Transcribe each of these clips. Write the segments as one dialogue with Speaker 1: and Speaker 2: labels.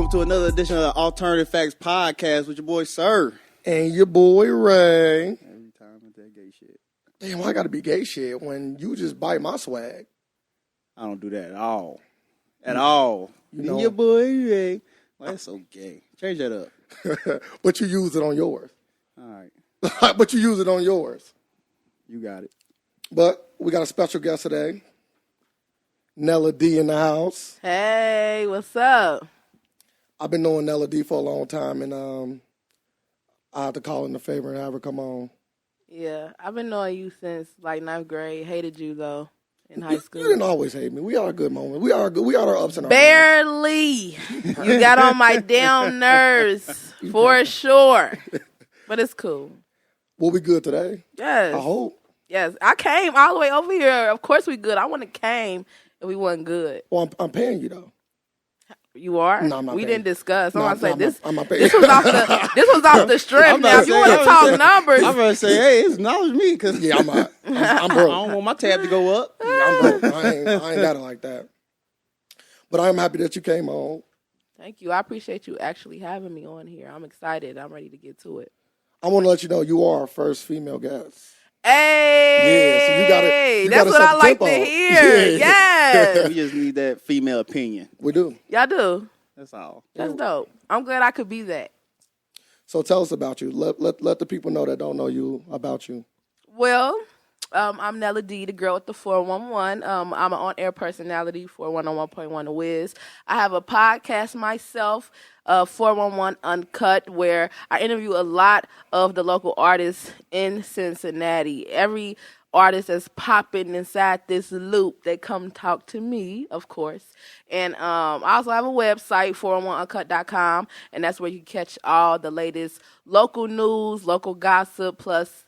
Speaker 1: welcome to another edition of the Alternative Facts Podcast with your boy, Sir.
Speaker 2: And your boy, Ray.
Speaker 1: Every time with that gay shit.
Speaker 2: Damn, why I gotta be gay shit when you just bite my swag?
Speaker 1: I don't do that at all. At all.
Speaker 2: You know,
Speaker 1: your boy, Ray. Well, that's so gay. Change that up.
Speaker 2: But you use it on yours.
Speaker 1: All right.
Speaker 2: But you use it on yours.
Speaker 1: You got it.
Speaker 2: But we got a special guest today. Nella D in the house.
Speaker 3: Hey, what's up?
Speaker 2: I've been knowing Nella D for a long time, and I have to call in a favor and have her come on.
Speaker 3: Yeah, I've been knowing you since like 9th grade. Hated you though in high school.
Speaker 2: You didn't always hate me. We had our good moments. We had our ups and our
Speaker 3: Barely. You got on my damn nerves for sure. But it's cool.
Speaker 2: We'll be good today.
Speaker 3: Yes.
Speaker 2: I hope.
Speaker 3: Yes. I came all the way over here. Of course we good. I wouldn't have came if we wasn't good.
Speaker 2: Well, I'm paying you though.
Speaker 3: You are?
Speaker 2: No, I'm not
Speaker 3: we
Speaker 2: paying.
Speaker 3: didn't discuss.
Speaker 2: No,
Speaker 3: I'm gonna say this.
Speaker 2: I'm not paying.
Speaker 3: This was off the strip. Now, if you want to talk numbers,
Speaker 1: I'm going to say, hey, it's acknowledge me because
Speaker 2: Yeah, I'm broke.
Speaker 1: I don't want my tab to go up.
Speaker 2: Yeah, I'm broke. I ain't got it like that. But I'm happy that you came on.
Speaker 3: thank you. I appreciate you actually having me on here. I'm excited. I'm ready to get to it.
Speaker 2: I want to let you know you are our first female guest.
Speaker 3: Hey,
Speaker 2: Yeah, so you gotta
Speaker 3: that's what
Speaker 2: set
Speaker 3: I
Speaker 2: the
Speaker 3: like to
Speaker 2: tempo.
Speaker 3: hear.
Speaker 2: Yeah.
Speaker 3: Yes,
Speaker 1: We just need that female opinion.
Speaker 2: We do.
Speaker 3: y'all do.
Speaker 1: That's all.
Speaker 3: That's dope. I'm glad I could be that.
Speaker 2: So tell us about you. Let the people know that don't know you about you.
Speaker 3: Well, I'm Nella D, the girl with the 411. I'm an on-air personality for 101.1 The Wiz. I have a podcast myself, 411 Uncut, where I interview a lot of the local artists in Cincinnati. Every artist that's popping inside this loop, they come talk to me, of course. And I also have a website, 401uncut.com, and that's where you catch all the latest local news, local gossip, plus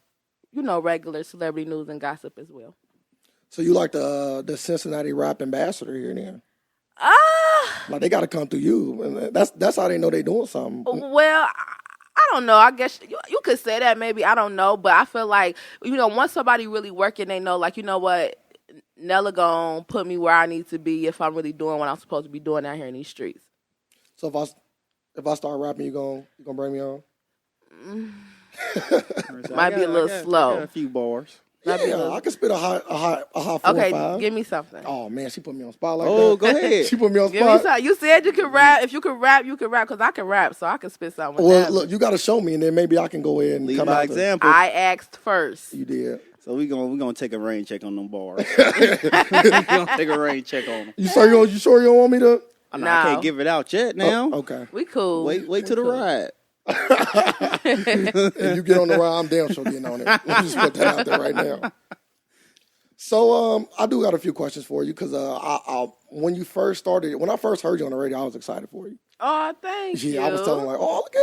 Speaker 3: regular celebrity news and gossip as well.
Speaker 2: So you like the Cincinnati rap ambassador here then? Like they got to come through you. And that's how they know they doing something.
Speaker 3: Well, I don't know. I guess you could say that maybe. I don't know. But I feel like, once somebody really working, they know, like, you know what, Nella gonna put me where I need to be if I'm really doing what I'm supposed to be doing out here in these streets.
Speaker 2: So if I start rapping, you gonna bring me on?
Speaker 3: Might be a little slow.
Speaker 1: I got a few bars.
Speaker 2: Yeah, I can spit a hot 4
Speaker 3: Okay,
Speaker 2: or 5.
Speaker 3: give me something.
Speaker 2: Oh man, she put me on spot like that.
Speaker 1: Oh, go ahead.
Speaker 2: She put me on
Speaker 3: Give me
Speaker 2: spot.
Speaker 3: something. You said you could rap. If you could rap, you could rap, because I can rap, so I can spit something.
Speaker 2: Well, look, you got to show me, and then maybe I can go ahead and
Speaker 1: Lead
Speaker 2: come
Speaker 1: by
Speaker 2: out
Speaker 1: example.
Speaker 3: I asked first.
Speaker 2: You did.
Speaker 1: So we're gonna take a rain check on them bars. We're gonna take a rain check on them.
Speaker 2: You sure you don't want me to?
Speaker 1: I
Speaker 3: No.
Speaker 1: can't give it out yet now.
Speaker 2: Oh, okay.
Speaker 3: We cool.
Speaker 1: Wait till the ride.
Speaker 2: If you get on the ride, I'm damn sure getting on it. Let me just put that out there right now. So I do got a few questions for you because when I first heard you on the radio, I was excited for you.
Speaker 3: Oh, thank you.
Speaker 2: Yeah, I was telling like, look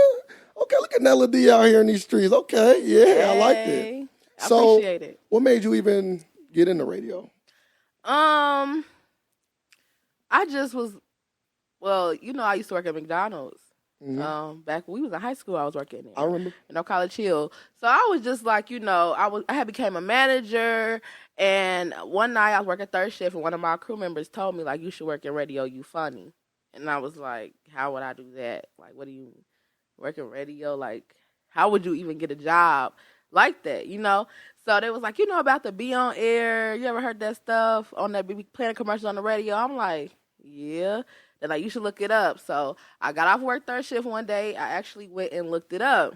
Speaker 2: at Nella D out here in these streets. Okay, yeah, I liked it.
Speaker 3: I
Speaker 2: So,
Speaker 3: appreciate it.
Speaker 2: what made you even get into radio?
Speaker 3: I just was, I used to work at McDonald's. Back when we was in high school, I was working there.
Speaker 2: I remember.
Speaker 3: College Hill. So I was just like, I had became a manager, and one night I was working third shift, and one of my crew members told me, like, you should work in radio, you funny. And I was like, how would I do that? Like, what do you work in radio? Like, how would you even get a job like that, So they was like, about the Be On Air. You ever heard that stuff on that be playing commercials on the radio? I'm like, yeah. They're like, you should look it up. So I got off work third shift one day. I actually went and looked it up.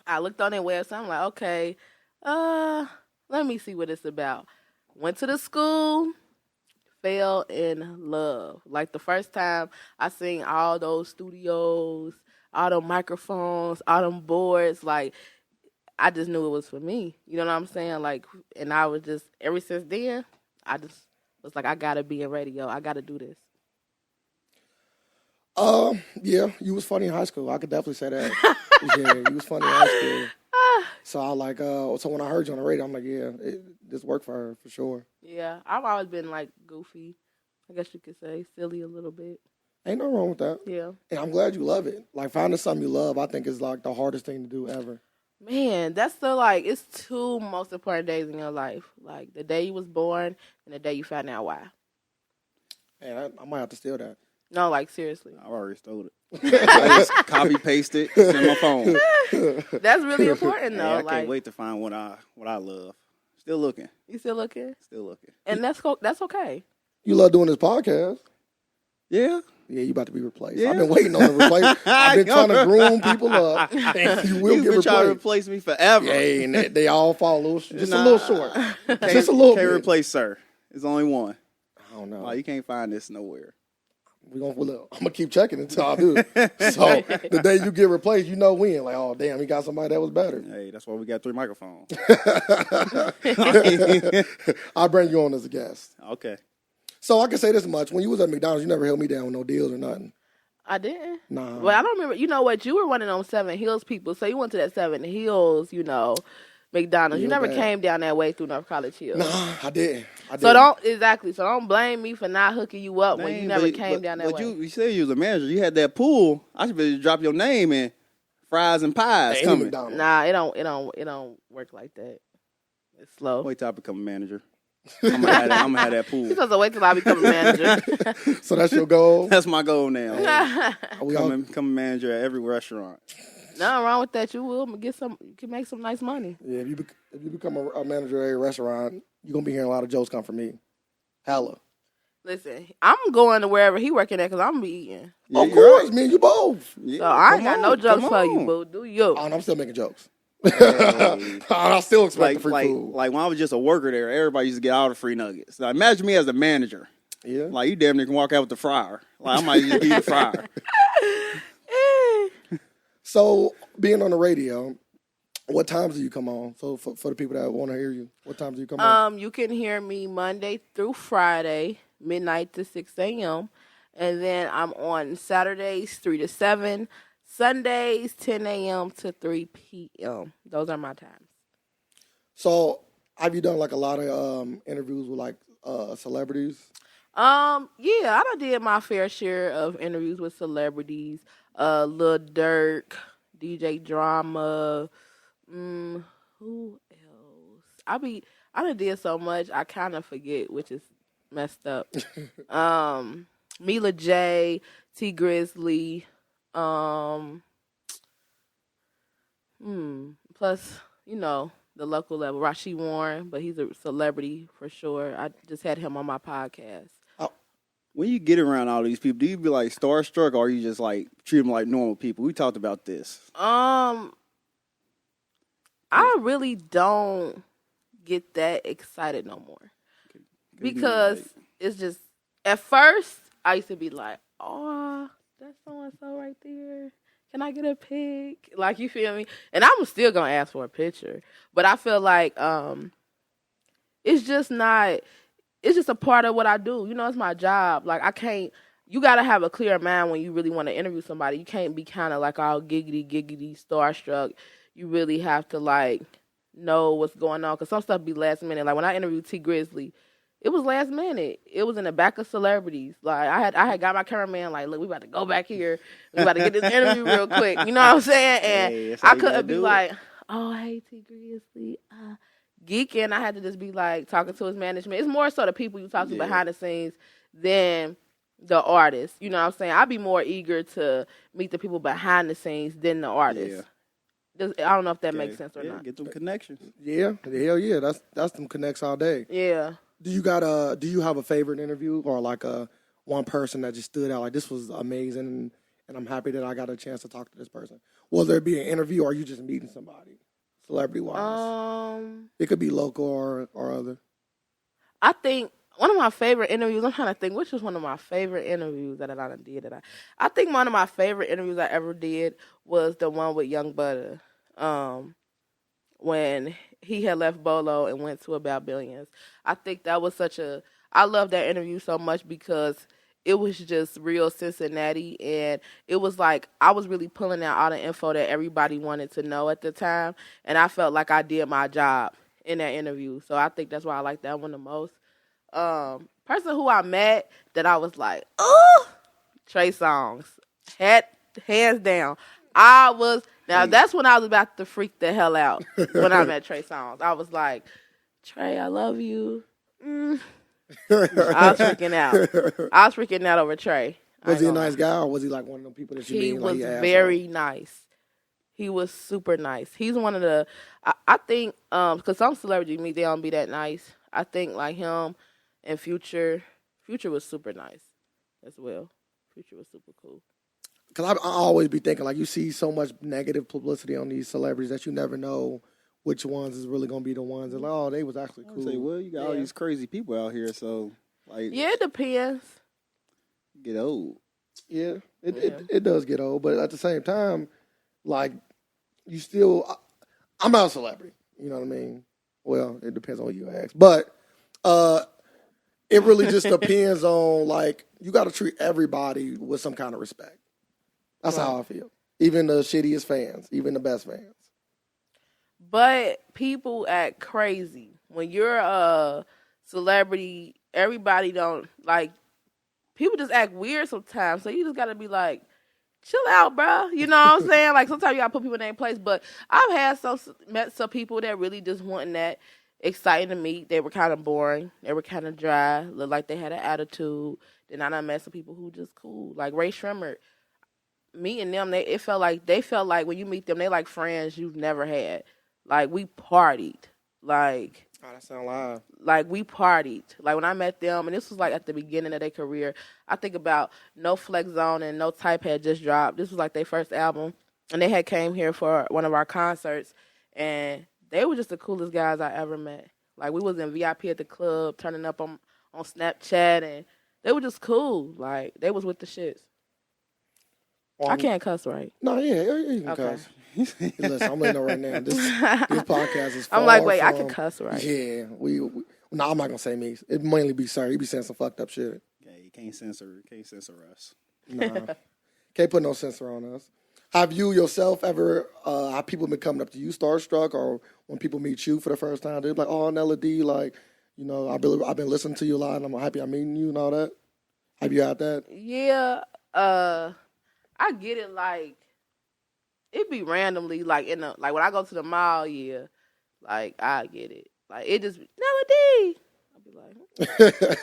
Speaker 3: I looked on their website. I'm like, okay, let me see what it's about. Went to the school, fell in love. Like the first time I seen all those studios, all them microphones, all them boards, like, I just knew it was for me. You know what I'm saying? Like, and I was just, ever since then, I just was like, I got to be in radio. I got to do this.
Speaker 2: Yeah, you was funny in high school. I could definitely say that. Yeah, you was funny in high school. So I like, so when I heard you on the radio, I'm like, yeah, this worked for her for sure.
Speaker 3: Yeah, I've always been like goofy. I guess you could say silly a little bit.
Speaker 2: Ain't no wrong with that.
Speaker 3: Yeah.
Speaker 2: And I'm glad you love it. Like finding something you love, I think is like the hardest thing to do ever.
Speaker 3: Man, that's it's 2 most important days in your life. Like the day you was born and the day you found out why.
Speaker 2: Man, I might have to steal that.
Speaker 3: No, like seriously.
Speaker 1: I already stole it. I just copy paste it. It's in my phone.
Speaker 3: That's really important
Speaker 1: Hey,
Speaker 3: though.
Speaker 1: I
Speaker 3: Like,
Speaker 1: can't wait to find what I love. Still looking.
Speaker 3: you still looking,
Speaker 1: Still looking.
Speaker 3: and that's okay.
Speaker 2: You love doing this podcast.
Speaker 1: Yeah.
Speaker 2: Yeah, you about to be replaced.
Speaker 1: Yeah.
Speaker 2: I've been waiting on the replacement. I've been trying to groom people up, and you will
Speaker 1: You've
Speaker 2: get
Speaker 1: been trying to
Speaker 2: replaced.
Speaker 1: replace me forever.
Speaker 2: Yeah, and they all fall a little, just
Speaker 1: Nah.
Speaker 2: a little short,
Speaker 1: Can't,
Speaker 2: just a little
Speaker 1: can't
Speaker 2: bit.
Speaker 1: replace sir. There's only one.
Speaker 2: I don't know.
Speaker 1: Oh, you can't find this nowhere.
Speaker 2: I'm gonna keep checking until I do. So the day you get replaced, you know when. Like, oh damn, he got somebody that was better.
Speaker 1: Hey, that's why we got 3 microphones.
Speaker 2: I'll bring you on as a guest.
Speaker 1: Okay.
Speaker 2: So I can say this much: when you was at McDonald's, you never held me down with no deals or nothing.
Speaker 3: I didn't.
Speaker 2: Nah.
Speaker 3: Well, I don't remember. You know what? You were one of them 7 Hills people, so you went to that 7 Hills, McDonald's. You
Speaker 2: Yeah,
Speaker 3: never
Speaker 2: bad.
Speaker 3: came down that way through North College Hill.
Speaker 2: Nah, I didn't.
Speaker 3: So don't blame me for not hooking you up when you
Speaker 1: Dang,
Speaker 3: never
Speaker 1: but-
Speaker 3: came
Speaker 1: but-
Speaker 3: down that
Speaker 1: but
Speaker 3: way.
Speaker 1: you said you was a manager. You had that pool. I should be drop your name and fries and pies
Speaker 2: Any
Speaker 1: coming.
Speaker 2: McDonald's.
Speaker 3: Nah, it don't work like that. It's slow.
Speaker 1: Wait till I become a manager. I'm gonna have that pool.
Speaker 3: You supposed to wait till I become a manager.
Speaker 2: So that's your goal.
Speaker 1: That's my goal now.
Speaker 2: We all,
Speaker 1: Become a manager at every restaurant.
Speaker 3: Nothing wrong with that. You can make some nice money.
Speaker 2: yeah, if you become a manager at a restaurant, you're gonna be hearing a lot of jokes come from me. Hella.
Speaker 3: Listen, I'm going to wherever he working at because I'm gonna be eating.
Speaker 1: Yeah,
Speaker 2: Of
Speaker 1: you're
Speaker 2: course,
Speaker 1: right.
Speaker 2: me and you both.
Speaker 1: Yeah,
Speaker 3: So I ain't
Speaker 1: come
Speaker 3: got no
Speaker 1: on,
Speaker 3: jokes
Speaker 1: come
Speaker 3: for you,
Speaker 1: on.
Speaker 3: boo. Do you?
Speaker 2: Oh, and I'm still making jokes.
Speaker 1: Hey.
Speaker 2: I still expect the free
Speaker 1: like
Speaker 2: food.
Speaker 1: when I was just a worker there, everybody used to get all the free nuggets. Now imagine me as a manager.
Speaker 2: Yeah.
Speaker 1: Like you damn near can walk out with the fryer. Like I might just be the fryer.
Speaker 2: So being on the radio, what times do you come on? So for the people that want to hear you, what times do you come on?
Speaker 3: You can hear me Monday through Friday, midnight to 6 a.m. And then I'm on Saturdays 3 to 7, Sundays 10 a.m. to 3 p.m. Those are my times.
Speaker 2: So have you done like a lot of interviews with like celebrities?
Speaker 3: Yeah, I done did my fair share of interviews with celebrities. Lil Durk, DJ Drama. Who else? I done did so much I kind of forget, which is messed up. Mila J, T Grizzly. Plus, the local level, Rashee Warren, but he's a celebrity for sure. I just had him on my podcast.
Speaker 1: When you get around all these people, do you be like starstruck or you just like treat them like normal people? We talked about this.
Speaker 3: I really don't get that excited no more because it's just at first I used to be like, oh, that's so and so right there. Can I get a pic? Like, you feel me? And I'm still gonna ask for a picture, but I feel like it's just not. It's just a part of what I do. It's my job. Like, you got to have a clear mind when you really want to interview somebody. You can't be kind of like all giggity, starstruck. You really have to, like, know what's going on. Because some stuff be last minute. Like, when I interviewed T Grizzly, it was last minute. It was in the back of celebrities. Like, I had got my cameraman, like, look, we about to go back here. We about to get this interview real quick. You know what I'm saying? And
Speaker 1: Hey, that's how
Speaker 3: I
Speaker 1: you gotta
Speaker 3: couldn't be
Speaker 1: do it.
Speaker 3: like, oh, hey, T Grizzly, geeking. I had to just be like talking to his management. It's more so the people you talk to behind the scenes than the artist. You know what I'm saying? I'd be more eager to meet the people behind the scenes than the artist. I don't know if that makes sense or not.
Speaker 1: Get them connections.
Speaker 2: Yeah, hell yeah. That's them connects all day.
Speaker 3: Yeah.
Speaker 2: Do you have a favorite interview or like one person that just stood out? Like, this was amazing and I'm happy that I got a chance to talk to this person. Will there be an interview or are you just meeting somebody? Celebrity wise. It could be local or other.
Speaker 3: I think one of my favorite interviews, I'm trying to think which was one of my favorite interviews that I done did. I think one of my favorite interviews I ever did was the one with Young Butter. When he had left Bolo and went to About Billions. I think that was I love that interview so much because it was just real Cincinnati, and it was like I was really pulling out all the info that everybody wanted to know at the time, and I felt like I did my job in that interview. So I think that's why I like that one the most. Person who I met that I was like, oh, Trey Songz, hands down. That's when I was about to freak the hell out when I met Trey Songz. I was like, Trey, I love you. I was freaking out. I was freaking out over Trey.
Speaker 2: Was he a nice guy, or was he like one of them people that you
Speaker 3: He
Speaker 2: mean?
Speaker 3: was
Speaker 2: like
Speaker 3: very nice. He was super nice. He's one of the, I think, because some celebrities meet, they don't be that nice. I think like him and Future was super nice as well. Future was super cool.
Speaker 2: Because I always be thinking, like, you see so much negative publicity on these celebrities that you never know which ones is really going to be the ones that, like, oh, they was actually cool.
Speaker 1: Say, well, you got all these crazy people out here, so, like...
Speaker 3: Yeah, it depends.
Speaker 1: Get old.
Speaker 2: Yeah, it does get old. But at the same time, like, you still... I'm not a celebrity, you know what I mean? Well, it depends on who you ask. But it really just depends on, like, you got to treat everybody with some kind of respect. That's how I feel. Even the shittiest fans, even the best fans.
Speaker 3: But people act crazy. When you're a celebrity, everybody don't, like, people just act weird sometimes. So you just got to be like, chill out, bro. You know what I'm saying? Like, sometimes you got to put people in their place. But I've met some people that really just wasn't that exciting to meet. They were kind of boring. They were kind of dry. Looked like they had an attitude. Then I done met some people who just cool. Like Ray Shrimmer. Meeting them, they felt like when you meet them, they like friends you've never had. Like, we partied. Like,
Speaker 2: oh, that sound live.
Speaker 3: Like, we partied. Like, when I met them, and this was like at the beginning of their career, I think about No Flex Zone and No Type had just dropped. This was like their first album, and they had came here for one of our concerts, and they were just the coolest guys I ever met. Like, we was in VIP at the club, turning up on Snapchat, and they were just cool. Like, they was with the shits. I can't cuss, right?
Speaker 2: No, you can cuss. Listen, I'm letting know right now. This podcast is far
Speaker 3: I'm like, wait,
Speaker 2: from,
Speaker 3: I can cuss, right?
Speaker 2: Yeah. No, I'm not going to say me. It mainly be sir. You be saying some fucked up shit.
Speaker 1: Yeah, you can't censor us.
Speaker 2: Nah. Can't put no censor on us. Have you yourself ever, have people been coming up to you starstruck, or when people meet you for the first time, they're like, oh, Nella D, like, you know, I've been listening to you a lot, and I'm happy I'm meeting you and all that? Have you had that?
Speaker 3: Yeah, I get it, like, it be randomly, like, like, when I go to the mall, like, I get it. Like, it just, Nella D! I'll be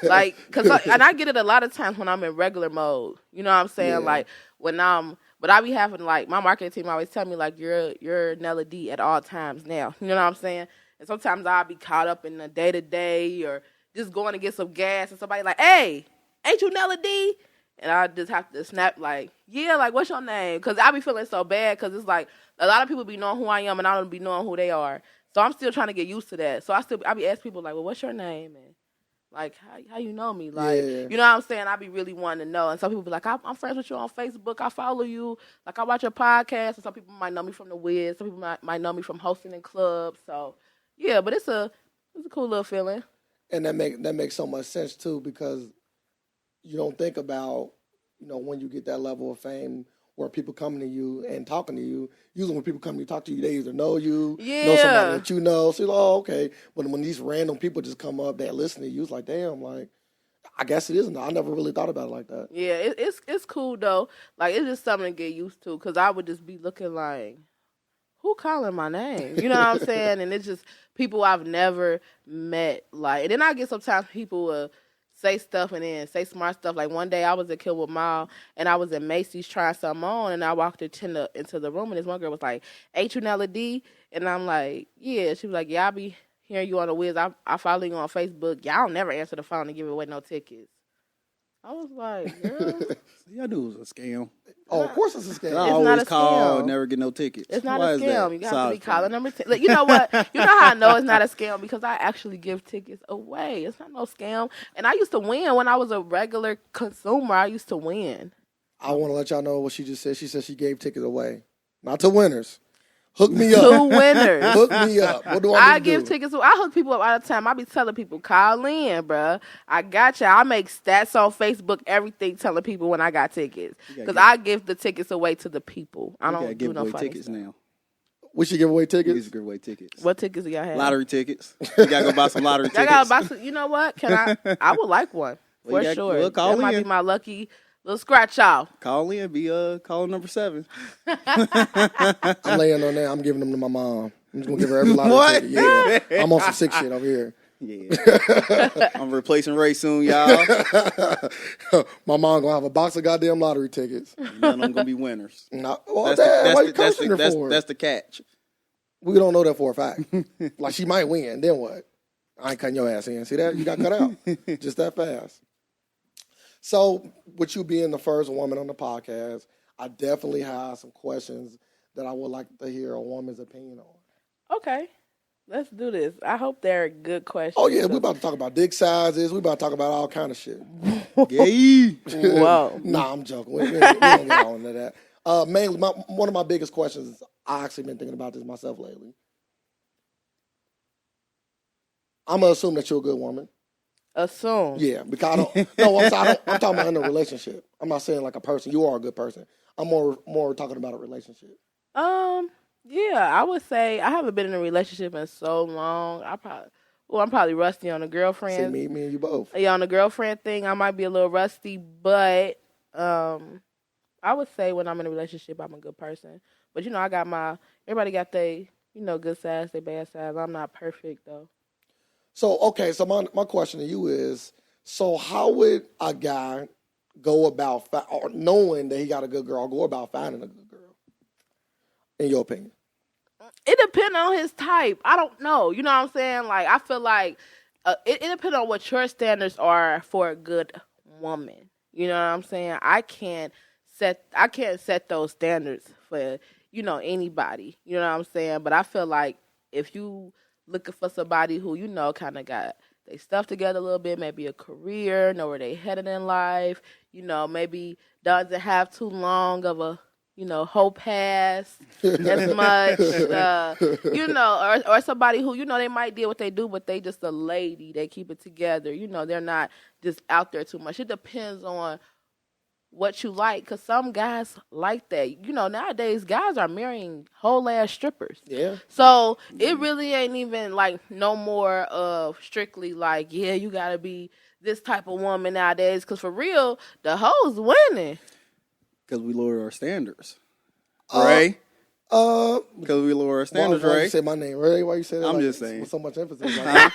Speaker 3: like, like, and I get it a lot of times when I'm in regular mode. You know what I'm saying?
Speaker 2: Yeah.
Speaker 3: Like, but I be having, like, my marketing team always tell me, like, you're Nella D at all times now. You know what I'm saying? And sometimes I'll be caught up in the day-to-day or just going to get some gas, and somebody like, hey, ain't you Nella D? And I just have to snap like, yeah, like, what's your name? Because I be feeling so bad because it's like a lot of people be knowing who I am and I don't be knowing who they are. So I'm still trying to get used to that. So I be asking people like, well, what's your name? And like, how you know me? Like, you know what I'm saying? I be really wanting to know. And some people be like, I'm friends with you on Facebook. I follow you. Like, I watch your podcast. And some people might know me from the Wiz. Some people might know me from hosting in clubs. So, yeah, but it's a cool little feeling.
Speaker 2: And that makes so much sense, too, because you don't think about, you know, when you get that level of fame where people coming to you and talking to you. Usually when people come to talk to you, they either know you, know somebody that you know. So you're like, oh, okay. But when these random people just come up, they listen to you, it's like, damn, like, I guess it isn't. I never really thought about it like that.
Speaker 3: Yeah, it's cool, though. Like, it's just something to get used to because I would just be looking like, who calling my name? You know what I'm saying? And it's just people I've never met. Like, and then I get sometimes people will say stuff and then say smart stuff. Like, one day I was at Killwood Mall and I was at Macy's trying something on, and I walked into the room and this one girl was like, ain't you Nella D? And I'm like, yeah. She was like, yeah, I be hearing you on the Wiz. I follow you on Facebook. Y'all never answer the phone and give away no tickets. I was like, girl.
Speaker 1: Y'all knew it was a scam.
Speaker 2: Oh, of course it's a scam.
Speaker 1: I
Speaker 3: It's
Speaker 1: always
Speaker 3: not a
Speaker 1: call,
Speaker 3: scam.
Speaker 1: never get no tickets.
Speaker 3: It's not
Speaker 1: Why
Speaker 3: a
Speaker 1: is
Speaker 3: scam.
Speaker 1: that?
Speaker 3: You got to be caller number 10. Like, you know what? You know how I know it's not a scam? Because I actually give tickets away. It's not no scam. And I used to win when I was a regular consumer. I used to win.
Speaker 2: I want to let y'all know what she just said. She said she gave tickets away. Not to winners. Hook me up.
Speaker 3: 2 winners.
Speaker 2: Hook me up. What do
Speaker 3: I
Speaker 2: need to
Speaker 3: give
Speaker 2: do?
Speaker 3: tickets. I hook people up all the time. I be telling people, call in, bruh. I got you. I make stats on Facebook, everything, telling people when I got tickets. Because I give the tickets away to the people. I don't do no
Speaker 1: away
Speaker 3: funny
Speaker 1: tickets
Speaker 3: stuff.
Speaker 1: now.
Speaker 2: We should give away
Speaker 1: We
Speaker 2: tickets.
Speaker 1: used to give away tickets.
Speaker 3: What tickets do y'all have?
Speaker 1: Lottery tickets. You gotta go buy some lottery
Speaker 3: I
Speaker 1: tickets.
Speaker 3: gotta buy some. You know what? I would like one
Speaker 1: Well,
Speaker 3: for sure.
Speaker 1: well, call
Speaker 3: That might
Speaker 1: in.
Speaker 3: be my lucky little scratch off.
Speaker 1: Call in. Be caller number 7.
Speaker 2: I'm laying on that. I'm giving them to my mom. I'm just gonna give her every lottery ticket. Yeah, I'm on some sick shit over here.
Speaker 1: Yeah. I'm replacing Ray soon, y'all.
Speaker 2: My mom gonna have a box of goddamn lottery tickets.
Speaker 1: None of them gonna be winners.
Speaker 2: No, well, why you cursing her for?
Speaker 1: That's the catch.
Speaker 2: We don't know that for a fact. Like, she might win. Then what? I ain't cutting your ass in. See that? You got cut out. Just that fast. So, with you being the first woman on the podcast, I definitely have some questions that I would like to hear a woman's opinion on.
Speaker 3: Okay. Let's do this. I hope they're good questions.
Speaker 2: Oh, yeah. We're about to talk about dick sizes. We're about to talk about all kind of shit.
Speaker 1: Gay.
Speaker 3: Whoa.
Speaker 2: Nah, I'm joking. We don't get all into that. Mainly, one of my biggest questions, I actually been thinking about this myself lately. I'm going to assume that you're a good woman.
Speaker 3: Assume.
Speaker 2: Yeah, because I don't. No, I'm talking about in a relationship. I'm not saying like a person. You are a good person. I'm more talking about a relationship.
Speaker 3: Yeah, I would say I haven't been in a relationship in so long. I'm probably rusty on the girlfriend.
Speaker 2: See, me and you both.
Speaker 3: Yeah, on the girlfriend thing, I might be a little rusty, but I would say when I'm in a relationship, I'm a good person. But I got everybody got they good sides, they bad sides. I'm not perfect though.
Speaker 2: So okay, so my question to you is, so how would a guy go about knowing that he got a good girl, go about finding a good girl? In your opinion?
Speaker 3: It depends on his type. I don't know. You know what I'm saying? Like, I feel like it depends on what your standards are for a good woman. You know what I'm saying? I can't set those standards for anybody. You know what I'm saying? But I feel like if you looking for somebody who kind of got they stuff together a little bit, maybe a career, know where they headed in life, maybe doesn't have too long of a whole past as much, or somebody who, they might deal what they do, but they just a lady. They keep it together. They're not just out there too much. It depends on what you like, because some guys like that. Nowadays, guys are marrying whole ass strippers.
Speaker 2: Yeah.
Speaker 3: So it really ain't even like no more of strictly like, yeah, you got to be this type of woman nowadays, because for real, the hoes winning.
Speaker 1: Because we lowered our standards. Ray? Because we lowered our standards,
Speaker 2: why
Speaker 1: Ray?
Speaker 2: you say my name, Ray? Why you say that?
Speaker 1: I'm
Speaker 2: like,
Speaker 1: just saying.
Speaker 2: With so much emphasis.
Speaker 3: He said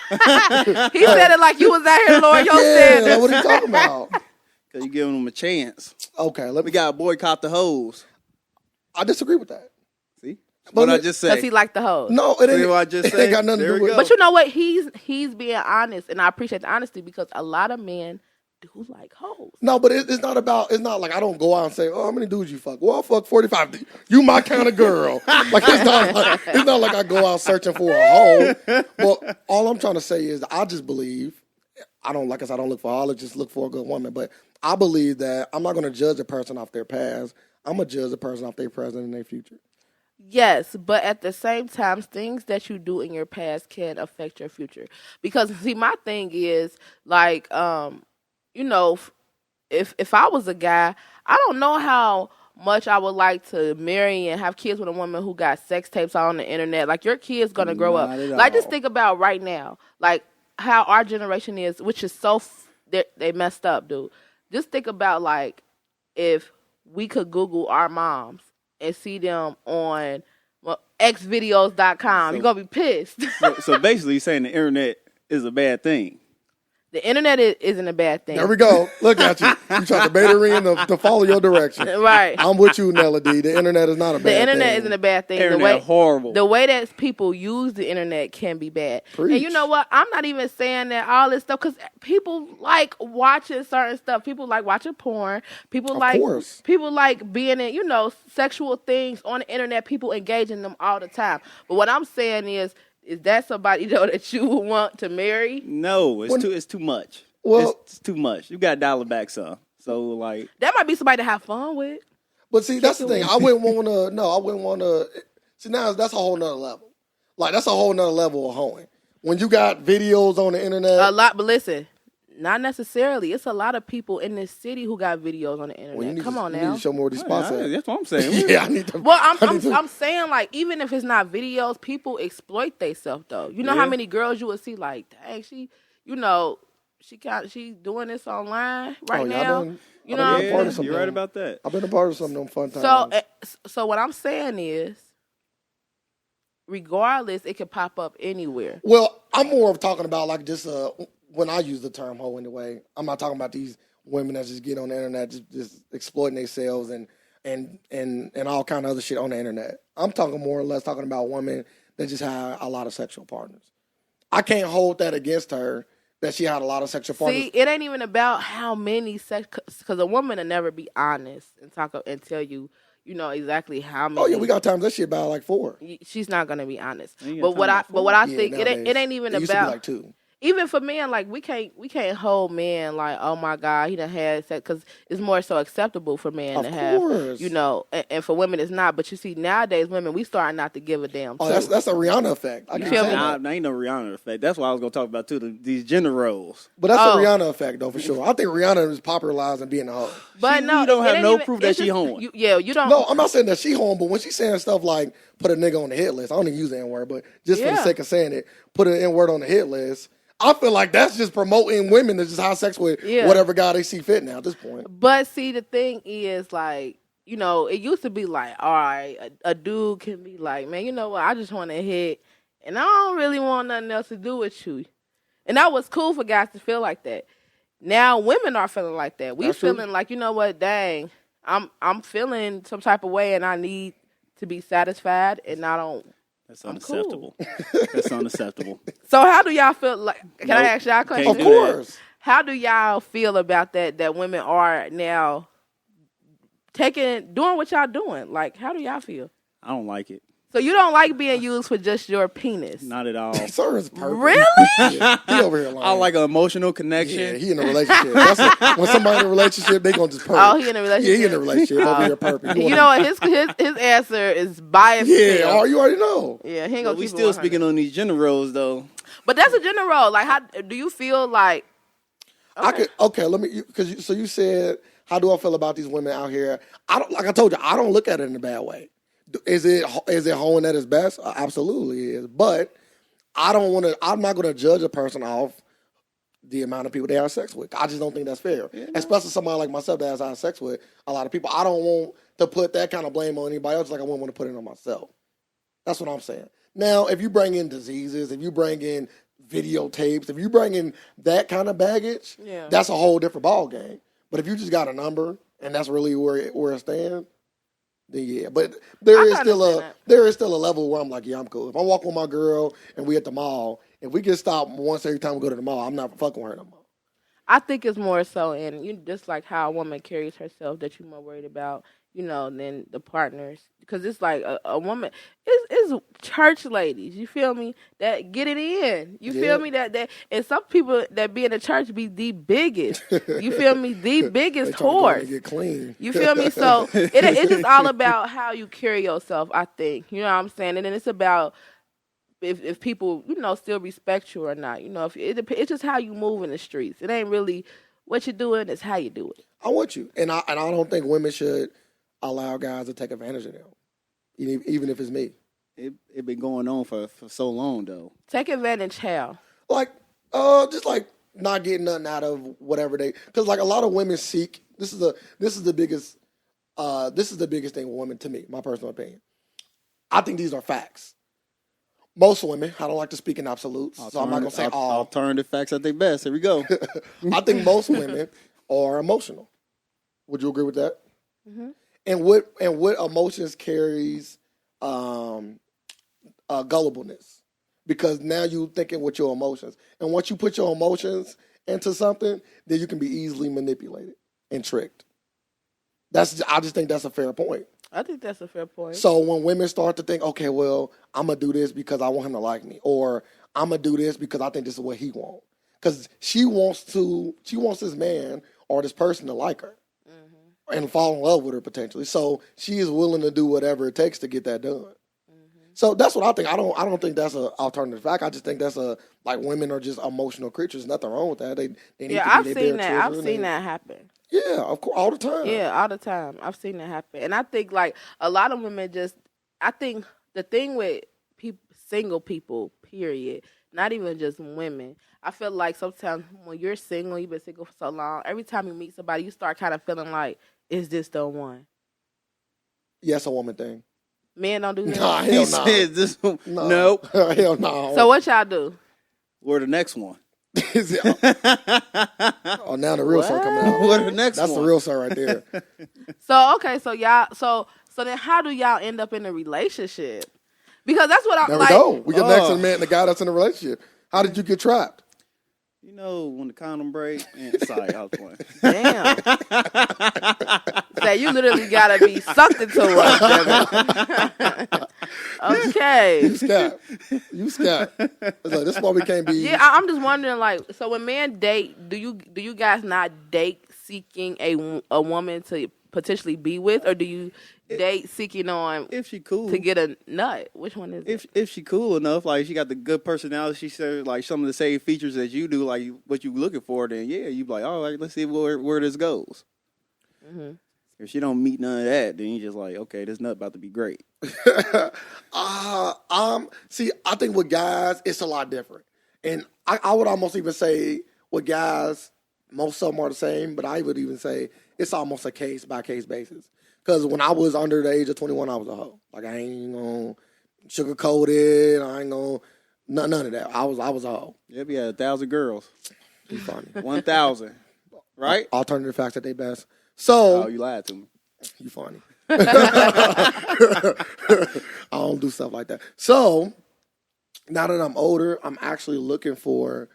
Speaker 3: it like you was out here lowering your standards.
Speaker 2: Like, what are you talking about?
Speaker 1: Because you giving them a chance.
Speaker 2: Okay,
Speaker 1: We got to boycott the hoes.
Speaker 2: I disagree with that.
Speaker 1: See? What I just said.
Speaker 3: Because he liked the hoes.
Speaker 2: No, it ain't.
Speaker 1: See what I just said?
Speaker 2: Ain't got nothing to do with it.
Speaker 3: But you know what? He's being honest, and I appreciate the honesty, because a lot of men do like hoes.
Speaker 2: No, but it's not like I don't go out and say, oh, how many dudes you fuck? Well, I fuck 45. You my kind of girl. Like, it's not like I go out searching for a hoe. Well, all I'm trying to say is I just believe, I don't look for all, I just look for a good woman. But I believe that I'm not going to judge a person off their past. I'm going to judge a person off their present and their future. Yes,
Speaker 3: but at the same time, things that you do in your past can affect your future. Because, see, my thing is, like, if I was a guy, I don't know how much I would like to marry and have kids with a woman who got sex tapes on the internet. Like, your kid's going to grow up. Like, just think about right now, like, how our generation is, which is so, they messed up, dude. Just think about, like, if we could Google our moms and see them on xvideos.com. You're going to be pissed.
Speaker 1: So basically you're saying the internet is a bad thing.
Speaker 3: The internet isn't a bad thing.
Speaker 2: There we go. Look at you. You try to bait her in to follow your direction.
Speaker 3: Right.
Speaker 2: I'm with you, Nella D. The internet is not a bad thing.
Speaker 3: The internet isn't a bad thing.
Speaker 1: Internet horrible.
Speaker 3: The way that people use the internet can be bad.
Speaker 2: Preach.
Speaker 3: And you know what? I'm not even saying that all this stuff, because people like watching certain stuff. People like watching porn. People like being in, sexual things on the internet. People engage in them all the time. But what I'm saying is that somebody that you would want to marry?
Speaker 1: No, it's too much.
Speaker 2: Well,
Speaker 1: it's too much. You got to dial it back some. So like
Speaker 3: that might be somebody to have fun with.
Speaker 2: But see, that's the thing. I wouldn't want to. See, now that's a whole nother level. Like, that's a whole nother level of hoeing. When you got videos on the internet,
Speaker 3: a lot. But listen, not necessarily. It's a lot of people in this city who got videos on the internet.
Speaker 2: Well,
Speaker 3: Come on now.
Speaker 2: You need to show more of these spots.
Speaker 1: That's what I'm saying.
Speaker 2: Yeah, I need to.
Speaker 3: Well, I'm saying, like, even if it's not videos, people exploit themselves though. You know how many girls you would see, like, dang, she doing this online right now. You know what I'm saying?
Speaker 1: You're right about that.
Speaker 2: I've been a part of some of them fun times.
Speaker 3: So what I'm saying is, regardless, it could pop up anywhere.
Speaker 2: Well, I'm more of talking about like just when I use the term hoe anyway. I'm not talking about these women that just get on the internet just exploiting themselves and all kind of other shit on the internet. I'm talking more or less talking about women that just have a lot of sexual partners. I can't hold that against her that she had a lot of sexual partners.
Speaker 3: See, it ain't even about how many sex, because a woman will never be honest and and tell you, exactly how many.
Speaker 2: Oh yeah, we got times that shit about like 4.
Speaker 3: She's not gonna be honest.
Speaker 1: You
Speaker 3: But
Speaker 1: ain't
Speaker 3: what I
Speaker 1: talking about
Speaker 3: what I
Speaker 2: Yeah,
Speaker 3: think
Speaker 2: nowadays.
Speaker 3: it ain't even
Speaker 2: It used to be
Speaker 3: about
Speaker 2: like 2.
Speaker 3: even for men. Like we can't hold men like, oh my God, he done had sex, because it's more so acceptable for men
Speaker 2: Of
Speaker 3: to have,
Speaker 2: course.
Speaker 3: and for women it's not. But you see, nowadays women, we starting not to give a damn.
Speaker 2: Oh,
Speaker 3: too.
Speaker 2: that's a Rihanna effect. I keep
Speaker 3: feel
Speaker 2: saying
Speaker 3: me?
Speaker 2: that.
Speaker 1: Nah, ain't no Rihanna effect. That's what I was gonna talk about too. These gender roles.
Speaker 2: But that's
Speaker 3: Oh.
Speaker 2: a Rihanna effect though for sure. I think Rihanna is popularizing being a hoe.
Speaker 3: But
Speaker 1: You
Speaker 3: no,
Speaker 1: don't
Speaker 3: it
Speaker 1: have
Speaker 3: ain't
Speaker 1: no
Speaker 3: even-
Speaker 1: proof that
Speaker 3: it's
Speaker 1: she
Speaker 3: just-
Speaker 1: hoeing.
Speaker 3: You don't.
Speaker 2: No, I'm not saying that she home, but when she's saying stuff like put a nigga on the hit list, I don't even use the N word, but just for the
Speaker 3: Yeah.
Speaker 2: sake of saying it, put an N word on the hit list. I feel like that's just promoting women to just have sex with
Speaker 3: Yeah.
Speaker 2: whatever guy they see fit now at this point.
Speaker 3: But see, the thing is, like, it used to be like, all right, a dude can be like, man, you know what? I just want to hit, and I don't really want nothing else to do with you. And that was cool for guys to feel like that. Now women are feeling like that. We
Speaker 2: That's true.
Speaker 3: feeling like, you know what? Dang, I'm feeling some type of way, and I need to be satisfied, and I don't.
Speaker 1: That's
Speaker 3: I'm
Speaker 1: unacceptable. That's unacceptable.
Speaker 3: So how do y'all feel? Like, can I
Speaker 1: Nope.
Speaker 3: ask y'all a question?
Speaker 2: Of
Speaker 1: do that.
Speaker 2: course.
Speaker 3: How do y'all feel about that women are now doing what y'all doing? Like, how do y'all feel?
Speaker 1: I don't like it.
Speaker 3: So you don't like being used for just your penis?
Speaker 1: Not at all.
Speaker 2: Sir is perfect.
Speaker 3: Really?
Speaker 2: Yeah, he over here lying.
Speaker 1: I like an emotional
Speaker 2: Yeah,
Speaker 1: connection.
Speaker 2: he in a relationship. When somebody in a relationship, they gonna just perk.
Speaker 3: Oh, he in a relationship.
Speaker 2: Yeah, he in a relationship. Over here perfect.
Speaker 3: You know what? His answer is biased.
Speaker 2: Yeah, oh, you already know.
Speaker 3: Yeah, he ain't
Speaker 1: But
Speaker 3: gonna
Speaker 1: we
Speaker 3: keep it
Speaker 1: still
Speaker 3: 100.
Speaker 1: speaking on these gender roles though.
Speaker 3: But that's a general. Like, how do you feel like?
Speaker 2: Let me because so you said how do I feel about these women out here? I don't, like I told you, I don't look at it in a bad way. Is it hoeing at its best? Absolutely it is. But I don't want to. I'm not going to judge a person off the amount of people they have sex with. I just don't think that's fair. Especially somebody like myself that has had sex with a lot of people. I don't want to put that kind of blame on anybody else. Like I wouldn't want to put it on myself. That's what I'm saying. Now, if you bring in diseases, if you bring in videotapes, if you bring in that kind of baggage,
Speaker 3: Yeah.
Speaker 2: that's a whole different ball game. But if you just got a number and that's really where it stands, then yeah. But there
Speaker 3: I
Speaker 2: is
Speaker 3: can
Speaker 2: still
Speaker 3: understand
Speaker 2: a level where I'm like, yeah, I'm cool. If I'm walking with my girl and we at the mall, if we get stopped once every time we go to the mall, I'm not fucking with her no more.
Speaker 3: I think it's more so in just like how a woman carries herself that you're more worried about, than the partners. Because it's like a woman is church ladies. You feel me? That get it in. You
Speaker 2: Yeah.
Speaker 3: feel me? That and some people that be in the church be the biggest. You feel me? The biggest
Speaker 2: They trying to go in and
Speaker 3: whore.
Speaker 2: get clean.
Speaker 3: You feel me? So it's just all about how you carry yourself, I think. You know what I'm saying? And then it's about if people, still respect you or not. If it's just how you move in the streets. It ain't really what you're doing, it's how you do it.
Speaker 2: I'm with you. And I don't think women should allow guys to take advantage of them. Even if it's me.
Speaker 1: It been going on for so long though.
Speaker 3: Take advantage how?
Speaker 2: Like, just like not getting nothing out of whatever because like a lot of women seek. This is the biggest thing with women to me, my personal opinion. I think these are facts. Most women, I don't like to speak in absolutes, so I'm not gonna say all.
Speaker 1: Alternative facts at their best. Here we go.
Speaker 2: I think most women are emotional. Would you agree with that?
Speaker 3: Mm-hmm.
Speaker 2: And what emotions carries gullibleness, because now you thinking with your emotions, and once you put your emotions into something, then you can be easily manipulated and tricked. I just think that's a fair point.
Speaker 3: I think that's a fair point.
Speaker 2: So when women start to think, okay, well, I'm gonna do this because I want him to like me, or I'm gonna do this because I think this is what he wants, because she wants this man or this person to like her and fall in love with her potentially. So she is willing to do whatever it takes to get that done. So that's what I think. I don't think that's an alternative fact. I just think that's like women are just emotional creatures. Nothing wrong with that. They need to
Speaker 3: I've
Speaker 2: be
Speaker 3: seen
Speaker 2: their
Speaker 3: that. I've
Speaker 2: children
Speaker 3: seen
Speaker 2: and-
Speaker 3: that happen.
Speaker 2: Yeah, of course, all the time.
Speaker 3: Yeah, all the time. I've seen that happen. And I think like a lot of women I think the thing with single people, period, not even just women, I feel like sometimes when you're single, you've been single for so long, every time you meet somebody, you start kind of feeling like, is this the one?
Speaker 2: Yeah, it's a woman thing.
Speaker 3: Men don't do that.
Speaker 2: Nah,
Speaker 1: He
Speaker 2: hell
Speaker 1: said this one.
Speaker 2: no.
Speaker 1: Nope.
Speaker 2: Hell no.
Speaker 3: So what y'all do?
Speaker 1: We're the next one.
Speaker 2: Oh, now the real sir coming out.
Speaker 1: We're the next
Speaker 2: That's
Speaker 1: one.
Speaker 2: the real sir right there.
Speaker 3: So okay, so y'all, so then how do y'all end up in a relationship? Because that's what I'm
Speaker 2: There
Speaker 3: like.
Speaker 2: we go. We get next to
Speaker 1: Oh.
Speaker 2: the man, the guy that's in a relationship. How did you get trapped?
Speaker 1: You know, when the condom break. And, sorry, I was playing.
Speaker 3: Damn. Say you literally gotta be sucked into it. Okay.
Speaker 2: You scat. You scat. It's like, this is why we can't be.
Speaker 3: Yeah, I'm just wondering, like, so when men date, do you guys not date seeking a woman to potentially be with, or do you date seeking on
Speaker 1: If she cool.
Speaker 3: to get a nut? Which one is it?
Speaker 1: If she cool enough, like she got the good personality, she said like some of the same features that you do, like what you looking for, then yeah, you be like, all right, let's see where this goes.
Speaker 3: Mm-hmm.
Speaker 1: If she don't meet none of that, then you just like, okay, this nut about to be great.
Speaker 2: See, I think with guys, it's a lot different. And I would almost even say with guys, most of them are the same, but I would even say it's almost a case by case basis. Because when I was under the age of 21, I was a hoe. Like I ain't gonna sugarcoat it. I ain't gonna none of that. I was a hoe.
Speaker 1: Yeah, we had 1,000 girls.
Speaker 2: You funny.
Speaker 1: 1,000, right?
Speaker 2: Alternative facts at their best. So
Speaker 1: Oh, you lied to me.
Speaker 2: you funny. I don't do stuff like that. So now that I'm older, I'm actually looking for.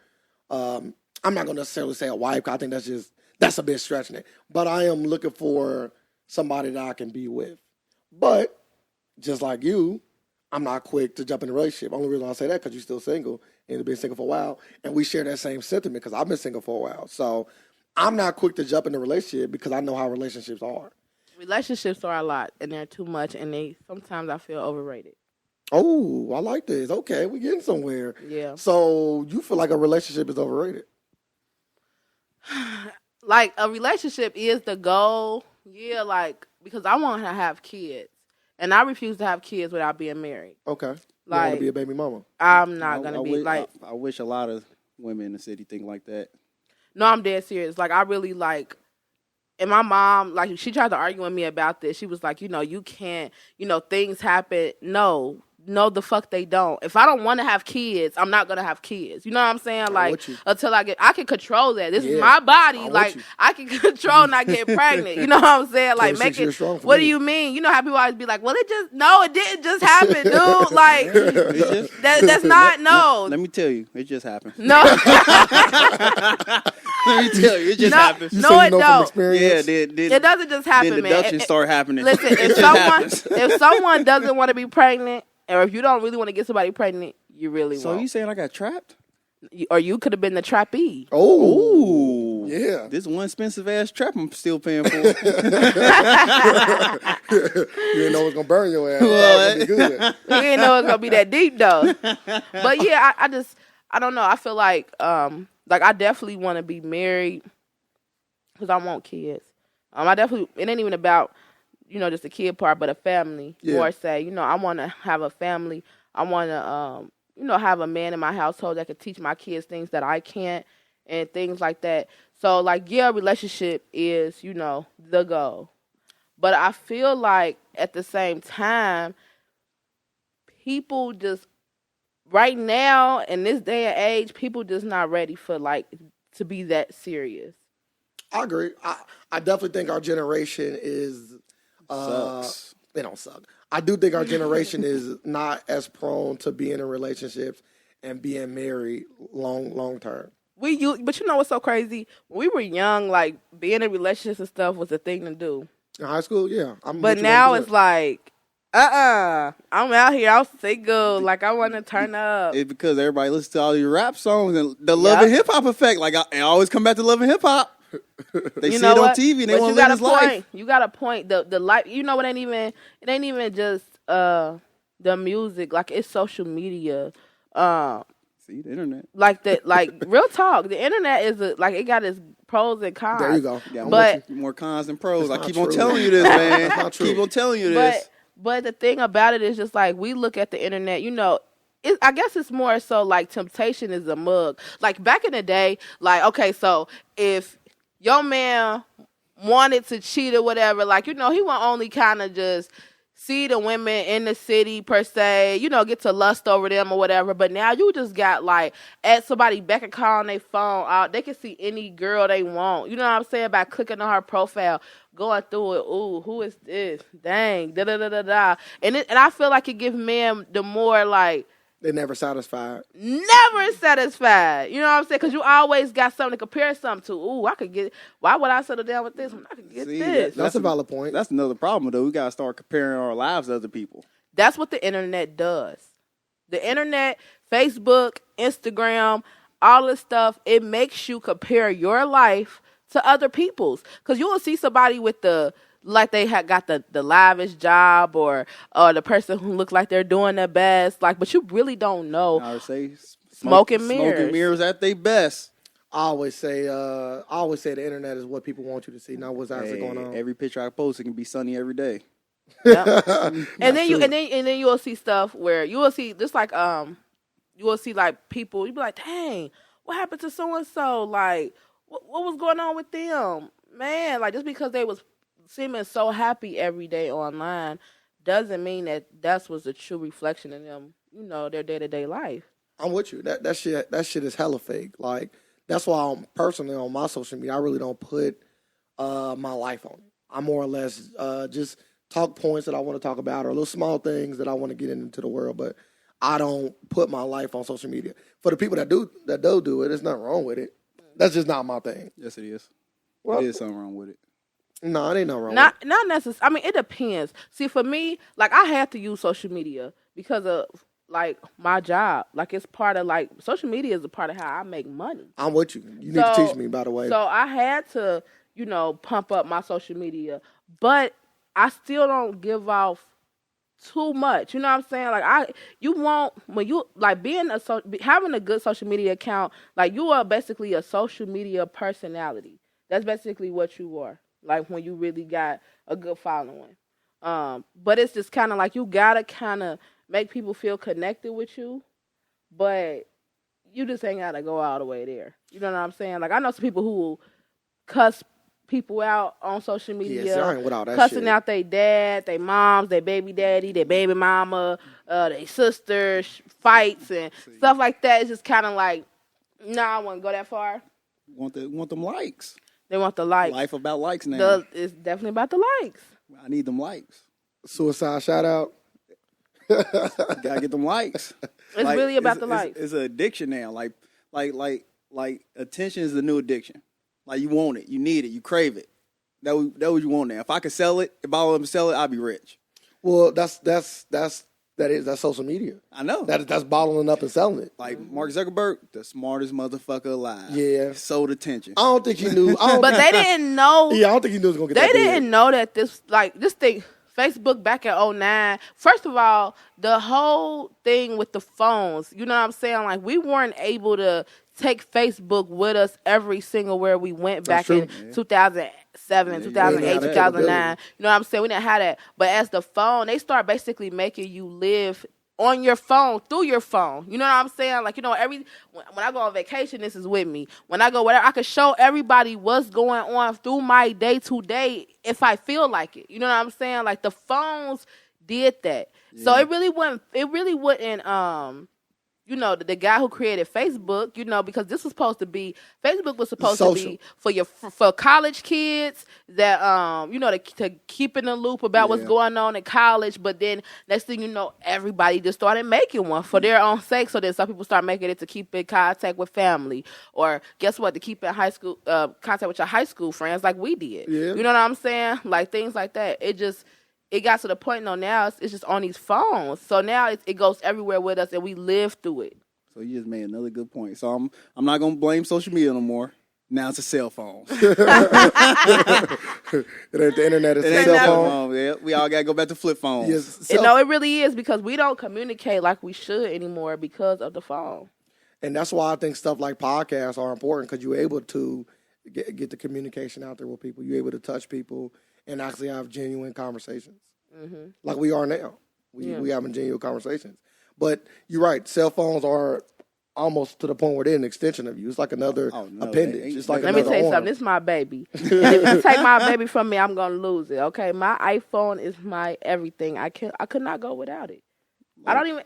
Speaker 2: I'm not gonna necessarily say a wife. 'Cause I think that's a bit stretching it. But I am looking for somebody that I can be with. But just like you, I'm not quick to jump in a relationship. Only reason I say that because you're still single and you've been single for a while, and we share that same sentiment because I've been single for a while. So I'm not quick to jump in a relationship because I know how relationships are.
Speaker 3: Relationships are a lot, and they're too much, and they sometimes I feel overrated.
Speaker 2: Oh, I like this. Okay, we getting somewhere.
Speaker 3: Yeah.
Speaker 2: So you feel like a relationship is overrated?
Speaker 3: Like a relationship is the goal. Yeah, like because I want to have kids, and I refuse to have kids without being married.
Speaker 2: Okay. You want
Speaker 3: Like
Speaker 2: to be a baby mama?
Speaker 3: I'm not gonna be
Speaker 1: wish,
Speaker 3: like.
Speaker 1: I wish a lot of women in the city think like that.
Speaker 3: No, I'm dead serious. Like I really like. And my mom, like, she tried to argue with me about this. She was like, you can't, things happen. No, the fuck they don't. If I don't want to have kids, I'm not going to have kids. You know what I'm saying? Like, until I can control that. This is my body. Like, I can control not getting pregnant. You know what I'm saying? Like, make it, what do you mean? You know how people always be like, well, it didn't just happen, dude. Like, that's not, no.
Speaker 1: Let me tell you, it just happened.
Speaker 3: No.
Speaker 1: Let me tell you, it just happened.
Speaker 3: No, it don't.
Speaker 1: Yeah,
Speaker 3: it doesn't just happen,
Speaker 1: then
Speaker 3: man.
Speaker 1: deductions start happening.
Speaker 3: Listen, if someone doesn't want to be pregnant, or if you don't really want to get somebody pregnant, you really won't.
Speaker 1: So you saying I got trapped?
Speaker 3: Or you could have been the trappee.
Speaker 2: Oh, yeah.
Speaker 1: This one expensive ass trap I'm still paying for.
Speaker 2: You didn't know it's gonna burn your ass.
Speaker 1: Well,
Speaker 2: Be good.
Speaker 3: You didn't know it was gonna be that deep though. But yeah, I don't know. I feel like I definitely want to be married because I want kids. It ain't even about just the kid part, but a family.
Speaker 2: Yeah.
Speaker 3: Or say, I want to have a family. I want to have a man in my household that can teach my kids things that I can't and things like that. So relationship is the goal. But I feel like at the same time, people just right now in this day and age, people just not ready for to be that serious.
Speaker 2: I agree. I definitely think our generation is
Speaker 1: Sucks.
Speaker 2: They don't suck. I do think our generation is not as prone to being in relationships and being married long term.
Speaker 3: But you know what's so crazy? When we were young, like being in relationships and stuff was a thing to do.
Speaker 2: In high school, yeah.
Speaker 3: But now it's like, I'm out here, I'm single, like I want to turn up.
Speaker 1: It's because everybody listens to all your rap songs and the Love and Hip Hop effect. Like I always come back to Love and Hip Hop. They see it on TV and they want to live his life.
Speaker 3: You got a point. The life, it ain't even just the music. Like it's social media.
Speaker 1: See the internet.
Speaker 3: Like real talk. The internet is it got its pros and cons.
Speaker 2: There you go.
Speaker 1: Yeah,
Speaker 3: but
Speaker 1: more cons than pros. I keep
Speaker 2: true.
Speaker 1: on telling you this, man.
Speaker 2: That's not true.
Speaker 1: Keep on telling you this.
Speaker 3: But the thing about it is just like we look at the internet, I guess it's more so like temptation is a mug. Like back in the day, like, okay, so if your man wanted to cheat or whatever, like, he won't only kind of just, see the women in the city per se, get to lust over them or whatever. But now you just got like at somebody back and call on their phone out. They can see any girl they want. You know what I'm saying? By clicking on her profile, going through it. Ooh, who is this? Dang, da da da da da. And I feel like it gives men the more like.
Speaker 2: They're never satisfied.
Speaker 3: Never satisfied. You know what I'm saying? Because you always got something to compare something to. Ooh, I could get. Why would I settle down with this when I could get this?
Speaker 2: That's a valid point.
Speaker 1: That's another problem, though. We got to start comparing our lives to other people.
Speaker 3: That's what the internet does. The internet, Facebook, Instagram, all this stuff, it makes you compare your life to other people's. Because you will see somebody with like they had got the lavish job or the person who looks like they're doing their best, like, but you really don't know.
Speaker 1: I would say
Speaker 3: smoke and mirrors.
Speaker 1: Smoke and mirrors at their best.
Speaker 2: I always say the internet is what people want you to see, not what's actually going on.
Speaker 1: Every picture I post, it can be sunny every day.
Speaker 3: Yeah. and then you will see stuff where you will see just like you will see like people, you be like, dang, what happened to so and so? Like, what was going on with them? Man, like just because they was seeming so happy every day online doesn't mean that was the true reflection of them, their day-to-day life.
Speaker 2: I'm with you. That shit is hella fake. Like, that's why I'm personally on my social media, I really don't put my life on it. I more or less just talk points that I want to talk about or little small things that I want to get into the world, but I don't put my life on social media. For the people that do it, there's nothing wrong with it. That's just not my thing.
Speaker 1: Yes, it is.
Speaker 2: Well,
Speaker 1: there is something wrong with it.
Speaker 2: No, it ain't no wrong.
Speaker 3: Not necessarily. I mean, it depends. See, for me, like I have to use social media because of like my job. Like it's part of like social media is a part of how I make money.
Speaker 2: I'm with you. You need to teach me, by the way.
Speaker 3: So I had to, pump up my social media, but I still don't give off too much. You know what I'm saying? Like you won't when you like having a good social media account. Like you are basically a social media personality. That's basically what you are. Like when you really got a good following. But it's just kind of like you got to kind of make people feel connected with you. But you just ain't got to go all the way there. You know what I'm saying? Like I know some people who will cuss people out on social media.
Speaker 2: Yes, I ain't with all that
Speaker 3: cussing
Speaker 2: shit.
Speaker 3: out their dad, their moms, their baby daddy, their baby mama, their sisters, fights and stuff like that. It's just kind of like, I wouldn't go that far.
Speaker 1: Want them likes.
Speaker 3: They want the likes.
Speaker 1: Life about likes now.
Speaker 3: It's definitely about the likes.
Speaker 1: I need them likes.
Speaker 2: Suicide shout out.
Speaker 1: Gotta get them likes.
Speaker 3: It's really about the likes.
Speaker 1: It's an addiction now. Like attention is the new addiction. Like you want it, you need it, you crave it. That what you want now. If I could sell it, if I would sell it, I'd be rich.
Speaker 2: Well, that's social media.
Speaker 1: I know.
Speaker 2: That's bottling up and selling it.
Speaker 1: Like Mark Zuckerberg, the smartest motherfucker alive.
Speaker 2: Yeah.
Speaker 1: Sold attention.
Speaker 2: I don't think he knew.
Speaker 3: But they didn't know.
Speaker 2: Yeah, I don't think he knew it was gonna get
Speaker 3: They
Speaker 2: that
Speaker 3: didn't
Speaker 2: big.
Speaker 3: know that this thing, Facebook back in 2009. First of all, the whole thing with the phones, you know what I'm saying? Like we weren't able to take Facebook with us every single where we went back in 2007, 2008, 2009. You know what I'm saying? We didn't have that. But as the phone, they start basically making you live on your phone, through your phone. You know what I'm saying? Like, when I go on vacation, this is with me. When I go whatever, I can show everybody what's going on through my day-to-day if I feel like it. You know what I'm saying? Like, the phones did that. Yeah. So it really wouldn't, the guy who created Facebook, because this was supposed to be, Facebook was supposed to be for college kids that, to keep in the loop about what's going on in college. But then next thing you know, everybody just started making one for their own sake. So then some people start making it to keep in contact with family, or guess what, to keep in high school contact with your high school friends, like we did. Yeah. You know what I'm saying? Like things like that. It got to the point now it's just on these phones. So now it goes everywhere with us, and we live through it.
Speaker 1: So you just made another good point. So I'm not gonna blame social media no more. Now it's a cell phone.
Speaker 2: The internet is a cell phone.
Speaker 1: Yeah, we all gotta go back to flip phones.
Speaker 2: Yes,
Speaker 3: it really is, because we don't communicate like we should anymore because of the phone.
Speaker 2: And that's why I think stuff like podcasts are important, because you're able to get the communication out there with people. You're able to touch people and actually have genuine conversations, like we are now. We having genuine conversations. But you're right, cell phones are almost to the point where they're an extension of you. It's like another
Speaker 1: no,
Speaker 2: appendage. It's like
Speaker 3: Let me
Speaker 2: another
Speaker 3: tell you
Speaker 2: arm.
Speaker 3: something. This is my baby. And if you take my baby from me, I'm gonna lose it. Okay, my iPhone is my everything. I could not go without it. I don't even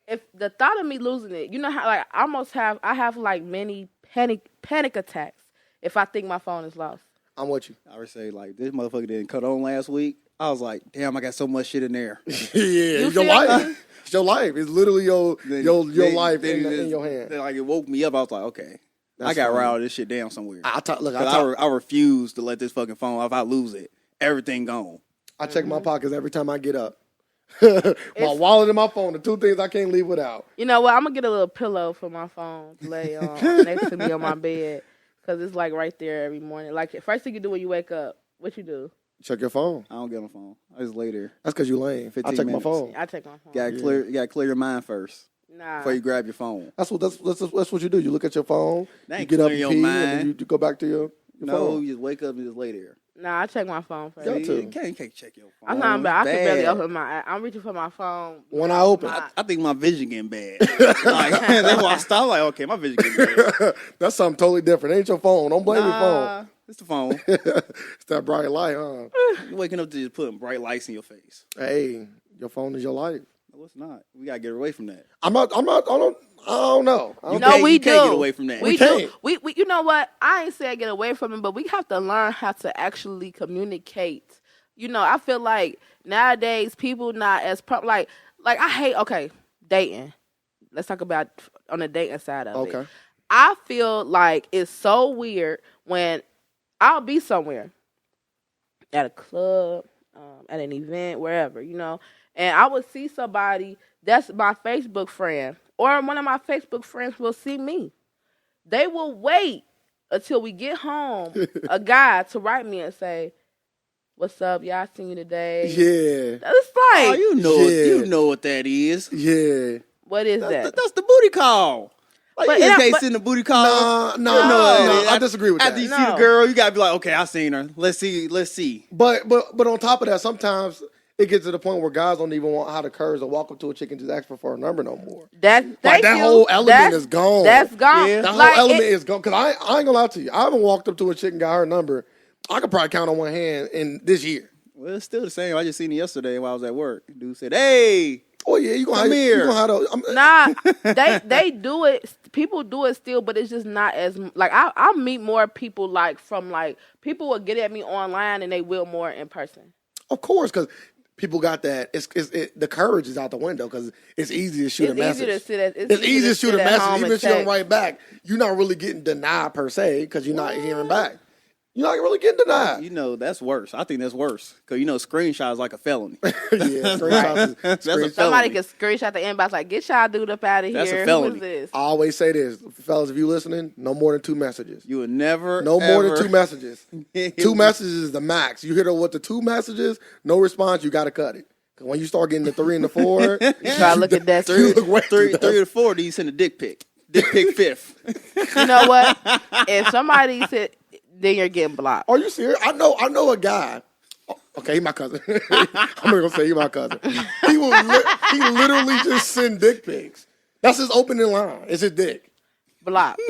Speaker 3: if the thought of me losing it, you know how like I have like many panic attacks if I think my phone is lost.
Speaker 2: I'm with you.
Speaker 1: I would say like this motherfucker didn't cut on last week. I was like, damn, I got so much shit in there.
Speaker 2: Yeah, it's your life. It's your life. It's literally your life in your hand.
Speaker 1: Then like it woke me up. I was like, okay, I got to write this shit down somewhere. I refuse to let this fucking phone. If I lose it, everything gone.
Speaker 2: I check my pockets every time I get up. My wallet and my phone, the two things I can't leave without.
Speaker 3: You know what? I'm gonna get a little pillow for my phone to lay on next to me on my bed because it's like right there every morning. Like first thing you do when you wake up, what you do?
Speaker 2: Check your phone.
Speaker 1: I don't get my phone. I just lay there.
Speaker 2: That's because you lame. I check my phone.
Speaker 3: I check my phone.
Speaker 1: You gotta clear your mind first.
Speaker 3: Nah.
Speaker 1: Before you grab your phone.
Speaker 2: That's what you do. You look at your phone.
Speaker 1: That
Speaker 2: You
Speaker 1: ain't
Speaker 2: get up
Speaker 1: clear
Speaker 2: and
Speaker 1: your
Speaker 2: pee,
Speaker 1: mind.
Speaker 2: and then you go back to your
Speaker 1: No,
Speaker 2: phone.
Speaker 1: you just wake up and just lay there.
Speaker 3: Nah, I check my phone first.
Speaker 2: Got to.
Speaker 1: You can't check your phone.
Speaker 3: I'm talking about I
Speaker 1: It's
Speaker 3: can barely
Speaker 1: bad.
Speaker 3: open my. I'm reaching for my phone.
Speaker 2: When I open,
Speaker 1: I think my vision getting bad. Like, that's why I stopped. Like, okay, my vision getting bad.
Speaker 2: that's something totally different. It ain't your phone. Don't blame your phone.
Speaker 1: It's the phone.
Speaker 2: It's that bright light, huh?
Speaker 1: You're waking up to just putting bright lights in your face.
Speaker 2: Hey, your phone is your life.
Speaker 1: No, it's not. We gotta get away from that.
Speaker 2: I don't know.
Speaker 1: You
Speaker 3: No,
Speaker 1: can't-
Speaker 3: we
Speaker 1: you
Speaker 3: do.
Speaker 1: can't get away from that.
Speaker 3: We
Speaker 2: can't.
Speaker 3: do. We you know what? I ain't saying get away from it, but we have to learn how to actually communicate. You know, I feel like nowadays people not as like I hate dating. Let's talk about on the dating side of it.
Speaker 2: Okay.
Speaker 3: I feel like it's so weird when I'll be somewhere at a club, at an event, wherever, you know, and I would see somebody that's my Facebook friend, or one of my Facebook friends will see me. They will wait until we get home, a guy to write me and say, "What's up? Y'all, I seen you today."
Speaker 2: Yeah.
Speaker 3: It's like,
Speaker 1: Oh,
Speaker 2: Yeah.
Speaker 1: you know what that is.
Speaker 2: Yeah.
Speaker 3: what is that?
Speaker 1: That's the booty call. Like,
Speaker 3: But
Speaker 1: you
Speaker 3: it-
Speaker 1: just can't
Speaker 3: but-
Speaker 1: send the booty call.
Speaker 2: No, I disagree with
Speaker 1: After
Speaker 2: that.
Speaker 1: you see the girl, you gotta be like, okay, I seen her. Let's see.
Speaker 2: But on top of that, sometimes it gets to the point where guys don't even want how the curves to walk up to a chick and just ask for her number no more.
Speaker 3: That
Speaker 2: whole element is gone.
Speaker 3: That's gone.
Speaker 1: Yeah.
Speaker 2: That
Speaker 3: Like,
Speaker 2: whole element is gone. Because I ain't gonna lie to you. I haven't walked up to a chick and got her number. I could probably count on one hand in this year.
Speaker 1: Well, it's still the same. I just seen it yesterday while I was at work. Dude said, "Hey,
Speaker 2: Oh yeah, you gonna
Speaker 1: Come
Speaker 2: have,
Speaker 1: here.
Speaker 2: You gonna have to,
Speaker 3: Nah, they do it. People do it still, but it's just not as like I meet more people like from like people will get at me online and they will more in person.
Speaker 2: Of course, because people got that. The courage is out the window because it's easy to shoot a message. It's easy to shoot a message, even if you don't write back. You're not really getting denied per se because you're not hearing back. You're not really getting denied.
Speaker 1: you know that's worse. I think that's worse because you know screenshot is like a felony.
Speaker 2: Yeah, screenshots
Speaker 1: That's a felony.
Speaker 3: Somebody can screenshot the inbox like, "Get y'all dude up out of here."
Speaker 1: That's a
Speaker 3: Who
Speaker 1: felony.
Speaker 3: is this?
Speaker 2: I always say this, fellas. If you listening, no more than 2 messages.
Speaker 1: You would never,
Speaker 2: No more
Speaker 1: ever-
Speaker 2: than 2 messages. 2 messages is the max. You hit her with the 2 messages, no response, you got to cut it. Because when you start getting the 3 and the 4,
Speaker 3: You try to look at that.
Speaker 2: You look way too
Speaker 1: three
Speaker 2: desperate.
Speaker 1: to 4. Then you send a dick pic. Dick pic 5th.
Speaker 3: You know what? If somebody said, then you're getting blocked.
Speaker 2: Are you serious? I know a guy. Okay, he my cousin. I'm not gonna say he my cousin. He literally just send dick pics. That's his opening line. It's his dick.
Speaker 3: Blocked.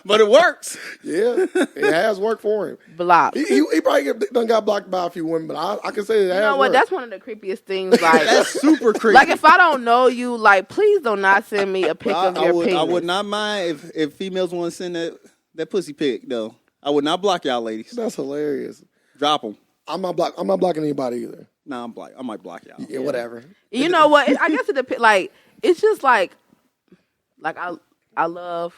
Speaker 1: But it works.
Speaker 2: Yeah, it has worked for him.
Speaker 3: Blocked.
Speaker 2: He probably done got blocked by a few women, but I can say it has
Speaker 3: You know what?
Speaker 2: worked.
Speaker 3: That's one of the creepiest things. Like,
Speaker 1: That's super creepy.
Speaker 3: like if I don't know you, like please do not send me a pic of your penis.
Speaker 1: I would not mind if females want to send that pussy pic though. I would not block y'all ladies.
Speaker 2: That's hilarious.
Speaker 1: Drop them.
Speaker 2: I'm not blocking anybody either.
Speaker 1: Nah, I might block y'all.
Speaker 2: Yeah, whatever.
Speaker 3: You know what? I guess it depends. Like it's just like I love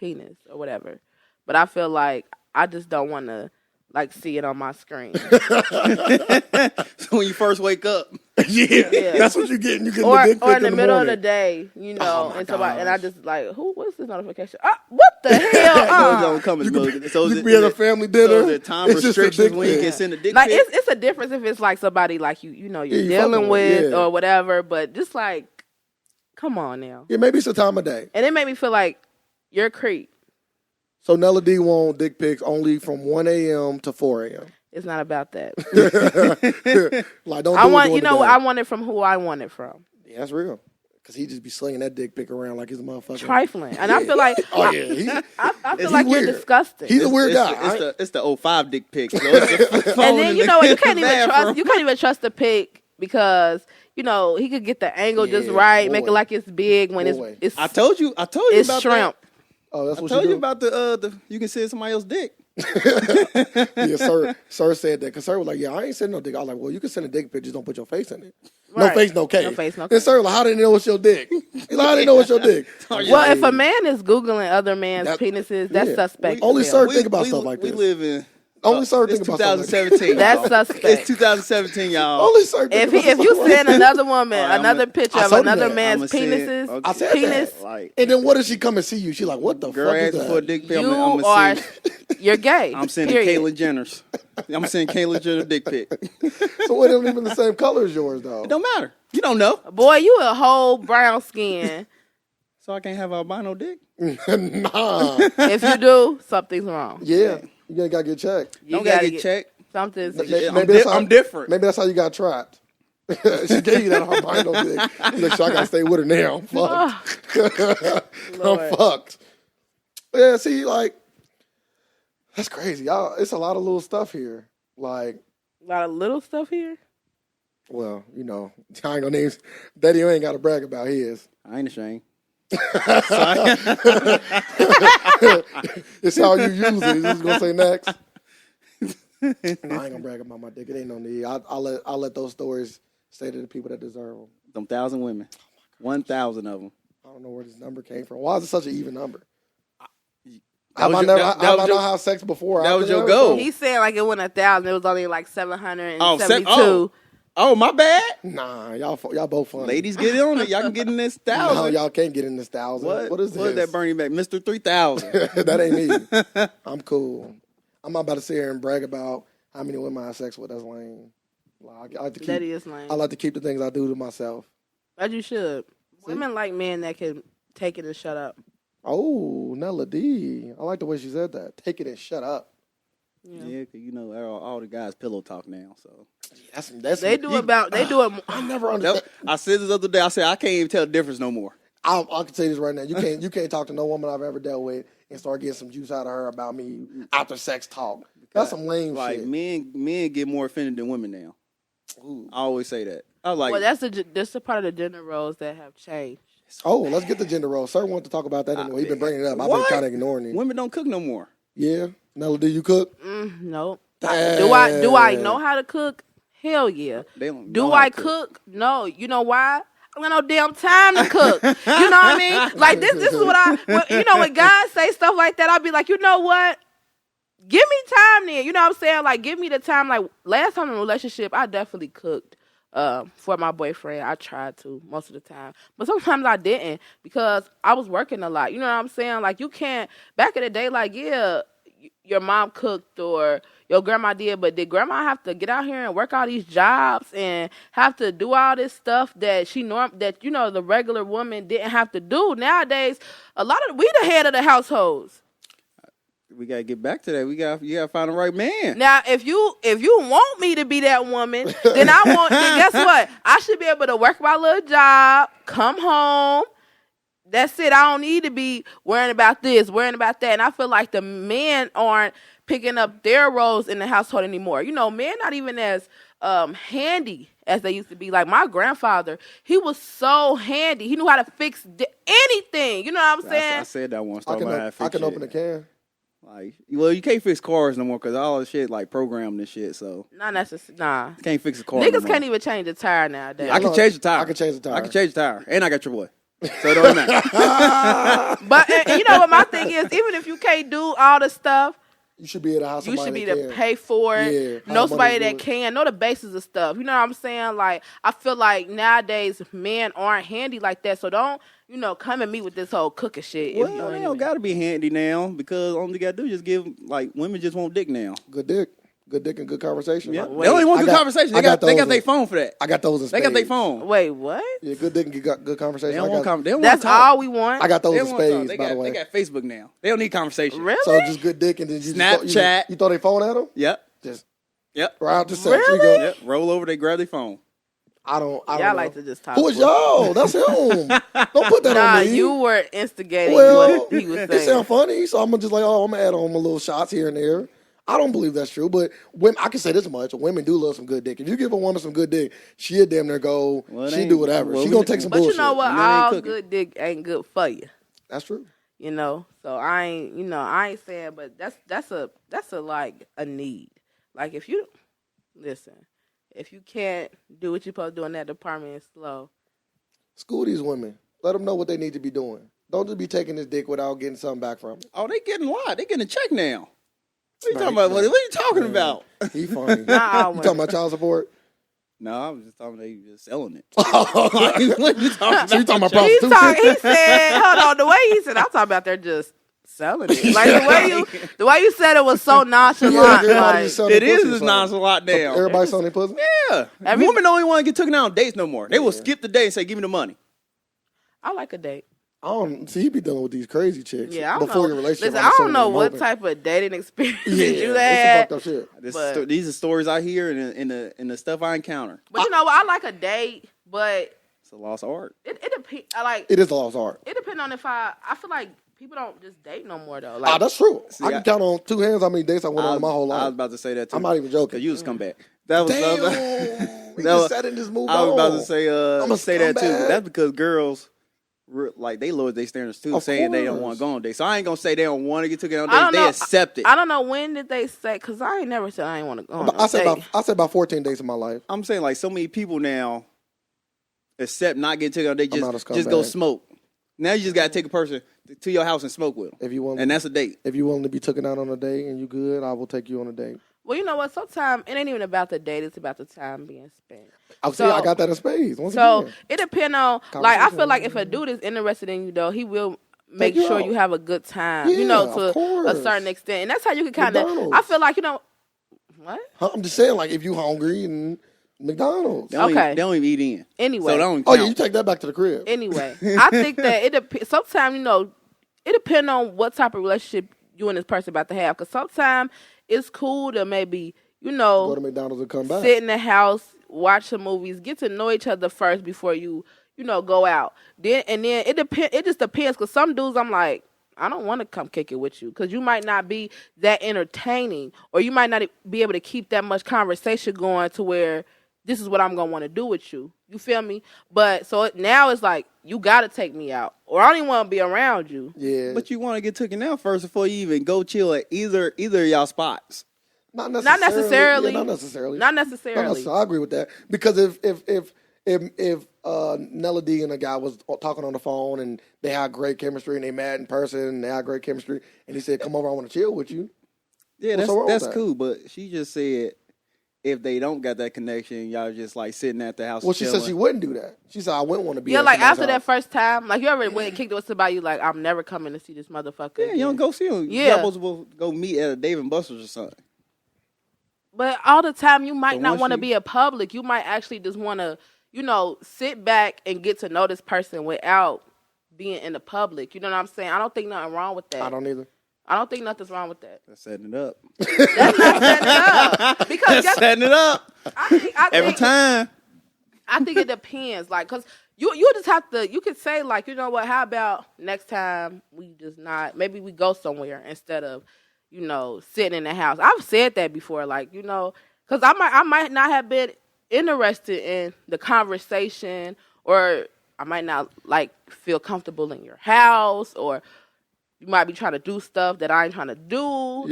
Speaker 3: penis or whatever, but I feel like I just don't want to like see it on my screen.
Speaker 1: So when you first wake up,
Speaker 2: yeah, that's what you're getting. You get
Speaker 3: or
Speaker 2: the dick pic
Speaker 3: in the middle of the
Speaker 2: morning.
Speaker 3: day,
Speaker 2: Oh, my
Speaker 3: and somebody, and I
Speaker 2: gosh.
Speaker 3: just like, what's this notification? What the hell?
Speaker 1: those don't come as
Speaker 2: You
Speaker 1: notifications. So
Speaker 2: You
Speaker 1: is
Speaker 2: could
Speaker 1: it-
Speaker 2: be at a
Speaker 1: is it-
Speaker 2: family
Speaker 1: So
Speaker 2: dinner.
Speaker 1: is it time
Speaker 2: it's just a
Speaker 1: restrictions
Speaker 2: dick
Speaker 1: when you
Speaker 2: pic.
Speaker 1: can send a dick
Speaker 3: Like
Speaker 1: pic?
Speaker 3: it's a difference if it's like somebody like you're
Speaker 2: you
Speaker 3: dealing
Speaker 2: fucking
Speaker 3: with
Speaker 2: with, yeah.
Speaker 3: or whatever, but just like, come on now.
Speaker 2: Yeah, maybe it's a time of day.
Speaker 3: And it made me feel like you're a creep.
Speaker 2: So Nella D want dick pics only from 1 a.m. to 4 a.m.
Speaker 3: It's not about that.
Speaker 2: Like don't.
Speaker 3: I
Speaker 2: do it
Speaker 3: want,
Speaker 2: during
Speaker 3: you
Speaker 2: the
Speaker 3: know,
Speaker 2: day.
Speaker 3: I want it from who I want it from.
Speaker 2: Yeah, that's real. Because he just be slinging that dick pic around like he's a motherfucker.
Speaker 3: Trifling. And I feel like I feel like you're disgusting.
Speaker 2: He's a weird guy.
Speaker 1: It's the 05 dick pic. So and
Speaker 3: then you can't even trust the pic because he could get the angle just right, make it like it's big when it's
Speaker 1: I told you
Speaker 3: it's
Speaker 1: about
Speaker 3: shrimp.
Speaker 1: That.
Speaker 2: Oh, that's what
Speaker 1: I told you about the you can see somebody else's dick.
Speaker 2: Yeah, sir said that because sir was like, yeah, I ain't sending no dick. I was like, well, you can send a dick pic, just don't put your face in it.
Speaker 3: Right.
Speaker 2: No face, no case.
Speaker 3: No face, no
Speaker 2: Then
Speaker 3: case.
Speaker 2: sir was like, how did they know it's your dick? He's like, how did they know it's your dick?
Speaker 3: Well, if a man is Googling other man's penises, that's suspect.
Speaker 2: Only sir think about stuff like this.
Speaker 1: We live in
Speaker 2: only sir think about
Speaker 1: 2017.
Speaker 3: That's suspect.
Speaker 1: It's 2017, y'all.
Speaker 2: Only sir think about
Speaker 3: If you send another woman
Speaker 1: Right,
Speaker 3: another picture of another man's penises,
Speaker 2: I said
Speaker 3: penis,
Speaker 2: that. Like, and then what if she come and see you? She like, what the
Speaker 1: girl
Speaker 2: fuck is
Speaker 1: asking
Speaker 2: that?
Speaker 1: for a dick pic.
Speaker 3: you're gay.
Speaker 1: I'm sending Caitlyn Jenner's. I'm sending Caitlyn Jenner dick pic.
Speaker 2: So it ain't even the same color as yours though.
Speaker 1: It don't matter. You don't know.
Speaker 3: Boy, you a whole brown skin.
Speaker 1: So I can't have albino dick?
Speaker 2: Nah.
Speaker 3: If you do, something's wrong.
Speaker 2: Yeah. You gotta get checked.
Speaker 1: You gotta get checked.
Speaker 3: Something's
Speaker 1: I'm different.
Speaker 2: Maybe that's how you got trapped. She gave you that albino dick. Look, so I gotta stay with her now. I'm fucked. I'm fucked. Yeah, see, like, that's crazy. Y'all, it's a lot of little stuff here. Like,
Speaker 3: a lot of little stuff here.
Speaker 2: Well, I ain't gonna name. Daddy, you ain't gotta brag about his.
Speaker 1: I ain't ashamed.
Speaker 2: It's how you use it. You just gonna say next. No, I ain't gonna brag about my dick. It ain't no need. I'll let those stories stay to the people that deserve them.
Speaker 1: Them 1,000 women. 1,000 of them.
Speaker 2: I don't know where this number came from. Why is it such an even number?
Speaker 1: Have
Speaker 2: I not had sex before?
Speaker 1: That was your goal.
Speaker 3: He's saying like it wasn't 1,000. It was only like 772.
Speaker 1: Oh, my bad.
Speaker 2: Nah, y'all both funny.
Speaker 1: Ladies, get on it. Y'all can get in this 1,000.
Speaker 2: No, y'all can't get in this 1,000. What is this?
Speaker 1: What is that Bernie Mac? Mr. 3,000.
Speaker 2: That ain't me. I'm cool. I'm not about to sit here and brag about how many women I have sex with. That's lame.
Speaker 3: That is lame.
Speaker 2: I like to keep the things I do to myself.
Speaker 3: As you should. Women like men that can take it and shut up.
Speaker 2: Oh, Nella D. I like the way she said that. Take it and shut up.
Speaker 1: Yeah, because all the guys pillow talk now. So
Speaker 3: they do it.
Speaker 2: I never understand.
Speaker 1: I said this other day. I said I can't even tell the difference no more.
Speaker 2: I can say this right now. You can't talk to no woman I've ever dealt with and start getting some juice out of her about me after sex talk. That's some lame
Speaker 1: like,
Speaker 2: shit.
Speaker 1: Men get more offended than women now. Ooh. I always say that. I like.
Speaker 3: Well, that's a part of the gender roles that have changed.
Speaker 2: Oh, let's get the gender role. Sir wanted to talk about that anyway. He's been bringing it up. I've been kind of ignoring it.
Speaker 1: Women don't cook no more.
Speaker 2: Yeah. Nella, do you cook?
Speaker 3: No. Do I know how to cook? Hell yeah. Do I cook? No. You know why? I got no damn time to cook. You know what I mean? Like this is what when guys say stuff like that, I'll be like, you know what? Give me time then. You know what I'm saying? Like, give me the time. Like, last time in a relationship, I definitely cooked for my boyfriend. I tried to most of the time. But sometimes I didn't because I was working a lot. You know what I'm saying? Like, you can't, back in the day, like, yeah, your mom cooked or your grandma did, but did grandma have to get out here and work all these jobs and have to do all this stuff that the regular woman didn't have to do? Nowadays, we the head of the households.
Speaker 1: We gotta get back to that. You gotta find the right man.
Speaker 3: Now, if you want me to be that woman, then guess what? I should be able to work my little job, come home. That's it. I don't need to be worrying about this, worrying about that. And I feel like the men aren't picking up their roles in the household anymore. Men not even as handy as they used to be. Like my grandfather, he was so handy. He knew how to fix anything. You know what I'm saying?
Speaker 1: I said that once.
Speaker 2: I can open a can.
Speaker 1: Like, well, you can't fix cars no more because all the shit like programmed and shit. So
Speaker 3: not necessary. Nah,
Speaker 1: you can't fix a car.
Speaker 3: Niggas can't even change the tire nowadays.
Speaker 1: I can change the tire.
Speaker 2: I can change the tire,
Speaker 1: and I got your boy. So it don't matter.
Speaker 3: But you know what my thing is? Even if you can't do all the stuff,
Speaker 2: you should be able to have somebody.
Speaker 3: You should be to pay for it.
Speaker 2: Yeah,
Speaker 3: know somebody that can. Know the basis of stuff. You know what I'm saying? Like I feel like nowadays men aren't handy like that. So don't come at me with this whole cooking shit.
Speaker 1: Well, they don't gotta be handy now because all you gotta do is just give women just want dick now.
Speaker 2: Good dick and good conversation.
Speaker 1: Yeah. They only want good conversation. They got their phone for that.
Speaker 2: I got those in spades.
Speaker 1: They got their phone.
Speaker 3: Wait, what?
Speaker 2: Yeah, good dick and good conversation.
Speaker 1: They don't
Speaker 3: That's all we want.
Speaker 2: I got those in spades, by the way.
Speaker 1: They got Facebook now. They don't need conversation.
Speaker 3: Really?
Speaker 2: So just good dick and then you
Speaker 1: Snapchat.
Speaker 2: You throw their phone at them?
Speaker 1: Yep.
Speaker 2: Just
Speaker 1: yep.
Speaker 2: right out the set.
Speaker 3: Really?
Speaker 1: Yep. Roll over, they grab their phone.
Speaker 2: I don't
Speaker 3: Y'all
Speaker 2: know.
Speaker 3: like to just talk.
Speaker 2: Who is y'all? That's him. Don't put that
Speaker 3: Nah,
Speaker 2: on me.
Speaker 3: you were instigating
Speaker 2: Well,
Speaker 3: what he was
Speaker 2: it
Speaker 3: saying.
Speaker 2: sounds funny, so I'm gonna just like, I'm gonna add on my little shots here and there. I don't believe that's true, but women, I can say this much: women do love some good dick. If you give a woman some good dick, she'll damn near go.
Speaker 1: Well,
Speaker 2: she do whatever. She gonna take some
Speaker 3: But
Speaker 2: bullshit.
Speaker 3: you know what?
Speaker 1: You know they ain't
Speaker 3: All
Speaker 1: cooking.
Speaker 3: good dick ain't good for you.
Speaker 2: That's true.
Speaker 3: You know, so I ain't saying, but that's a like a need. Like if you listen, if you can't do what you're supposed to do in that department, it's slow.
Speaker 2: School these women. Let them know what they need to be doing. Don't just be taking this dick without getting something back from it.
Speaker 1: Oh, they getting a lot. They getting a check now. What are you
Speaker 2: Right,
Speaker 1: talking about?
Speaker 2: right.
Speaker 1: What are you talking about?
Speaker 2: He funny.
Speaker 3: Nah,
Speaker 2: You talking about child support?
Speaker 1: No, I was just talking they just selling it. What you talking about?
Speaker 2: So you talking about
Speaker 3: He
Speaker 2: prostitution?
Speaker 3: he said, hold on, the way he said, I'm talking about they're just selling it. Like the way you said it was so nonchalant.
Speaker 2: Yeah, everybody
Speaker 3: like,
Speaker 2: just selling
Speaker 1: It
Speaker 2: their pussy or
Speaker 1: is
Speaker 2: something.
Speaker 1: nonchalant
Speaker 2: So
Speaker 1: now.
Speaker 2: everybody selling their pussy?
Speaker 1: Yeah.
Speaker 3: Every-
Speaker 1: Women don't even want to get taken out on dates no more. They will skip the date and say, give me the money.
Speaker 3: I like a date.
Speaker 2: I don't see. He be dealing with these crazy chicks.
Speaker 3: Yeah, I don't
Speaker 2: before
Speaker 3: know.
Speaker 2: your relationship.
Speaker 3: Listen,
Speaker 2: I'm
Speaker 3: I don't
Speaker 2: assuming
Speaker 3: know
Speaker 2: them
Speaker 3: what
Speaker 2: open.
Speaker 3: type of dating experience
Speaker 2: Yeah,
Speaker 3: you
Speaker 2: it's some
Speaker 3: had.
Speaker 2: fucked up shit.
Speaker 3: But-
Speaker 1: These are stories I hear and the stuff I encounter.
Speaker 3: But you know what? I like a date, but
Speaker 1: It's a lost art.
Speaker 3: it depends. I like
Speaker 2: It is a lost art.
Speaker 3: it depends on if I feel like people don't just date no more though. Like
Speaker 2: That's true.
Speaker 1: See,
Speaker 2: I can count on two hands how many dates I went on in my whole
Speaker 1: I was
Speaker 2: life.
Speaker 1: about to say that too.
Speaker 2: I'm not even joking.
Speaker 1: Cause you was come back. That was
Speaker 2: Damn, we just said it. Just moved on.
Speaker 1: I was about to say
Speaker 2: I'm a
Speaker 1: say that too.
Speaker 2: scumbag.
Speaker 1: But that's because girls like they lower their standards too,
Speaker 2: Of
Speaker 1: saying they don't want
Speaker 2: course.
Speaker 1: to go on dates. So I ain't gonna say they don't want to get taken on
Speaker 3: I don't
Speaker 1: dates. They
Speaker 3: know.
Speaker 1: accept it.
Speaker 3: I don't know when did they say because I ain't never said I ain't want to go. On
Speaker 2: I said
Speaker 3: a date.
Speaker 2: about 14 dates in my life.
Speaker 1: I'm saying like so many people now accept not getting taken on. They
Speaker 2: I'm not a
Speaker 1: just go
Speaker 2: scumbag.
Speaker 1: smoke. Now you just gotta take a person to your house and smoke with them,
Speaker 2: If you want,
Speaker 1: and that's a date.
Speaker 2: if you willing to be taken out on a date and you good, I will take you on a date.
Speaker 3: Well, you know what? Sometimes it ain't even about the date; it's about the time being spent.
Speaker 2: I got that in spades. Once
Speaker 3: So
Speaker 2: again.
Speaker 3: it depends on like I feel
Speaker 2: Conversation.
Speaker 3: like if a dude is interested in you though, he will make
Speaker 2: Take you
Speaker 3: sure
Speaker 2: out.
Speaker 3: you have a good time.
Speaker 2: Yeah,
Speaker 3: you know,
Speaker 2: of
Speaker 3: to a
Speaker 2: course.
Speaker 3: certain extent, and that's how you can kind of.
Speaker 2: McDonald's.
Speaker 3: I feel like what?
Speaker 2: I'm just saying, like, if you hungry and McDonald's.
Speaker 1: They don't
Speaker 3: Okay.
Speaker 1: even, they don't even eat in.
Speaker 3: Anyway.
Speaker 1: So they don't
Speaker 2: Oh,
Speaker 1: count.
Speaker 2: yeah, you take that back to the crib.
Speaker 3: Anyway, I think that it depends. Sometimes it depends on what type of relationship you and this person about to have. Because sometimes it's cool to maybe
Speaker 2: Go to McDonald's and come back.
Speaker 3: sit in the house, watch some movies, get to know each other first before you go out. Then it depend. It just depends. Because some dudes, I'm like, I don't want to come kick it with you because you might not be that entertaining, or you might not be able to keep that much conversation going to where this is what I'm gonna want to do with you. You feel me? But so now it's like you gotta take me out, or I don't even want to be around you.
Speaker 2: Yeah.
Speaker 1: But you want to get taken out first before you even go chill at either of y'all spots.
Speaker 2: Not
Speaker 3: Not necessarily.
Speaker 2: Yeah, not necessarily.
Speaker 3: Not necessarily.
Speaker 2: I agree with that because if Nella D and a guy was talking on the phone and they had great chemistry and they met in person and they had great chemistry and he said, "Come over, I want to chill with you."
Speaker 1: Yeah,
Speaker 2: What's so wrong with
Speaker 1: that's
Speaker 2: that?
Speaker 1: cool. But she just said if they don't got that connection, y'all just like sitting at the house.
Speaker 2: Well, she said
Speaker 1: chilling.
Speaker 2: she wouldn't do that. She said, "I wouldn't want to be."
Speaker 3: Yeah,
Speaker 2: at
Speaker 3: like
Speaker 2: somebody's
Speaker 3: after that
Speaker 2: house."
Speaker 3: first time, like you ever went and kicked it with somebody, you like, I'm never coming to see this motherfucker.
Speaker 1: Yeah,
Speaker 3: again.
Speaker 1: you don't go see them.
Speaker 3: Yeah.
Speaker 1: Y'all supposed to go meet at a Dave and Buster's or something.
Speaker 3: But all the time, you might
Speaker 1: So
Speaker 3: not
Speaker 1: once
Speaker 3: want to
Speaker 1: you-
Speaker 3: be a public. You might actually just want to, sit back and get to know this person without being in the public. You know what I'm saying? I don't think nothing wrong with that.
Speaker 2: I don't either.
Speaker 3: I don't think nothing's wrong with that.
Speaker 1: That's setting it up.
Speaker 3: That's not setting it up. Because
Speaker 1: That's setting it up
Speaker 3: I
Speaker 1: every
Speaker 3: think,
Speaker 1: time.
Speaker 3: I think it depends. Like, because you just have to, you could say, like, you know what, how about next time we just not, maybe we go somewhere instead of, sitting in the house. I've said that before, like, because I might not have been interested in the conversation, or I might not, like, feel comfortable in your house, or you might be trying to do stuff that I ain't trying to do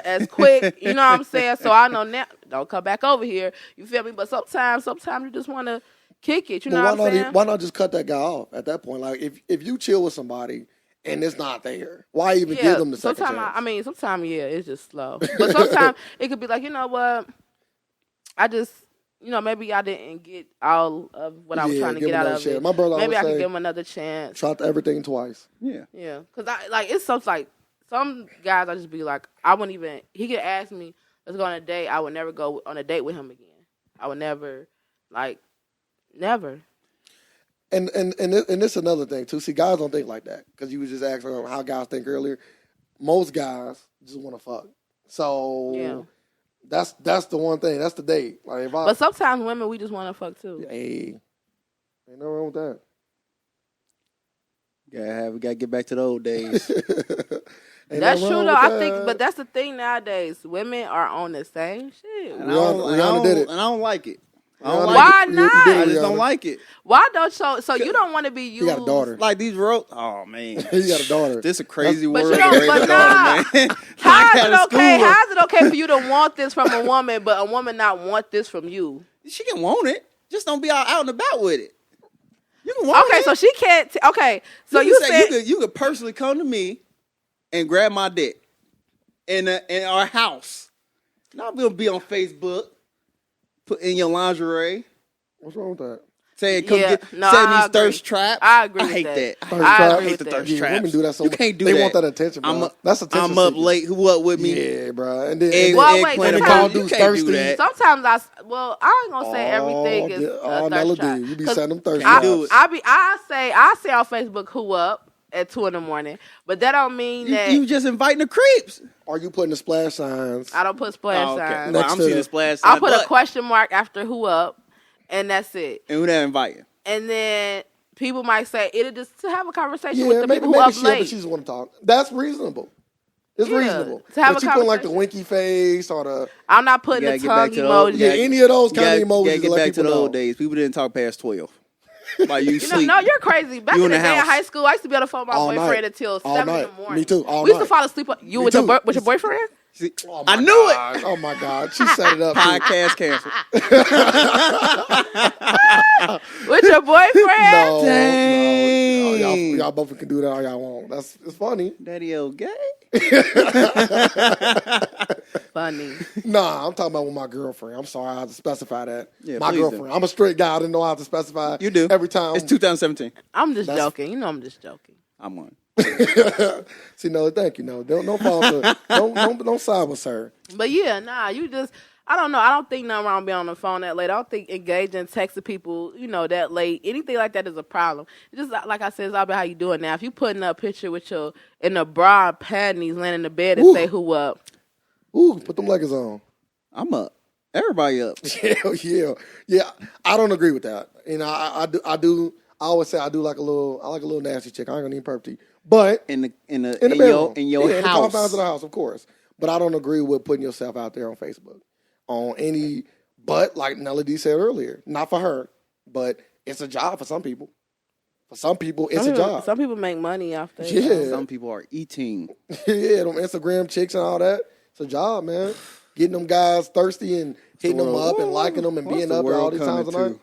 Speaker 3: as quick. You know what I'm saying? So I know now, don't come back over here. You feel me? But sometimes you just want to kick it. You know what I'm saying?
Speaker 2: Why not just cut that guy off at that point? Like, if you chill with somebody and it's not there, why even give them the second chance?
Speaker 3: Sometimes, it's just slow. But sometimes it could be like, you know what? I just, maybe I didn't get all of what I was trying to
Speaker 2: give
Speaker 3: get
Speaker 2: him
Speaker 3: out
Speaker 2: another
Speaker 3: of
Speaker 2: chance.
Speaker 3: it.
Speaker 2: My brother
Speaker 3: Maybe I
Speaker 2: always
Speaker 3: could
Speaker 2: say,
Speaker 3: give him another chance.
Speaker 2: try everything twice.
Speaker 1: Yeah.
Speaker 3: Yeah, because it's so like some guys I just be like, I wouldn't even. He could ask me, let's go on a date. I would never go on a date with him again. I would never, never.
Speaker 2: And this is another thing too. See, guys don't think like that because you was just asking how guys think earlier. Most guys just want to fuck. So That's the one thing. That's the date. Like if I,
Speaker 3: But sometimes women, we just want to fuck too.
Speaker 2: hey, ain't nothing wrong with that.
Speaker 1: We gotta get back to the old days.
Speaker 2: Ain't
Speaker 3: That's
Speaker 2: nothing
Speaker 3: true
Speaker 2: wrong
Speaker 3: though.
Speaker 2: with
Speaker 3: I
Speaker 2: that.
Speaker 3: think, but that's the thing nowadays. Women are on the same shit.
Speaker 1: And I
Speaker 2: did it.
Speaker 1: And I don't like it.
Speaker 3: Why
Speaker 2: You
Speaker 3: not?
Speaker 2: did it,
Speaker 1: I just don't
Speaker 2: Rihanna.
Speaker 1: like it.
Speaker 3: Why don't so you don't want to be used?
Speaker 2: You got a daughter.
Speaker 1: Like these road. Oh man,
Speaker 2: You got a daughter.
Speaker 1: This a crazy
Speaker 3: But
Speaker 1: world.
Speaker 3: you don't-
Speaker 1: to raise
Speaker 3: but
Speaker 1: a daughter,
Speaker 3: nah.
Speaker 1: man.
Speaker 3: How
Speaker 1: Like
Speaker 3: is
Speaker 1: at
Speaker 3: it
Speaker 1: a
Speaker 3: okay?
Speaker 1: school.
Speaker 3: How is it okay for you to want this from a woman, but a woman not want this from you?
Speaker 1: She can want it. Just don't be out and about with it. You can want
Speaker 3: Okay,
Speaker 1: it.
Speaker 3: so she can't. Okay, so you
Speaker 1: can
Speaker 3: said
Speaker 1: say, you could personally come to me and grab my dick in our house. Not gonna be on Facebook, put in your lingerie,
Speaker 2: What's wrong with that?
Speaker 1: saying come
Speaker 3: Yeah,
Speaker 1: get
Speaker 3: no,
Speaker 1: send
Speaker 3: I
Speaker 1: these
Speaker 3: agree.
Speaker 1: thirst traps.
Speaker 3: I agree
Speaker 1: I
Speaker 3: with
Speaker 1: hate
Speaker 3: that.
Speaker 1: that.
Speaker 2: Thirst
Speaker 3: I
Speaker 2: trap?
Speaker 3: agree
Speaker 1: hate
Speaker 3: with
Speaker 1: the
Speaker 3: that.
Speaker 1: thirst
Speaker 2: Yeah,
Speaker 1: traps.
Speaker 2: women do that so
Speaker 1: You
Speaker 2: much.
Speaker 1: can't do
Speaker 2: they
Speaker 1: that.
Speaker 2: want that attention, bro. That's attention.
Speaker 1: I'm up
Speaker 2: seeking.
Speaker 1: late. Who up with me?
Speaker 2: Yeah, bro. And then,
Speaker 1: Egg,
Speaker 3: Well, wait,
Speaker 1: eggplant and
Speaker 3: sometimes-
Speaker 1: you
Speaker 2: dudes
Speaker 1: can't
Speaker 2: thirsty.
Speaker 1: do that.
Speaker 3: sometimes I ain't gonna say everything is
Speaker 2: Nella
Speaker 3: a thirst
Speaker 2: D.
Speaker 3: trap.
Speaker 2: You be
Speaker 3: 'Cause
Speaker 2: sending them thirst
Speaker 1: Can't
Speaker 2: traps.
Speaker 1: do it.
Speaker 3: I say on Facebook who up at 2 a.m, but that don't mean that
Speaker 1: You just inviting the creeps.
Speaker 2: Are you putting the splash signs?
Speaker 3: I don't put splash
Speaker 1: Oh, okay.
Speaker 3: signs.
Speaker 1: Well,
Speaker 2: Next
Speaker 1: I'm
Speaker 2: to
Speaker 1: seeing
Speaker 2: the-
Speaker 1: the splash sign.
Speaker 3: I'll put a
Speaker 1: but-
Speaker 3: question mark after who up, and that's it.
Speaker 1: And who that inviting?
Speaker 3: And then people might say it'll just to have a conversation
Speaker 2: Yeah,
Speaker 3: with the
Speaker 2: maybe
Speaker 3: people who up
Speaker 2: she up and
Speaker 3: late.
Speaker 2: she just want to talk. That's reasonable. It's
Speaker 3: Yeah,
Speaker 2: reasonable.
Speaker 3: to have
Speaker 2: But
Speaker 3: a
Speaker 2: you put like the
Speaker 3: conversation.
Speaker 2: winky face or the
Speaker 3: I'm not putting
Speaker 1: You
Speaker 3: the
Speaker 1: gotta get back
Speaker 3: tongue
Speaker 1: to the old-
Speaker 3: emoji.
Speaker 2: yeah, any of those
Speaker 1: You
Speaker 2: kind
Speaker 1: gotta,
Speaker 2: of emojis.
Speaker 1: gotta
Speaker 2: to
Speaker 1: get
Speaker 2: let
Speaker 1: back to
Speaker 2: people
Speaker 1: the
Speaker 2: know.
Speaker 1: old days. People didn't talk past 12. Like you
Speaker 3: You know,
Speaker 1: sleep.
Speaker 3: no, you're crazy. Back
Speaker 1: You
Speaker 3: in
Speaker 1: in
Speaker 3: the
Speaker 1: the
Speaker 3: day in
Speaker 1: house.
Speaker 3: high school, I used to be on the phone with my
Speaker 2: All
Speaker 3: boyfriend
Speaker 2: night.
Speaker 3: until
Speaker 2: All
Speaker 3: 7 in
Speaker 2: night.
Speaker 3: the morning.
Speaker 2: Me too, all
Speaker 3: we used to
Speaker 2: night.
Speaker 3: fall asleep. You
Speaker 2: Me
Speaker 3: with
Speaker 2: too.
Speaker 3: your boyfriend?
Speaker 1: See,
Speaker 2: Oh my
Speaker 1: I knew
Speaker 2: God.
Speaker 1: it.
Speaker 2: Oh my God. She set it up. too.
Speaker 1: Podcast canceled.
Speaker 3: With your boyfriend?
Speaker 2: No,
Speaker 1: Dang.
Speaker 2: no. Y'all both can do that all y'all want. It's funny.
Speaker 1: Daddy O gay.
Speaker 3: Funny.
Speaker 2: Nah, I'm talking about with my girlfriend. I'm sorry, I have to specify that.
Speaker 1: Yeah,
Speaker 2: my
Speaker 1: please do.
Speaker 2: girlfriend. I'm a straight guy. I didn't know how to specify.
Speaker 1: You do.
Speaker 2: Every time.
Speaker 1: It's 2017.
Speaker 3: I'm just
Speaker 2: That's-
Speaker 3: joking. You know I'm just joking.
Speaker 1: I'm on.
Speaker 2: See, no, thank you. No, don't fall for, don't side with her.
Speaker 3: But yeah, nah, you just, I don't know. I don't think nothing wrong being on the phone that late. I don't think engaging, texting people, that late, anything like that is a problem. It's just like I said, it's all about how you do it now. If you putting up a picture with your, in a bra and panties laying in the bed and
Speaker 2: Ooh.
Speaker 3: say who up.
Speaker 2: Ooh, put them leggings on.
Speaker 1: I'm up. Everybody up.
Speaker 2: Yeah. I don't agree with that. I do. I always say I like a little nasty chick. I ain't gonna need perp tea, but
Speaker 1: In the
Speaker 2: bedroom.
Speaker 1: in your
Speaker 2: yeah, in the
Speaker 1: house.
Speaker 2: confines of the house, of course. But I don't agree with putting yourself out there on Facebook on any. But like Nella D said earlier, not for her, but it's a job for some people. For some people, it's a job.
Speaker 3: Some people make money off that.
Speaker 2: Yeah.
Speaker 1: Some people are eating.
Speaker 2: Yeah, them Instagram chicks and all that. It's a job, man. Getting them guys thirsty and hitting them up and liking them and
Speaker 1: What's
Speaker 2: being
Speaker 1: the
Speaker 2: up at all
Speaker 1: world
Speaker 2: these times of
Speaker 1: coming
Speaker 2: night.
Speaker 1: to?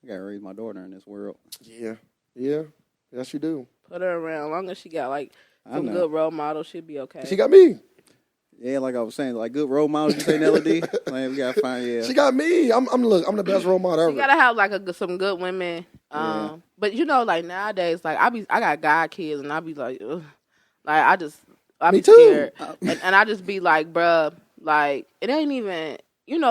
Speaker 1: I gotta raise my daughter in this world.
Speaker 2: Yeah. Yes, you do.
Speaker 3: Put her around. As long as she got like
Speaker 1: I
Speaker 3: some
Speaker 1: know.
Speaker 3: good role models, she'll be okay.
Speaker 2: She got me.
Speaker 1: Yeah, like I was saying, like good role models. You say Nella D? Man, we gotta find
Speaker 2: She got me. I'm the best role model ever.
Speaker 3: You gotta have like some good women.
Speaker 1: Yeah.
Speaker 3: But like nowadays, like I got god kids, and I be like, ugh. Like I
Speaker 2: Me
Speaker 3: be
Speaker 2: too.
Speaker 3: scared, and I just be like, bruh, like it ain't even,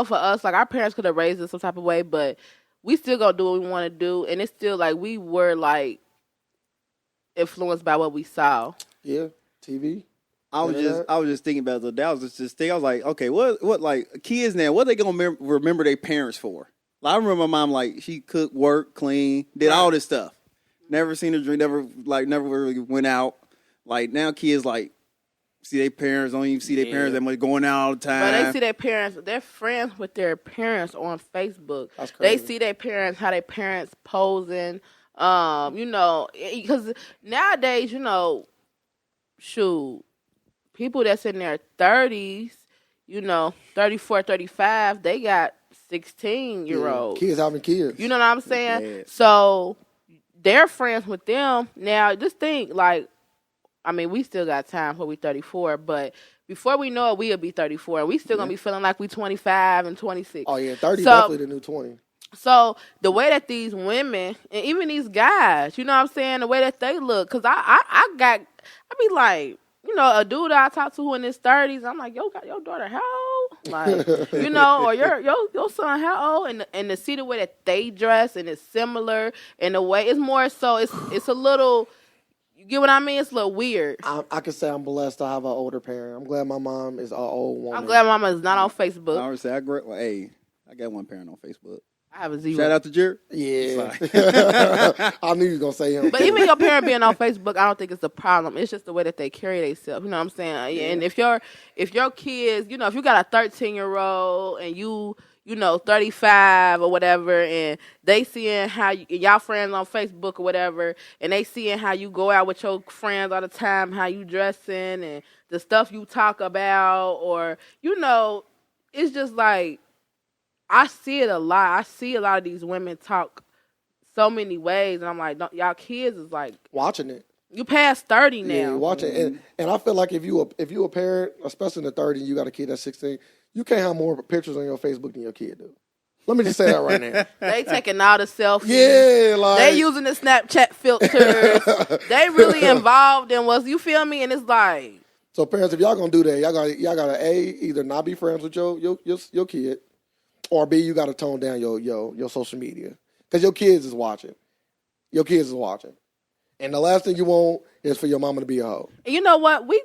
Speaker 3: for us, like our parents could have raised us some type of way, but we still gonna do what we want to do, and it's still like we were like influenced by what we saw.
Speaker 2: Yeah, TV.
Speaker 1: I was
Speaker 2: Internet.
Speaker 1: just thinking about the. That was just thing. I was like, okay, what like kids now? What they gonna remember their parents for? Like, I remember my mom, like she cooked, worked, clean, did all this stuff. Never seen her drink. Never really went out. Like now, kids like see their parents. Don't even see their parents that much going out all the time.
Speaker 3: But they see their parents. They're friends with their parents on Facebook.
Speaker 2: That's
Speaker 3: They
Speaker 2: crazy.
Speaker 3: see their parents, how their parents posing. Because nowadays, shoot, people that's in their 30s, 34, 35, they got 16-year-olds.
Speaker 2: Kids having kids.
Speaker 3: You know what I'm saying?
Speaker 1: Yeah.
Speaker 3: So they're friends with them. Now, just think, we still got time before we 34, but before we know it, we'll be 34. And we still going to be feeling like we 25 and 26.
Speaker 2: Oh yeah, 30
Speaker 3: So-
Speaker 2: definitely the new 20.
Speaker 3: So the way that these women and even these guys, you know what I'm saying, the way that they look, because I be like, a dude I talk to who in his 30s, I'm like, yo, got your daughter how old? Like, or your son how old? And to see the way that they dress and it's similar in a way, it's more so it's a little, You get what I mean? It's a little weird.
Speaker 2: I can say I'm blessed to have an older parent. I'm glad my mom is an old woman.
Speaker 3: I'm glad my mama is not on Facebook.
Speaker 1: I always say, I got one parent on Facebook.
Speaker 3: I have a 0.
Speaker 1: Shout out to Jared.
Speaker 2: Yeah. I knew you was going to say him.
Speaker 3: But even your parent being on Facebook, I don't think it's a problem. It's just the way that they carry themselves. You know what I'm saying? Yeah. And if your kids, you know, if you got a 13-year-old and you 35 or whatever, and they seeing how y'all friends on Facebook or whatever, and they seeing how you go out with your friends all the time, how you dressing and the stuff you talk about, or, you know, it's just like, I see it a lot. I see a lot of these women talk so many ways, and I'm like, y'all kids is like
Speaker 2: watching it.
Speaker 3: You past 30 now.
Speaker 2: Yeah, you watch it, and I feel like if you a parent, especially in the 30s, you got a kid that's 16, you can't have more pictures on your Facebook than your kid do. Let me just say that right now.
Speaker 3: They taking all the selfies.
Speaker 2: Yeah, like
Speaker 3: they using the Snapchat filters. They really involved in what's, you feel me? And it's like,
Speaker 2: so parents, if y'all gonna do that, y'all gotta either not be friends with your kid, or B, you gotta tone down your social media because your kids is watching. Your kids is watching, and the last thing you want is for your mama to be a hoe.
Speaker 3: And you know what? We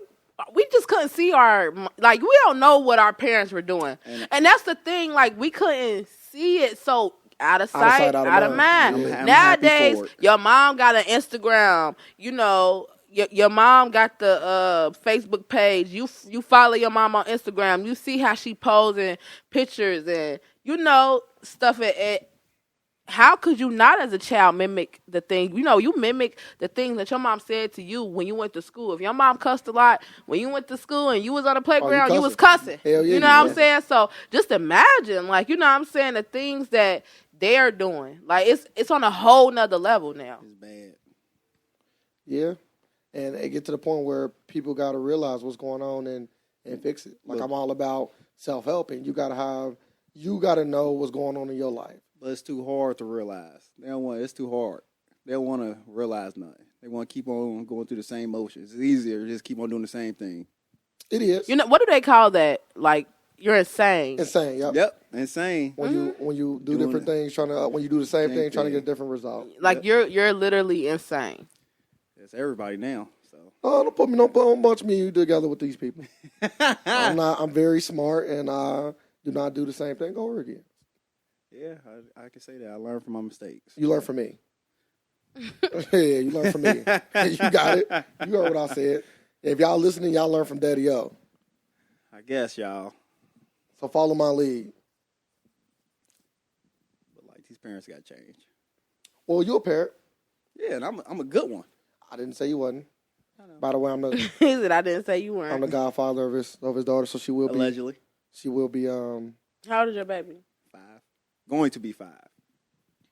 Speaker 3: just couldn't see we don't know what our parents were doing, and that's the thing. Like, we couldn't see it, so out of sight, out of mind.
Speaker 1: I'm
Speaker 3: Nowadays, your mom got an Instagram. You know. Your mom got the Facebook page. You follow your mom on Instagram. You see how she posing pictures and, you know, stuff. How could you not, as a child, mimic the thing? You know, you mimic the things that your mom said to you when you went to school. If your mom cussed a lot when you went to school and you was on the playground, you was cussing.
Speaker 2: Hell yeah,
Speaker 3: you know what I'm saying? So just imagine, like, you know what I'm saying, the things that they're doing. Like, it's on a whole nother level now.
Speaker 1: It's bad.
Speaker 2: Yeah. And it get to the point where people got to realize what's going on and fix it. Like, I'm all about self-help, and you got to know what's going on in your life.
Speaker 1: But it's too hard to realize. It's too hard. They don't want to realize nothing. They want to keep on going through the same motions. It's easier to just keep on doing the same thing.
Speaker 2: It is.
Speaker 3: You know, what do they call that? Like, you're insane.
Speaker 2: Insane, yep.
Speaker 1: Yep, insane.
Speaker 2: When you do different things, when you do the same thing, trying to get a different result.
Speaker 3: Like, you're literally insane.
Speaker 1: It's everybody now. So
Speaker 2: don't bunch me and you together with these people. I'm very smart, and I do not do the same thing over again.
Speaker 1: Yeah, I can say that. I learned from my mistakes.
Speaker 2: You learn from me. Yeah, you learn from me. You got it. You heard what I said. If y'all listening, y'all learn from Daddy O.
Speaker 1: I guess, y'all.
Speaker 2: So follow my lead.
Speaker 1: But like, these parents got to change.
Speaker 2: Well, you're a parent.
Speaker 1: Yeah, and I'm a good one.
Speaker 2: I didn't say you wasn't. By the way,
Speaker 3: He said, I didn't say you weren't.
Speaker 2: I'm the godfather of his daughter, so she will be.
Speaker 1: Allegedly.
Speaker 2: She will be.
Speaker 3: How old is your baby?
Speaker 1: 5. Going to be 5.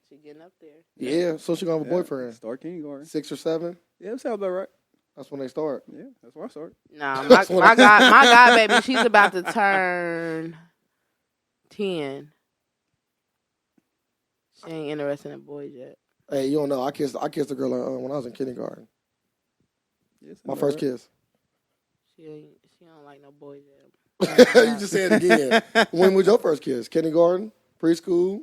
Speaker 3: She getting up there.
Speaker 2: Yeah, so she gonna have a boyfriend.
Speaker 1: Start kindergarten.
Speaker 2: 6 or 7.
Speaker 1: Yeah, that sounds about right.
Speaker 2: That's when they start.
Speaker 1: Yeah, that's where I start.
Speaker 3: Nah, my god baby, she's about to turn 10. She ain't interested in boys yet.
Speaker 2: Hey, you don't know. I kissed a girl when I was in kindergarten.
Speaker 1: Yeah,
Speaker 2: My first kiss.
Speaker 3: She don't like no boys yet.
Speaker 2: You just said it again. When was your first kiss? Kindergarten, preschool,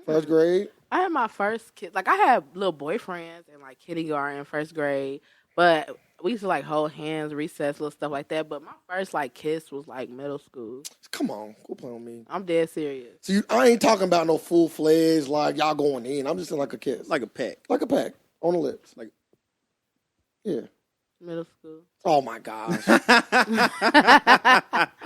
Speaker 2: first grade?
Speaker 3: I had my first kiss. Like, I had little boyfriends in like kindergarten, first grade, but we used to like hold hands, recess, little stuff like that. But my first like kiss was like middle school.
Speaker 2: Come on, go play on me.
Speaker 3: I'm dead serious.
Speaker 2: So I ain't talking about no full fledged like y'all going in. I'm just saying like a kiss,
Speaker 1: Like a peck.
Speaker 2: like a peck on the lips.
Speaker 1: Like,
Speaker 3: Middle school.
Speaker 2: Oh my gosh,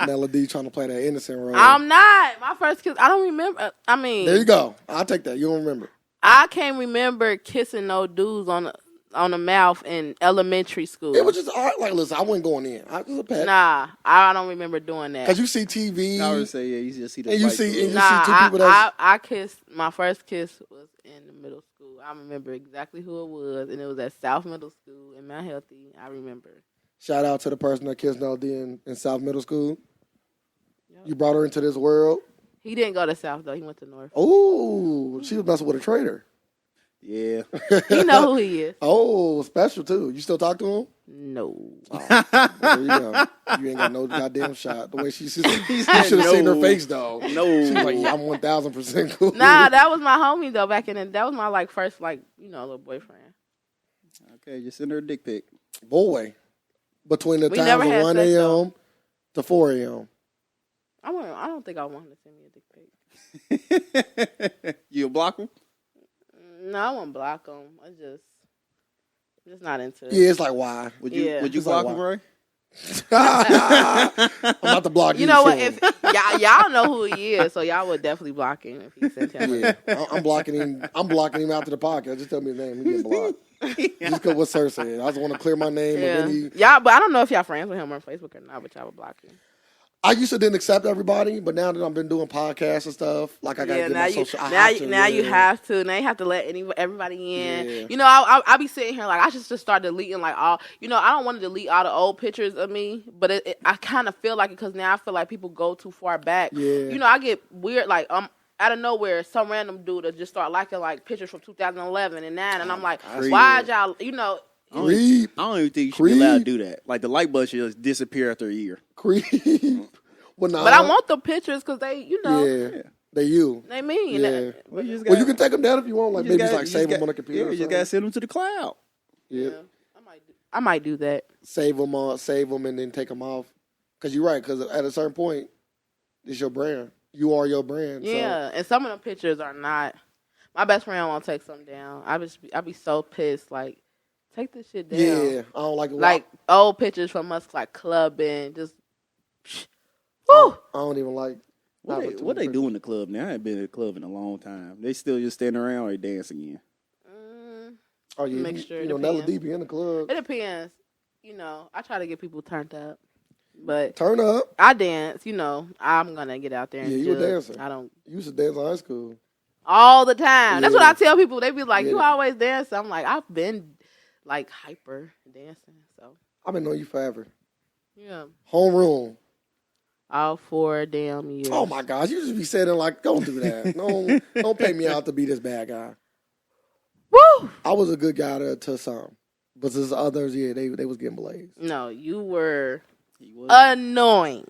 Speaker 2: Nella D trying to play that innocent role.
Speaker 3: I'm not. My first kiss, I don't remember. I mean,
Speaker 2: There you go. I'll take that. You don't remember.
Speaker 3: I can't remember kissing no dudes on the mouth in elementary school.
Speaker 2: It was just like, listen, I wasn't going in. I was a pet.
Speaker 3: Nah, I don't remember doing that.
Speaker 2: Cause you see TV.
Speaker 1: I would say, yeah, you just see the
Speaker 2: And you
Speaker 1: light
Speaker 2: see-
Speaker 1: bulb.
Speaker 2: and you
Speaker 3: Nah,
Speaker 2: see two people that's-
Speaker 3: I kissed. My first kiss was in the middle school. I remember exactly who it was, and it was at South Middle School in Mount Healthy. I remember.
Speaker 2: Shout out to the person that kissed Nella D in South Middle School.
Speaker 3: Yep.
Speaker 2: You brought her into this world.
Speaker 3: He didn't go to South though. He went to North.
Speaker 2: Oh, she was messing with a traitor.
Speaker 1: Yeah.
Speaker 3: You know who he is?
Speaker 2: Oh, special too. You still talk to him?
Speaker 3: No.
Speaker 2: Oh, there you go. You ain't got no goddamn shot. The way she should have
Speaker 1: no.
Speaker 2: seen her face though.
Speaker 1: No.
Speaker 2: She was like, yeah, I'm 1000% cool.
Speaker 3: Nah, that was my homie though. Back in the, that was my like first like little boyfriend.
Speaker 1: Okay, just send her a dick pic.
Speaker 2: Boy, between the
Speaker 3: We
Speaker 2: times
Speaker 3: never
Speaker 2: of
Speaker 3: had
Speaker 2: 1
Speaker 3: sex,
Speaker 2: a.m. to 4 a.m.
Speaker 3: I don't think I want him to send me a dick pic.
Speaker 1: You'll block him?
Speaker 3: No, I won't block him. I'm just not into it.
Speaker 2: Yeah, it's like, why?
Speaker 1: Would you
Speaker 3: Yeah.
Speaker 1: would you
Speaker 2: It's like,
Speaker 1: block him,
Speaker 2: why?
Speaker 1: Ray?
Speaker 2: I'm about to block you.
Speaker 3: You know what?
Speaker 2: too.
Speaker 3: If y'all know who he is, so y'all would definitely block him if he sent him.
Speaker 2: Yeah, I'm blocking him. I'm blocking him after the podcast. Just tell me his name. He getting blocked. Just because what Sir said. I just want to clear my name.
Speaker 3: Yeah.
Speaker 2: And then
Speaker 3: Y'all, but I don't know if y'all friends with him on Facebook or not, but y'all would block him.
Speaker 2: I used to didn't accept everybody, but now that I've been doing podcasts and stuff, like I gotta get my social.
Speaker 3: You have to. Now you have to let everybody in.
Speaker 2: Yeah.
Speaker 3: You know, I be sitting here like I should just start deleting like all. You know, I don't want to delete all the old pictures of me, but I kind of feel like it because now I feel like people go too far back.
Speaker 2: Yeah.
Speaker 3: You know, I get weird like out of nowhere, some random dude will just start liking like pictures from 2011 and 9, and I'm like, why y'all? You know.
Speaker 2: Creep.
Speaker 1: I don't even think you should be allowed to do that. Like the like button should just disappear after a year.
Speaker 2: Creep. Well, nah,
Speaker 3: But I want the pictures because they, you know,
Speaker 2: Yeah. They you.
Speaker 3: they mean.
Speaker 2: Yeah.
Speaker 1: Well, you, just
Speaker 2: Well, you can take them down if you want. Like
Speaker 1: you
Speaker 2: maybe
Speaker 1: just
Speaker 2: just like save them on the computer.
Speaker 1: Yeah,
Speaker 2: or
Speaker 1: you just
Speaker 2: something.
Speaker 1: gotta send them to the cloud.
Speaker 2: Yeah.
Speaker 3: I might do that.
Speaker 2: Save them, and then take them off. Because you're right. Because at a certain point, it's your brand. You are your brand.
Speaker 3: Yeah, and some of them pictures are not. My best friend won't take some down. I be so pissed. Like, take this shit
Speaker 2: So,
Speaker 3: down.
Speaker 2: yeah. I don't like it.
Speaker 3: Like old pictures from us, like clubbing, just. Woo!
Speaker 2: I don't even like.
Speaker 1: What they do in the club now? I ain't been in the club in a long time. They still just standing around or they dance again?
Speaker 2: Oh yeah,
Speaker 3: Mixture,
Speaker 2: you know,
Speaker 3: it
Speaker 2: Nella
Speaker 3: depends.
Speaker 2: D be in the club.
Speaker 3: It depends. You know, I try to get people turned up, but
Speaker 2: Turn up.
Speaker 3: I dance. You know, I'm gonna get out there and
Speaker 2: Yeah, you a
Speaker 3: judge.
Speaker 2: dancer.
Speaker 3: I don't
Speaker 2: You used to dance in high school.
Speaker 3: all the time. That's what
Speaker 2: Yeah.
Speaker 3: I tell people. They be like,
Speaker 2: Yeah.
Speaker 3: "You always dance." I'm like, I've been like hyper dancing. So
Speaker 2: I've been knowing you forever.
Speaker 3: yeah,
Speaker 2: Homeroom.
Speaker 3: all 4 damn years.
Speaker 2: Oh my gosh, you just be saying like, don't do that. Don't pay me out to be this bad guy.
Speaker 3: Woo!
Speaker 2: I was a good guy to some, but there's others, yeah, they was getting blazed.
Speaker 3: No, you were
Speaker 1: He was,
Speaker 3: annoying.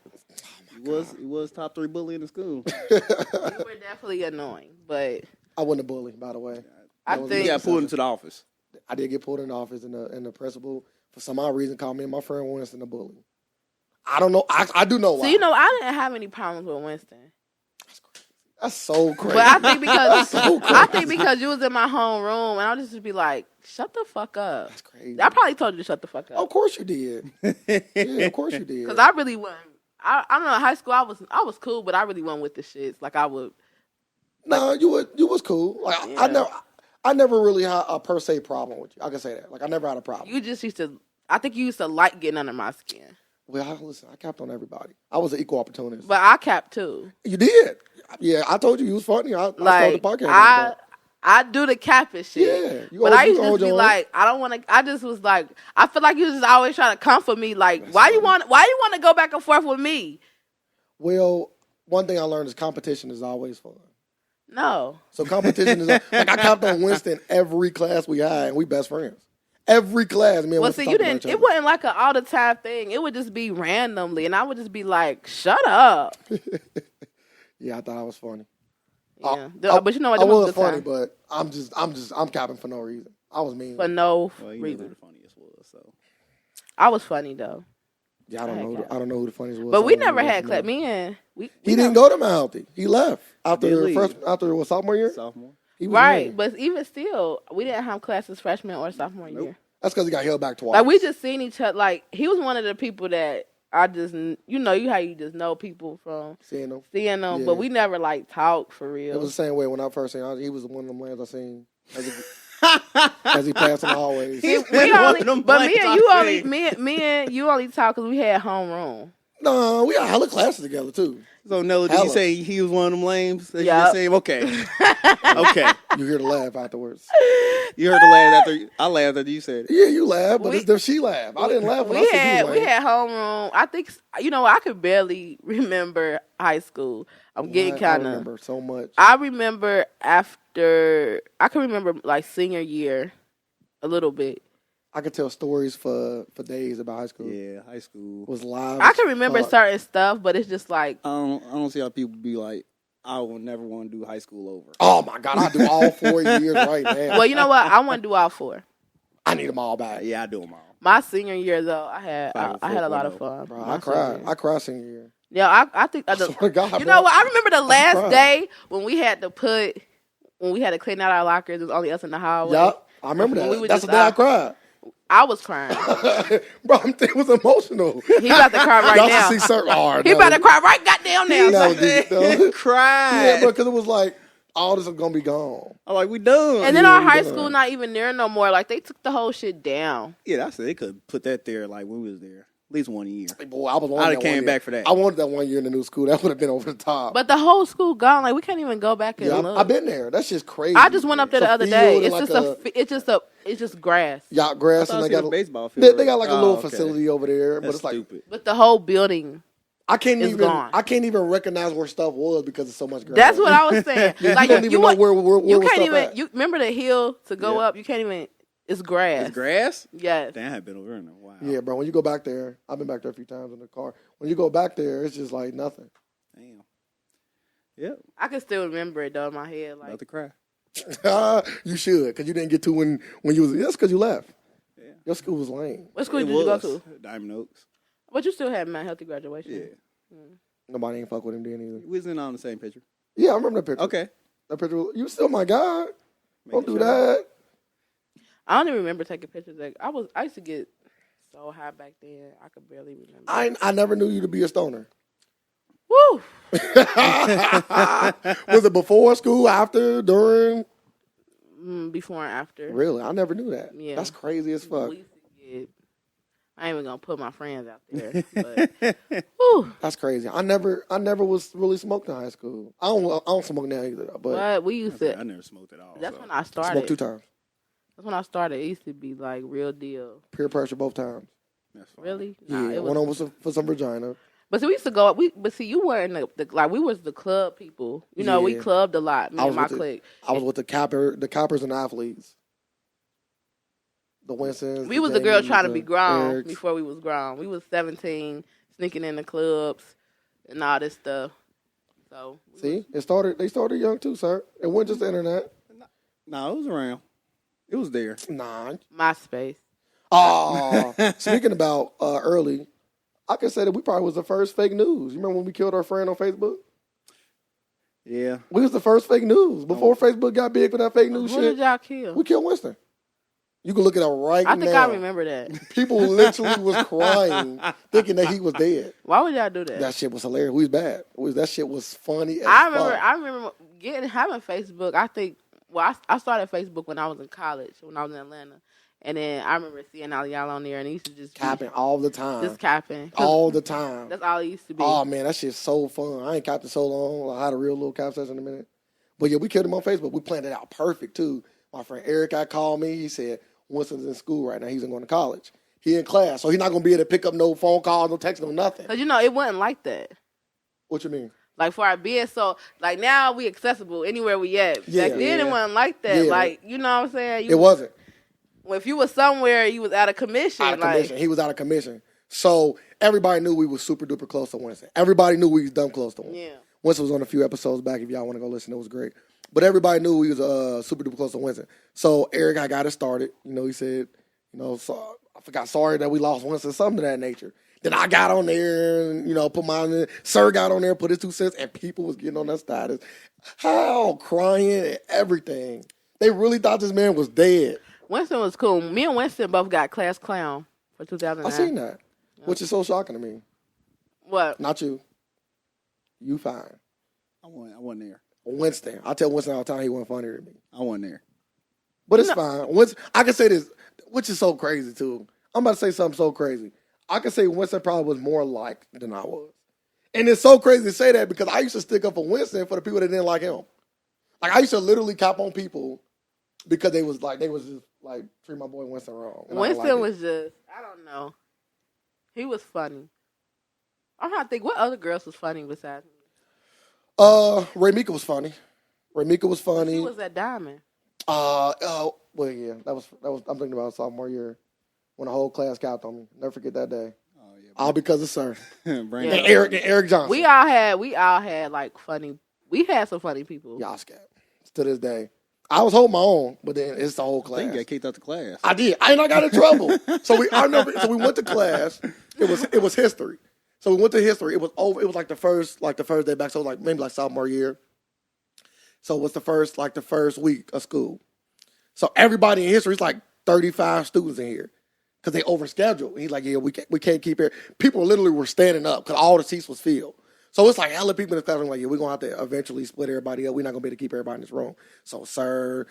Speaker 1: he was top 3 bully in the school.
Speaker 3: You were definitely annoying, but
Speaker 2: I wasn't a bully, by the way.
Speaker 3: I
Speaker 2: That was
Speaker 1: He
Speaker 3: think
Speaker 1: got pulled into the office.
Speaker 2: I did get pulled in the office, and the principal, for some odd reason, called me and my friend Winston a bully. I don't know. I do know why.
Speaker 3: so. You know, I didn't have any problems with Winston.
Speaker 2: That's so crazy.
Speaker 3: But I think because
Speaker 2: So
Speaker 3: I
Speaker 2: crazy.
Speaker 3: think because you was in my home room, and I'll just be like, "Shut the fuck up."
Speaker 2: That's crazy.
Speaker 3: I probably told you to shut the fuck
Speaker 2: Of
Speaker 3: up
Speaker 2: course you did. Yeah, of course you did.
Speaker 3: because I really wasn't. I don't know. In high school, I was cool, but I really wasn't with the shits. Like I would.
Speaker 2: No, you was cool. Like
Speaker 3: Yeah.
Speaker 2: I never really had a per se problem with you. I can say that. Like I never had a problem.
Speaker 3: You just used to. I think you used to like getting under my skin,
Speaker 2: Well, listen, I capped on everybody. I was an equal opportunist.
Speaker 3: but I capped too.
Speaker 2: You did. Yeah, I told you was funny. I started
Speaker 3: Like
Speaker 2: the podcast. like
Speaker 3: I
Speaker 2: that.
Speaker 3: I do the capping shit.
Speaker 2: Yeah, you
Speaker 3: But
Speaker 2: always
Speaker 3: I used to
Speaker 2: hold
Speaker 3: just be
Speaker 2: your own.
Speaker 3: like, I don't want to. I just was like, I feel like you was just always trying to comfort me. Like, why you want to go back and forth with me?
Speaker 2: Well, one thing I learned is competition is always fun.
Speaker 3: No.
Speaker 2: So competition is like I capped on Winston every class we had, and we best friends. Every class, me and
Speaker 3: Well,
Speaker 2: Winston
Speaker 3: see, you
Speaker 2: talked about
Speaker 3: didn't.
Speaker 2: each
Speaker 3: It
Speaker 2: other.
Speaker 3: wasn't like an all the time thing. It would just be randomly, and I would just be like, "Shut up."
Speaker 2: Yeah, I thought I was funny.
Speaker 3: Yeah,
Speaker 2: I-
Speaker 3: but you know what?
Speaker 2: I
Speaker 3: That
Speaker 2: was
Speaker 3: the
Speaker 2: funny,
Speaker 3: time.
Speaker 2: but I'm capping for no reason. I was mean.
Speaker 3: For no
Speaker 1: Well, you know who
Speaker 3: reason.
Speaker 1: the funniest was. So
Speaker 3: I was funny though,
Speaker 2: Yeah, I don't
Speaker 3: I
Speaker 2: know.
Speaker 3: had
Speaker 2: I don't know who the funniest was.
Speaker 3: but
Speaker 2: so
Speaker 3: we
Speaker 2: I don't
Speaker 3: never
Speaker 2: know
Speaker 3: had
Speaker 2: what's
Speaker 3: clap.
Speaker 2: the name.
Speaker 3: Me and we
Speaker 2: He didn't go to Mount Healthy. He left
Speaker 1: Did
Speaker 2: after
Speaker 1: leave.
Speaker 2: what, sophomore year.
Speaker 1: sophomore.
Speaker 2: He was
Speaker 3: right.
Speaker 2: in.
Speaker 3: But even still, we didn't have classes freshman or sophomore year.
Speaker 2: That's because he got held back twice.
Speaker 3: Like we just seen each other. Like he was one of the people that I just, you know, how you just know people from
Speaker 2: seeing him.
Speaker 3: seeing them,
Speaker 2: Yeah.
Speaker 3: but we never like talked for
Speaker 2: It
Speaker 3: real.
Speaker 2: was the same way when I first seen him. He was one of them lambs I seen as he passed in the hallways.
Speaker 3: We
Speaker 1: One
Speaker 3: only,
Speaker 1: of them
Speaker 3: but me
Speaker 1: blanks
Speaker 3: and
Speaker 1: I
Speaker 3: you only,
Speaker 1: seen.
Speaker 3: me and you only talk because we had homeroom.
Speaker 2: No, we got hella classes together too.
Speaker 1: So Nella, did
Speaker 2: Hella.
Speaker 1: you say he was one of them lames? That
Speaker 3: Yup.
Speaker 1: you just saying, okay, okay.
Speaker 2: You hear the laugh afterwards.
Speaker 1: You heard the laugh after I laughed after you said it.
Speaker 2: Yeah, you laugh, but
Speaker 3: We-
Speaker 2: it's the she laugh. I didn't laugh when I
Speaker 3: We
Speaker 2: said
Speaker 3: had
Speaker 2: you
Speaker 3: we
Speaker 2: laugh.
Speaker 3: had homeroom. I think I could barely remember high school. I'm getting
Speaker 2: I
Speaker 3: kind of.
Speaker 2: remember so much.
Speaker 3: I remember after I can remember like senior year, a little bit.
Speaker 2: I could tell stories for days about high school.
Speaker 1: Yeah, high school.
Speaker 2: It was live.
Speaker 3: I
Speaker 2: as
Speaker 3: can remember
Speaker 2: fuck.
Speaker 3: certain stuff, but it's just like
Speaker 1: I don't see how people be like, I will never want to do high school over.
Speaker 2: Oh my god, I do all 4 years right now.
Speaker 3: well, you know what? I want to do all 4.
Speaker 2: I need them all back.
Speaker 1: Yeah, I do them all.
Speaker 3: My senior year though, I had a lot of
Speaker 1: 504.0.
Speaker 3: fun.
Speaker 2: Bro,
Speaker 3: My
Speaker 2: I cried.
Speaker 3: senior
Speaker 2: I cried senior year.
Speaker 3: Yeah, I think
Speaker 2: I swear to God,
Speaker 3: you
Speaker 2: bro.
Speaker 3: know what? I remember the last
Speaker 2: cried.
Speaker 3: day when we had to clean out our lockers. It was only us in the hallway.
Speaker 2: Yup, I remember
Speaker 3: When we
Speaker 2: that.
Speaker 3: were
Speaker 2: That's
Speaker 3: just
Speaker 2: the day I
Speaker 3: out.
Speaker 2: cried.
Speaker 3: I was crying.
Speaker 2: Bro, it was emotional.
Speaker 3: He about to cry right
Speaker 2: Y'all
Speaker 3: now.
Speaker 2: should see certain. Oh,
Speaker 3: He about to cry right goddamn now.
Speaker 2: No,
Speaker 3: son.
Speaker 2: no.
Speaker 1: Cried.
Speaker 2: Yeah, bro, because it was like all this is gonna be gone.
Speaker 1: I'm like, we done.
Speaker 3: And then
Speaker 2: Yeah,
Speaker 3: our
Speaker 2: we
Speaker 3: high
Speaker 2: done.
Speaker 3: school not even there no more. Like they took the whole shit down.
Speaker 1: Yeah, that's it. They could put that there like when we was there. At least 1 year.
Speaker 2: Boy, I was.
Speaker 1: I'd have came back for that.
Speaker 2: I wanted that 1 year in the new school. That would have been over the top.
Speaker 3: But the whole school gone. Like we can't even go back and
Speaker 2: yeah,
Speaker 3: look.
Speaker 2: I've been there. That's just crazy.
Speaker 3: I just went up there
Speaker 2: It's
Speaker 3: the
Speaker 2: a
Speaker 3: other day.
Speaker 2: field
Speaker 3: It's
Speaker 2: and
Speaker 3: just it's just grass.
Speaker 2: yacht grass,
Speaker 1: I
Speaker 2: and
Speaker 1: thought
Speaker 2: they
Speaker 1: it
Speaker 2: got
Speaker 1: was a baseball field.
Speaker 2: They got like a little
Speaker 1: okay.
Speaker 2: facility over there, but
Speaker 1: That's
Speaker 2: it's like
Speaker 1: stupid.
Speaker 3: But the whole building.
Speaker 2: I can't
Speaker 3: It's
Speaker 2: even.
Speaker 3: gone.
Speaker 2: I can't even recognize where stuff was because it's so much grass.
Speaker 3: That's what I was saying. Like
Speaker 2: you don't even know
Speaker 3: went-
Speaker 2: where
Speaker 3: you
Speaker 2: was
Speaker 3: can't
Speaker 2: stuff
Speaker 3: even.
Speaker 2: at.
Speaker 3: You remember the hill to go
Speaker 1: Yeah.
Speaker 3: up? You can't even. It's grass.
Speaker 1: It's grass?
Speaker 3: Yes.
Speaker 1: Damn, I had been over there in a while.
Speaker 2: Yeah, bro. When you go back there, I've been back there a few times in the car. When you go back there, it's just like nothing.
Speaker 1: Damn. Yep.
Speaker 3: I can still remember it though in my head.
Speaker 1: About
Speaker 3: Like
Speaker 1: to cry.
Speaker 2: You should, because you didn't get to when you was. That's because you left.
Speaker 1: Yeah.
Speaker 2: Your school was lame.
Speaker 3: what school
Speaker 1: It
Speaker 3: did you go
Speaker 1: was
Speaker 3: to?
Speaker 1: Diamond Oaks.
Speaker 3: But you still had Mount Healthy graduation.
Speaker 1: Yeah.
Speaker 2: Nobody ain't fuck with him then either.
Speaker 1: We was in on the same picture.
Speaker 2: Yeah, I remember that picture.
Speaker 1: Okay.
Speaker 2: That picture. You still my guy. Don't do
Speaker 1: sure.
Speaker 2: that.
Speaker 3: I don't even remember taking pictures. Like I used to get so high back then. I could barely remember.
Speaker 2: I never knew you to be a stoner.
Speaker 3: Woo!
Speaker 2: Was it before school, after, during?
Speaker 3: Before and after.
Speaker 2: Really? I never knew that.
Speaker 3: Yeah.
Speaker 2: That's crazy as fuck.
Speaker 3: We used to get. I ain't even gonna put my friends out there. But, whew.
Speaker 2: That's crazy. I never was really smoked in high school. I don't smoke now either, but
Speaker 3: But we used to.
Speaker 1: I never smoked at all.
Speaker 3: That's
Speaker 1: so.
Speaker 3: when I started.
Speaker 2: smoked 2 times.
Speaker 3: That's when I started. It used to be like real deal.
Speaker 2: Peer pressure both times.
Speaker 1: That's fine.
Speaker 3: Really?
Speaker 2: Yeah,
Speaker 3: Nah, it
Speaker 2: one
Speaker 3: was.
Speaker 2: was for some vagina.
Speaker 3: But see, we used to go. But see, you weren't like we was the club people. You know, we
Speaker 2: Yeah.
Speaker 3: clubbed a lot. Me
Speaker 2: I
Speaker 3: and
Speaker 2: was
Speaker 3: my
Speaker 2: with
Speaker 3: clique.
Speaker 2: I was with the cappers and athletes. The Winstons.
Speaker 3: We was the girl
Speaker 2: Jamies,
Speaker 3: trying to
Speaker 2: the
Speaker 3: be grown
Speaker 2: Erics.
Speaker 3: before we was grown. We was 17, sneaking in the clubs and all this stuff. So
Speaker 2: See, they started young too, sir. It wasn't just the internet.
Speaker 1: No, it was around. It was there.
Speaker 2: Nah.
Speaker 3: MySpace.
Speaker 2: Oh, speaking about early, I can say that we probably was the first fake news. You remember when we killed our friend on Facebook?
Speaker 1: Yeah.
Speaker 2: We was the first fake news before Facebook got big for that fake news
Speaker 3: Who
Speaker 2: shit.
Speaker 3: did y'all kill?
Speaker 2: We killed Winston. You can look it up right now.
Speaker 3: I think I remember that.
Speaker 2: People literally was crying, thinking that he was dead.
Speaker 3: Why would y'all do that?
Speaker 2: That shit was hilarious. We was bad. That shit was funny as
Speaker 3: I
Speaker 2: fuck.
Speaker 3: remember having Facebook. I think. Well, I started Facebook when I was in college, when I was in Atlanta, and then I remember seeing all y'all on there, and it used to just be
Speaker 2: Capping all the time.
Speaker 3: just capping. 'Cause
Speaker 2: All the time.
Speaker 3: That's all it used to be.
Speaker 2: Oh, man, that shit's so fun. I ain't capped it so long. I had a real little cap session in a minute. But, yeah, we killed him on Facebook. We planned it out perfect, too. My friend Eric, called me. He said, Winston's in school right now. He's going to college. He in class, so he's not going to be able to pick up no phone calls, no text, no nothing.
Speaker 3: Cause it wasn't like that.
Speaker 2: What you mean?
Speaker 3: Like for our being so like now we accessible anywhere we at.
Speaker 2: Yeah.
Speaker 3: Back then it wasn't like that.
Speaker 2: Yeah.
Speaker 3: Like you know what I'm saying?
Speaker 2: It wasn't.
Speaker 3: If you was somewhere, you was out of commission.
Speaker 2: Out of
Speaker 3: like
Speaker 2: commission. He was out of commission. So everybody knew we was super duper close to Winston. Everybody knew we was dumb close to him.
Speaker 3: yeah.
Speaker 2: Winston was on a few episodes back. If y'all want to go listen, it was great. But everybody knew we was super duper close to Winston. So Eric, I got it started. He said, so I forgot. Sorry that we lost Winston, something of that nature. Then I got on there and put mine in. Sir got on there, put his 2 cents, and people was getting on that status. How crying and everything. They really thought this man was dead.
Speaker 3: Winston was cool. Me and Winston both got class clown for 2009.
Speaker 2: I seen that, which is so shocking to me.
Speaker 3: What?
Speaker 2: Not you. You fine.
Speaker 1: I wasn't there.
Speaker 2: Winston. I tell Winston all the time he wasn't funnier than me.
Speaker 1: I wasn't there.
Speaker 2: But it's fine. I can say this, which is so crazy too. I'm about to say something so crazy. I can say Winston probably was more liked than I was. And it's so crazy to say that because I used to stick up for Winston for the people that didn't like him. Like I used to literally cop on people because they was just like treat my boy Winston wrong. And I didn't
Speaker 3: Winston
Speaker 2: like it.
Speaker 3: was just I don't know. He was funny. I'm trying to think what other girls was funny besides me.
Speaker 2: Remika was funny. Remika was funny.
Speaker 3: He was at Diamond.
Speaker 2: Well, yeah, that was. I'm thinking about sophomore year when the whole class capped on me. Never forget that day.
Speaker 1: Oh yeah.
Speaker 2: All because of Sir
Speaker 1: Brandon.
Speaker 2: and Eric Johnson.
Speaker 3: We all had like funny. We had some funny people.
Speaker 2: Y'all scared to this day. I was holding my own, but then it's the whole
Speaker 1: I
Speaker 2: class.
Speaker 1: think you got kicked out the class.
Speaker 2: I did. I got in trouble. So we went to class. It was history. So we went to history. It was over. It was like the first day back. So like maybe like sophomore year. So it was the first week of school. So everybody in history is like 35 students in here because they overscheduled. He's like, yeah, we can't keep it. People literally were standing up because all the seats was filled. So it's like hella people in the class. I'm like, yeah, we're going to have to eventually split everybody up. We're not going to be able to keep everybody in this room. So Sir,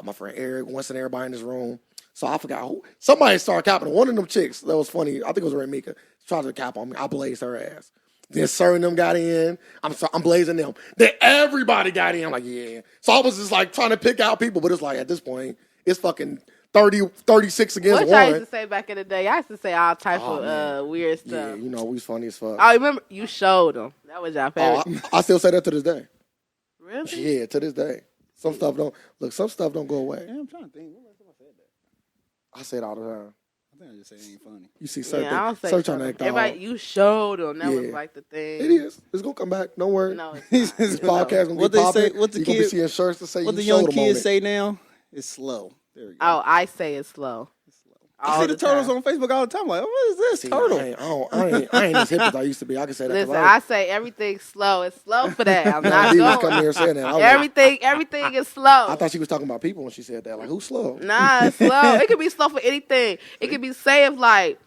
Speaker 2: my friend Eric, Winston, everybody in this room. So I forgot who. Somebody started capping. One of them chicks, that was funny. I think it was Remika. Tried to cap on me. I blazed her ass. Then Sir and them got in. I'm blazing them. Then everybody got in. I'm like, yeah. So I was just like trying to pick out people. But it's like at this point, it's fucking 36 against
Speaker 3: what
Speaker 2: one.
Speaker 3: I used to say back in the day, I used to say all type of weird stuff.
Speaker 2: Yeah, you know, we was funny as fuck.
Speaker 3: I remember you showed them. That was your favorite.
Speaker 2: I still say that to this day.
Speaker 3: Really?
Speaker 2: Yeah, to this day. Some stuff don't go away.
Speaker 1: Yeah, I'm trying to think. When last time I said that?
Speaker 2: I say it all the time.
Speaker 1: I think I just said it ain't funny.
Speaker 2: You see Sir,
Speaker 3: I don't say
Speaker 2: Sir trying to act all.
Speaker 3: everybody, you showed them. That was like the thing.
Speaker 2: It is. It's gonna come back. Don't worry.
Speaker 3: No, it's
Speaker 2: This podcast gonna
Speaker 1: What
Speaker 2: get
Speaker 1: they
Speaker 2: popping.
Speaker 1: say- what the
Speaker 2: You gonna be
Speaker 1: kid-
Speaker 2: seeing shirts to say
Speaker 1: What
Speaker 2: you
Speaker 1: the
Speaker 2: showed
Speaker 1: young
Speaker 2: them on
Speaker 1: kids
Speaker 2: it.
Speaker 1: say now is slow. There we go.
Speaker 3: Oh, I say it's slow.
Speaker 1: I see the turtles on Facebook all the time. Like, what is this
Speaker 2: See,
Speaker 1: turtle?
Speaker 2: I ain't as hip as I used to be. I can say that.
Speaker 3: Listen, I say everything's slow. It's slow for that. I'm not
Speaker 2: Nella D was coming
Speaker 3: going.
Speaker 2: here saying that. I was like,
Speaker 3: Everything is slow.
Speaker 2: I thought she was talking about people when she said that. Like, who's slow?
Speaker 3: Nah, it's slow. It could be slow for anything. It could be say if like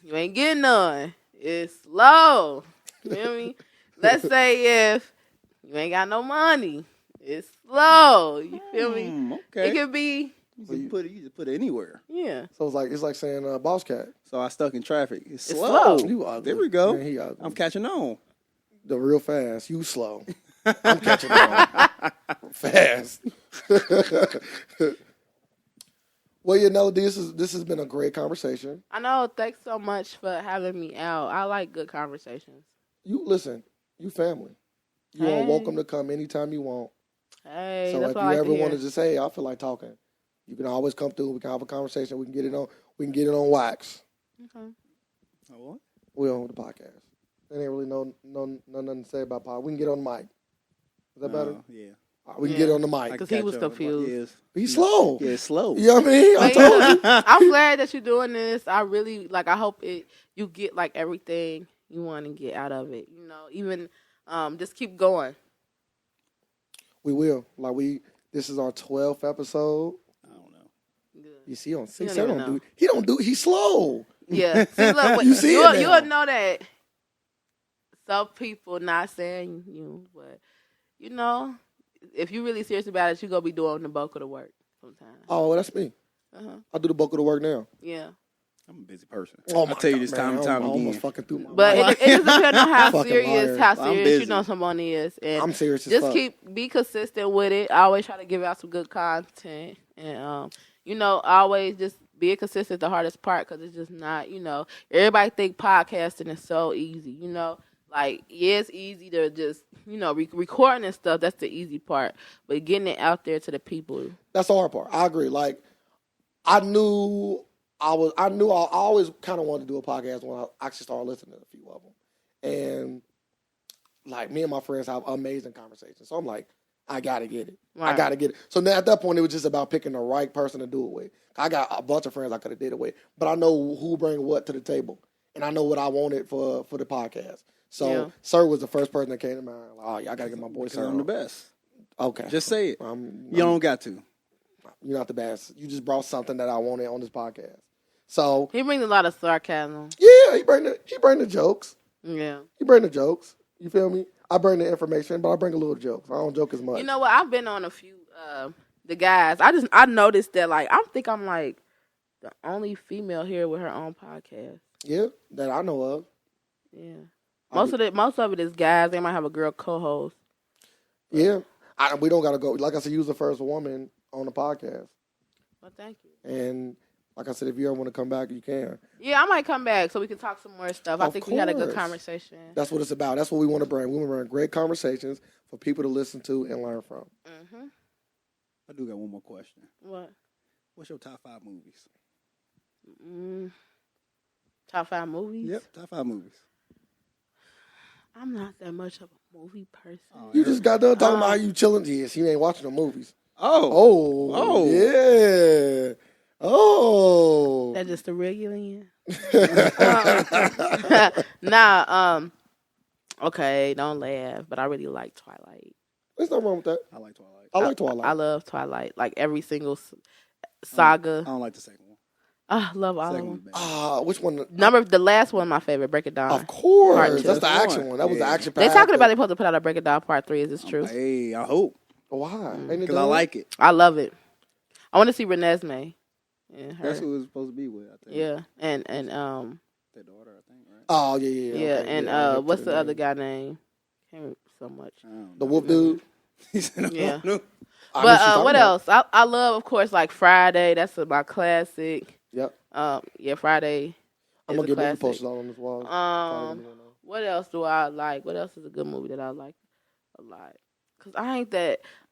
Speaker 3: you ain't getting none. It's slow. You feel me? Let's say if you ain't got no money. It's slow. You feel me?
Speaker 1: Okay.
Speaker 3: It could be
Speaker 1: You just put it anywhere.
Speaker 3: yeah.
Speaker 2: So it's like saying boss cat.
Speaker 1: So I stuck in traffic. It's
Speaker 3: It's
Speaker 1: slow.
Speaker 3: slow.
Speaker 2: You ugly.
Speaker 1: There we go.
Speaker 2: Man, he ugly.
Speaker 1: I'm catching on.
Speaker 2: The real fast. You slow. I'm catching on. Fast. Well, yeah, Nella D, this has been a great conversation.
Speaker 3: I know. Thanks so much for having me out. I like good conversations.
Speaker 2: You listen. You family. You are
Speaker 3: Hey.
Speaker 2: welcome to come anytime you want.
Speaker 3: Hey,
Speaker 2: So
Speaker 3: that's
Speaker 2: if
Speaker 3: what
Speaker 2: you
Speaker 3: I like
Speaker 2: ever
Speaker 3: to hear.
Speaker 2: want to just say, I feel like talking, you can always come through. We can have a conversation. We can get it on. We can get it on wax.
Speaker 3: Okay.
Speaker 1: Oh, what?
Speaker 2: We're on the podcast. There ain't really nothing to say about pod. We can get on the mic. Is that better?
Speaker 1: Yeah.
Speaker 2: All right, we can get on the mic.
Speaker 3: Because he was confused.
Speaker 2: He's slow.
Speaker 1: Yeah, it's slow.
Speaker 2: You know what I mean? I
Speaker 3: But,
Speaker 2: told you.
Speaker 3: I'm glad that you're doing this. I really like. I hope you get like everything you want to get out of it. You know, even just keep going.
Speaker 2: We will. This is our 12th episode.
Speaker 1: I don't know.
Speaker 3: Good.
Speaker 2: You see on 6,
Speaker 3: don't
Speaker 2: 7
Speaker 3: even
Speaker 2: don't do. He's slow.
Speaker 3: Yeah. See, look,
Speaker 2: You see it now.
Speaker 3: you'll know that some people not saying you, but you know, if you're really serious about it, you're gonna be doing the bulk of the work sometimes.
Speaker 2: Oh, well, that's me. I do the bulk of the work now.
Speaker 3: Yeah.
Speaker 1: I'm a busy person.
Speaker 2: Oh,
Speaker 1: I'll tell you this time and time
Speaker 2: I almost
Speaker 1: again.
Speaker 2: fucking threw my
Speaker 3: But
Speaker 2: mic.
Speaker 3: it just depends on how
Speaker 2: Fucking
Speaker 3: serious
Speaker 2: liar.
Speaker 1: I'm busy.
Speaker 3: you know someone is. And
Speaker 2: I'm serious as
Speaker 3: just
Speaker 2: fuck.
Speaker 3: be consistent with it. I always try to give out some good content, and you know, always just being consistent. The hardest part because it's just not, you know, everybody think podcasting is so easy. You know, like yeah, it's easy to just you know recording and stuff. That's the easy part, but getting it out there to the people.
Speaker 2: That's the hard part. I agree. Like, I always kind of wanted to do a podcast when I actually started listening to a few of them. And, like, me and my friends have amazing conversations. So I'm like, I got to get it.
Speaker 3: Right.
Speaker 2: I got to get it. So now at that point, it was just about picking the right person to do it with. I got a bunch of friends I could have did it with. But I know who bring what to the table. And I know what I wanted for the podcast. So
Speaker 3: Yeah.
Speaker 2: Sir was the first person that came to mind. Like, oh, yeah, I got to get my boy Sir
Speaker 1: I'm
Speaker 2: on.
Speaker 1: the best.
Speaker 2: Okay.
Speaker 1: Just say it.
Speaker 2: I'm-
Speaker 1: You don't got to.
Speaker 2: You're not the best. You just brought something that I wanted on this podcast. So
Speaker 3: He brings a lot of sarcasm.
Speaker 2: yeah, he bring the jokes.
Speaker 3: Yeah.
Speaker 2: He bring the jokes. You feel me? I bring the information, but I bring a little jokes. I don't joke as much.
Speaker 3: You know what? I've been on a few the guys. I noticed that like I'm like the only female here with her own podcast.
Speaker 2: Yeah, that I know of.
Speaker 3: Yeah. Most of it is guys. They might have a girl co-host.
Speaker 2: Yeah, we don't gotta go. Like I said, you was the first woman on the podcast,
Speaker 3: Well, thank you.
Speaker 2: and like I said, if you ever want to come back, you can.
Speaker 3: Yeah, I might come back so we can talk some more stuff. I
Speaker 2: Of
Speaker 3: think we had a good
Speaker 2: course.
Speaker 3: conversation.
Speaker 2: That's what it's about. That's what we want to bring. We want to bring great conversations for people to listen to and learn from.
Speaker 3: Mhm.
Speaker 1: I do got one more question.
Speaker 3: What?
Speaker 1: What's your top 5 movies?
Speaker 3: Top 5 movies?
Speaker 1: Yep, top 5 movies.
Speaker 3: I'm not that much of a movie person.
Speaker 2: You just got done talking about how you chilling. Yes, you ain't watching the movies. Oh, yeah. Oh.
Speaker 3: That's just the reunion. Nah, okay, don't laugh, but I really like Twilight.
Speaker 2: There's nothing wrong with that.
Speaker 1: I like Twilight.
Speaker 2: I like Twilight.
Speaker 3: I love Twilight. Like every single saga.
Speaker 1: I don't like the second one.
Speaker 3: I love all of
Speaker 1: Second
Speaker 3: them.
Speaker 1: one's bad.
Speaker 2: Which one?
Speaker 3: The last one, my favorite. Break it down.
Speaker 2: Of course.
Speaker 3: Part two.
Speaker 2: That's the action one. That was the action
Speaker 3: They
Speaker 2: part.
Speaker 3: talking about they supposed to put out a Break It Down Part 3. Is this true?
Speaker 1: Hey, I hope.
Speaker 2: Why?
Speaker 1: Because I like it.
Speaker 3: I love it. I want to see Renesmee. Yeah,
Speaker 1: That's who it was supposed to be with, I think.
Speaker 3: Yeah, and
Speaker 1: Their daughter, I think, right?
Speaker 2: Oh, yeah.
Speaker 3: yeah,
Speaker 2: Okay,
Speaker 3: and what's the other guy name? Can't remember so much.
Speaker 2: The wolf dude?
Speaker 1: He said,
Speaker 3: Yeah.
Speaker 1: no.
Speaker 3: But what else? I love, of course, like Friday. That's my classic.
Speaker 2: Yep.
Speaker 3: Yeah, Friday.
Speaker 2: I'm going to get movie posters on as well.
Speaker 3: What else do I like? What else is a good movie that I like a lot? Because I'm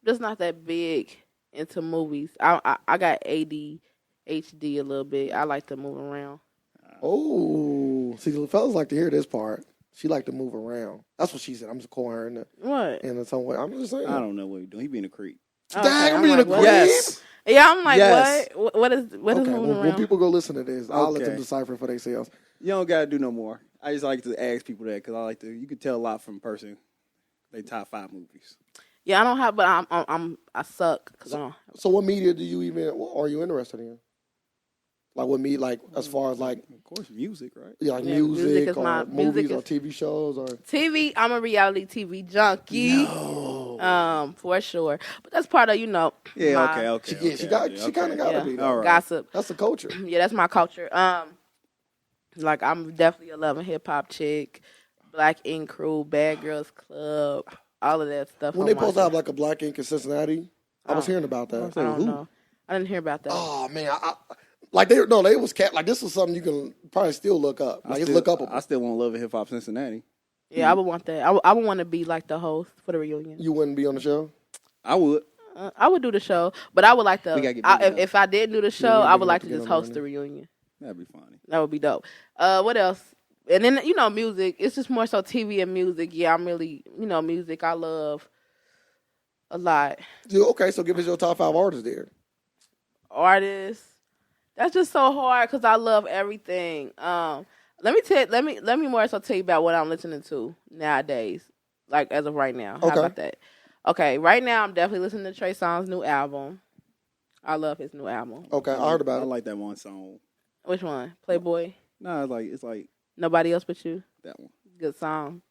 Speaker 3: just not that big into movies. I got ADHD a little bit. I like to move around.
Speaker 2: Oh, see, the fellas like to hear this part. She like to move around. That's what she said. I'm just calling her in some way. I'm just saying.
Speaker 1: I don't know what he's doing. He being a creep.
Speaker 2: Dang, I'm being a creep?
Speaker 1: Yes.
Speaker 3: Yeah, I'm like,
Speaker 1: Yes.
Speaker 3: what is moving around?
Speaker 2: When people go listen to this, I'll let them decipher for themselves.
Speaker 1: You don't got to do no more. I just like to ask people that because I like to. You can tell a lot from a person. They top 5 movies.
Speaker 3: Yeah, I don't have, but I suck.
Speaker 2: So what media do you are you interested in? Like what as far as like,
Speaker 1: of course, music, right?
Speaker 2: Yeah, like
Speaker 3: music
Speaker 2: music
Speaker 3: is
Speaker 2: or movies or TV shows or
Speaker 3: TV. I'm a reality TV junkie. No. For sure. But that's part of
Speaker 1: Yeah, okay.
Speaker 2: She kind of got to be.
Speaker 1: All right.
Speaker 3: Gossip.
Speaker 2: That's the culture.
Speaker 3: Yeah, that's my culture. Like I'm definitely a loving hip hop chick, Black Ink Crew, Bad Girls Club, all of that stuff.
Speaker 2: When they supposed to have like a Black Ink in Cincinnati, I was hearing about that.
Speaker 3: I don't know. I didn't hear about that.
Speaker 2: Oh man, they was cat like this was something you can probably still look up. Like it's look up.
Speaker 1: I still want Love and Hip Hop Cincinnati.
Speaker 3: Yeah, I would want that. I would want to be like the host for the reunion.
Speaker 2: You wouldn't be on the show?
Speaker 1: I would.
Speaker 3: I would do the show, but I would like to. If I didn't do the show, I would like to just host the reunion.
Speaker 1: That'd be funny.
Speaker 3: That would be dope. What else? And then music. It's just more so TV and music. Yeah, I'm really music. I love a lot.
Speaker 2: Okay, so give us your top 5 artists there.
Speaker 3: Artists. That's just so hard because I love everything. Let me more so tell you about what I'm listening to nowadays, like as of right now. How about that? Okay, right now I'm definitely listening to Trey Songz's new album. I love his new album.
Speaker 2: Okay, I heard about it.
Speaker 1: I like that one song.
Speaker 3: Which one? Playboy?
Speaker 1: No, it's like
Speaker 3: Nobody Else But You.
Speaker 1: That one.
Speaker 3: Good song.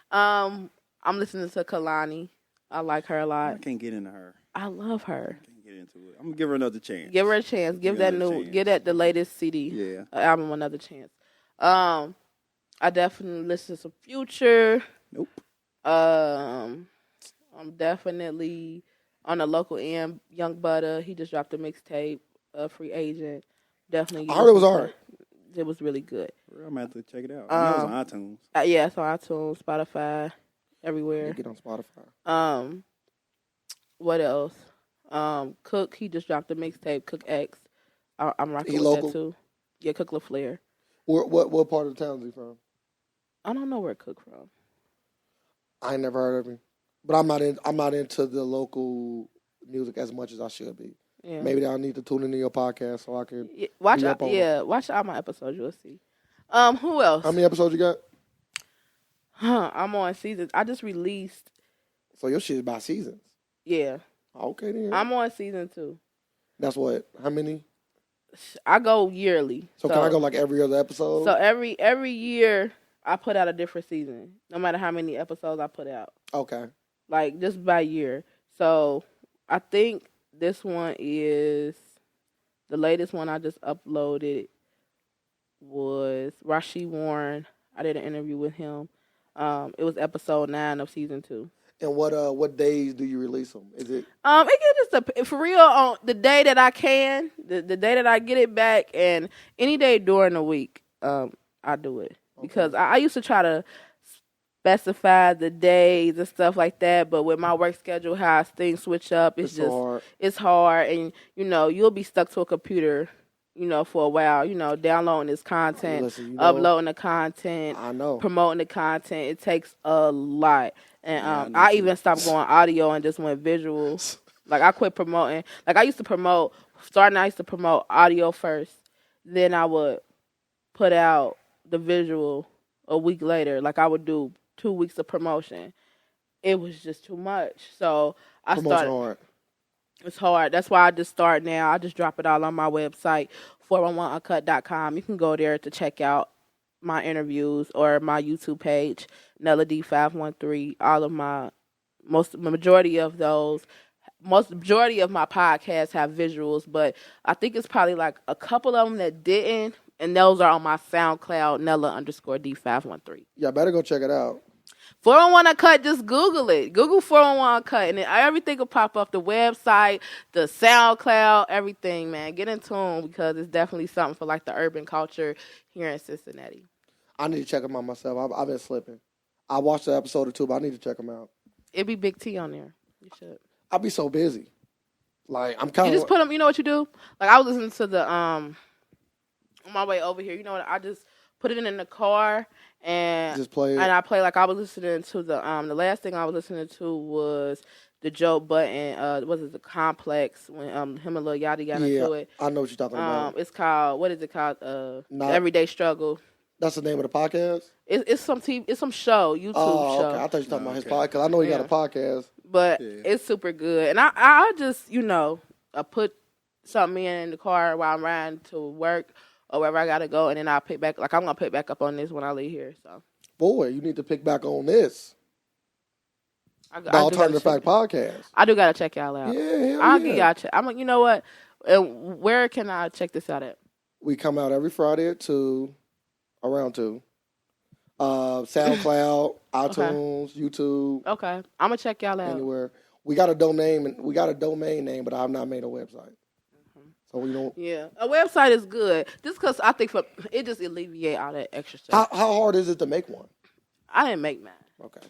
Speaker 3: I'm listening to Kalani. I like her a lot.
Speaker 1: I can't get into her.
Speaker 3: I love her.
Speaker 1: I can't get into it. I'm gonna give her another chance.
Speaker 3: Give her a chance. Give that the latest CD. Album another chance. I definitely listen to some Future.
Speaker 1: Nope.
Speaker 3: I'm definitely on the local end. Young Butter. He just dropped a mixtape. Free Agent. Definitely.
Speaker 2: I heard it was hard.
Speaker 3: It was really good.
Speaker 1: I'm gonna have to check it out. I know it's on iTunes.
Speaker 3: Yeah, it's on iTunes, Spotify, everywhere.
Speaker 2: You get on Spotify.
Speaker 3: What else? Cook. He just dropped a mixtape. Cook X. I'm rocking with that too. Yeah, Cook LaFleur.
Speaker 2: What part of the town is he from?
Speaker 3: I don't know where Cook from.
Speaker 2: I ain't never heard of him, but I'm not into the local music as much as I should be. Yeah. Maybe I need to tune into your podcast so I can
Speaker 3: watch all my episodes. You'll see. Who else?
Speaker 2: How many episodes you got?
Speaker 3: I'm on seasons. I just released.
Speaker 2: So your shit is by seasons.
Speaker 3: Yeah.
Speaker 2: Okay then.
Speaker 3: I'm on season 2.
Speaker 2: That's what? How many?
Speaker 3: I go yearly.
Speaker 2: So can I go like every other episode?
Speaker 3: So every year I put out a different season, no matter how many episodes I put out.
Speaker 2: Okay.
Speaker 3: Like just by year. So I think this one is the latest one I just uploaded was Rashid Warren. I did an interview with him. It was episode 9 of season 2.
Speaker 2: And what days do you release them? Is it?
Speaker 3: It can just for real on the day that I can, the day that I get it back, and any day during the week, I do it because I used to try to specify the days and stuff like that, but with my work schedule, how things switch up, it's hard, and you'll be stuck to a computer. For a while, downloading this content, uploading the content, promoting the content. It takes a lot. And I even stopped going audio and just went visual. Like I quit promoting. Like I used to promote. I used to promote audio first. Then I would put out the visual a week later. Like I would do 2 weeks of promotion. It was just too much. So I
Speaker 2: Promotion
Speaker 3: started.
Speaker 2: hard.
Speaker 3: It's hard. That's why I just start now. I just drop it all on my website, 411uncut.com. You can go there to check out my interviews or my YouTube page, Nella D 513. All of my majority of my podcasts have visuals, but I think it's probably like a couple of them that didn't, and those are on my SoundCloud, Nella_D 513.
Speaker 2: Yeah, better go check it out.
Speaker 3: 411 Uncut, just Google it. Google 411 Uncut, and then everything will pop up. The website, the SoundCloud, everything, man. Get in tune because it's definitely something for like the urban culture here in Cincinnati.
Speaker 2: I need to check them out myself. I've been slipping. I watched the episode or two, but I need to check them out.
Speaker 3: It'd be Big T on there. You should.
Speaker 2: I'll be so busy. Like, I'm kind of...
Speaker 3: You just put them, you know what you do? Like, I was listening to the, on my way over here, you know what, I just put it in the car and...
Speaker 2: Just play it.
Speaker 3: And I play, like, I was listening to the last thing I was listening to was the Joe Budden, the Complex, when him and Lil Yachty got into it.
Speaker 2: I know what you're talking about.
Speaker 3: It's called, what is it called? Everyday Struggle.
Speaker 2: That's the name of the podcast?
Speaker 3: It's some TV, it's some show, YouTube show.
Speaker 2: Okay. I thought you were talking about his podcast. I know he got a podcast.
Speaker 3: But it's super good. And I just, I put something in the car while I'm riding to work or wherever I got to go, and then I'll pick back. Like, I'm going to pick back up on this when I leave here. So,
Speaker 2: boy, you need to pick back on this. The
Speaker 3: I
Speaker 2: Alternative Fact Podcast.
Speaker 3: I do got to check y'all out.
Speaker 2: Yeah,
Speaker 3: I'll get y'all check. I'm like, you know what? Where can I check this out at?
Speaker 2: We come out every Friday at 2, around 2. SoundCloud, iTunes, YouTube.
Speaker 3: Okay, I'm gonna check y'all out.
Speaker 2: Anywhere. We got a domain name, but I've not made a website. So we don't.
Speaker 3: Yeah, a website is good. Just because I think it just alleviate all that extra stuff.
Speaker 2: How hard is it to make one?
Speaker 3: I didn't make mine.
Speaker 2: Okay,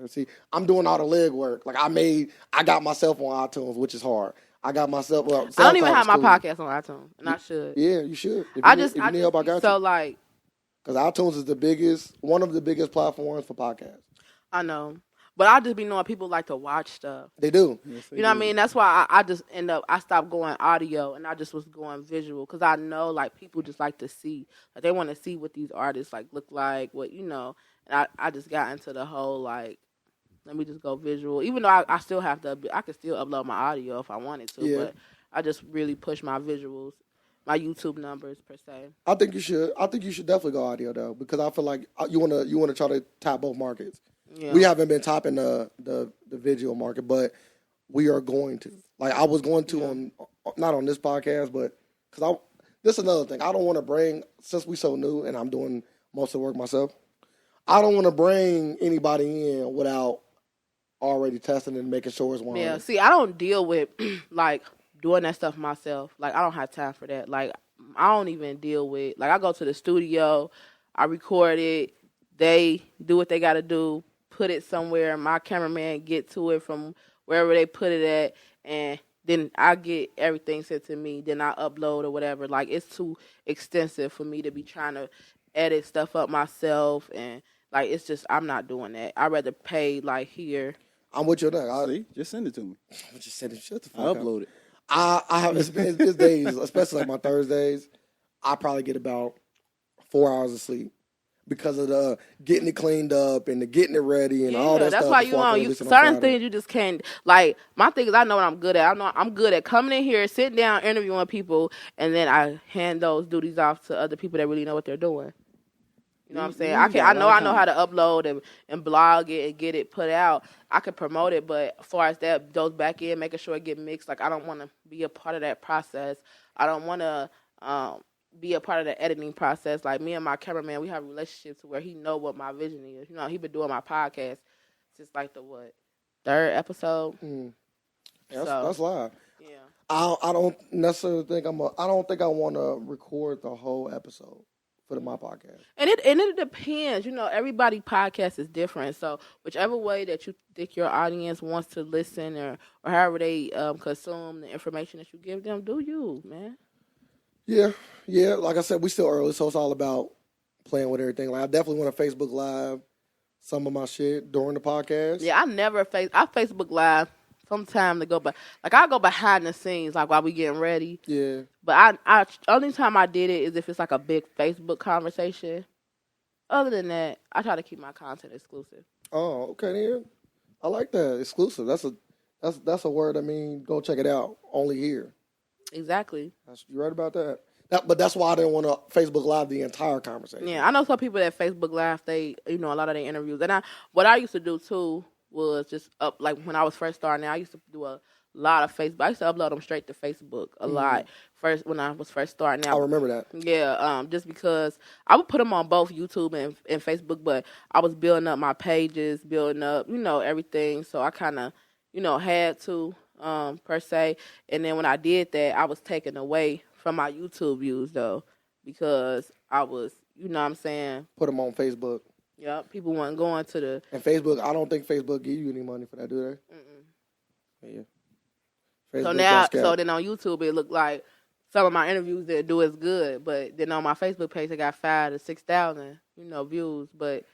Speaker 2: see, I'm doing all the leg work. Like I got myself on iTunes, which is hard. I got myself. Well,
Speaker 3: I don't even have my podcast on iTunes, and I should.
Speaker 2: Yeah, you should. If you need help, I got you.
Speaker 3: So like.
Speaker 2: Because iTunes is one of the biggest platforms for podcasts.
Speaker 3: I know. But I just be knowing people like to watch stuff.
Speaker 2: They do.
Speaker 3: Yes, you know what I mean? That's why I just I stopped going audio and I just was going visual. Because I know like people just like to see. Like they want to see what these artists like look like, And I just got into the whole like, let me just go visual. Even though I still have to, I could still upload my audio if I wanted to. Yeah. But I just really push my visuals. My YouTube numbers per se.
Speaker 2: I think you should. I think you should definitely go audio though, because I feel like you wanna try to tap both markets. Yeah. We haven't been topping the video market, but we are going to. Like I was going to on not on this podcast, but because this is another thing. I don't want to bring, since we so new and I'm doing most of the work myself. I don't want to bring anybody in without already testing and making sure it's one.
Speaker 3: Yeah. See, I don't deal with like. Doing that stuff myself. Like, I don't have time for that. Like, I don't even deal with... Like, I go to the studio, I record it, they do what they got to do, put it somewhere, my cameraman get to it from wherever they put it at, and then I get everything sent to me, then I upload or whatever. Like, it's too extensive for me to be trying to edit stuff up myself, and, like, it's just... I'm not doing that. I'd rather pay, like, here.
Speaker 2: I'm with you on that.
Speaker 1: See? Just send it to me.
Speaker 2: Just send it. Shut the fuck
Speaker 1: I'll
Speaker 2: up.
Speaker 1: upload it.
Speaker 2: I have it's days, especially like my Thursdays, I probably get about 4 hours of sleep because of the getting it cleaned up and the getting it ready and all that
Speaker 3: that's
Speaker 2: stuff.
Speaker 3: That's why certain things you just can't. Like my thing is, I know what I'm good at. I know I'm good at coming in here, sitting down, interviewing people, and then I hand those duties off to other people that really know what they're doing. You know what I'm saying? I know how to upload and blog it and get it put out. I can promote it, but as far as that, those back end, making sure it get mixed, like I don't want to be a part of that process. I don't want to be a part of the editing process. Like me and my cameraman, we have a relationship to where he know what my vision is. You know, he been doing my podcast since like the third episode.
Speaker 2: That's live.
Speaker 3: Yeah.
Speaker 2: I don't necessarily think I don't think I want to record the whole episode for my podcast. And
Speaker 3: it depends. You know, everybody podcast is different. So whichever way that you think your audience wants to listen or however they consume the information that you give them, do you, man?
Speaker 2: Yeah. Like I said, we still early, so it's all about playing with everything. Like I definitely want to Facebook Live some of my shit during the podcast.
Speaker 3: Yeah, I Facebook Live some time to go back. Like I go behind the scenes, like while we getting ready.
Speaker 2: Yeah.
Speaker 3: But I only time I did it is if it's like a big Facebook conversation. Other than that, I try to keep my content exclusive.
Speaker 2: Oh, okay then. I like that. Exclusive. That's a word. I mean, go check it out. Only here.
Speaker 3: Exactly.
Speaker 2: You're right about that. But that's why I didn't want to Facebook Live the entire conversation.
Speaker 3: Yeah, I know some people that Facebook Live, they, a lot of their interviews. And what I used to do too was just like when I was first starting, I used to do a lot of Facebook. I used to upload them straight to Facebook a lot when I was first starting out.
Speaker 2: I remember that.
Speaker 3: Yeah, just because I would put them on both YouTube and Facebook, but I was building up my pages, building up, everything. So I kind of, had to, per se. And then when I did that, I was taken away from my YouTube views, though, because I was, you know what I'm saying?
Speaker 2: Put them on Facebook.
Speaker 3: Yeah, people weren't going to the...
Speaker 2: And Facebook, I don't think Facebook give you any money for that, do they? Yeah. Facebook
Speaker 3: So then on YouTube, it looked like some of my interviews didn't do as good, but then on my Facebook page, I got 5,000 to 6,000, views, but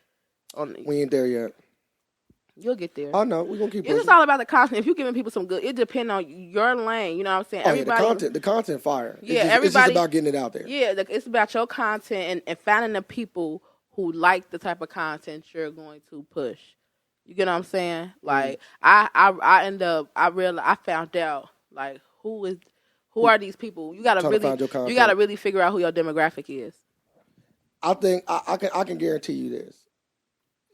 Speaker 2: we ain't there yet.
Speaker 3: You'll get there.
Speaker 2: I know. We're going to keep pushing.
Speaker 3: It's just all about the content. If you're giving people some good, it depends on your lane. You know what I'm saying?
Speaker 2: The content fire.
Speaker 3: Yeah,
Speaker 2: it's just about getting it out there.
Speaker 3: Yeah, it's about your content and finding the people who like the type of content you're going to push. You get what I'm saying? Like, I found out, like, who are these people? You gotta really figure out who your demographic is.
Speaker 2: I think I can guarantee you this.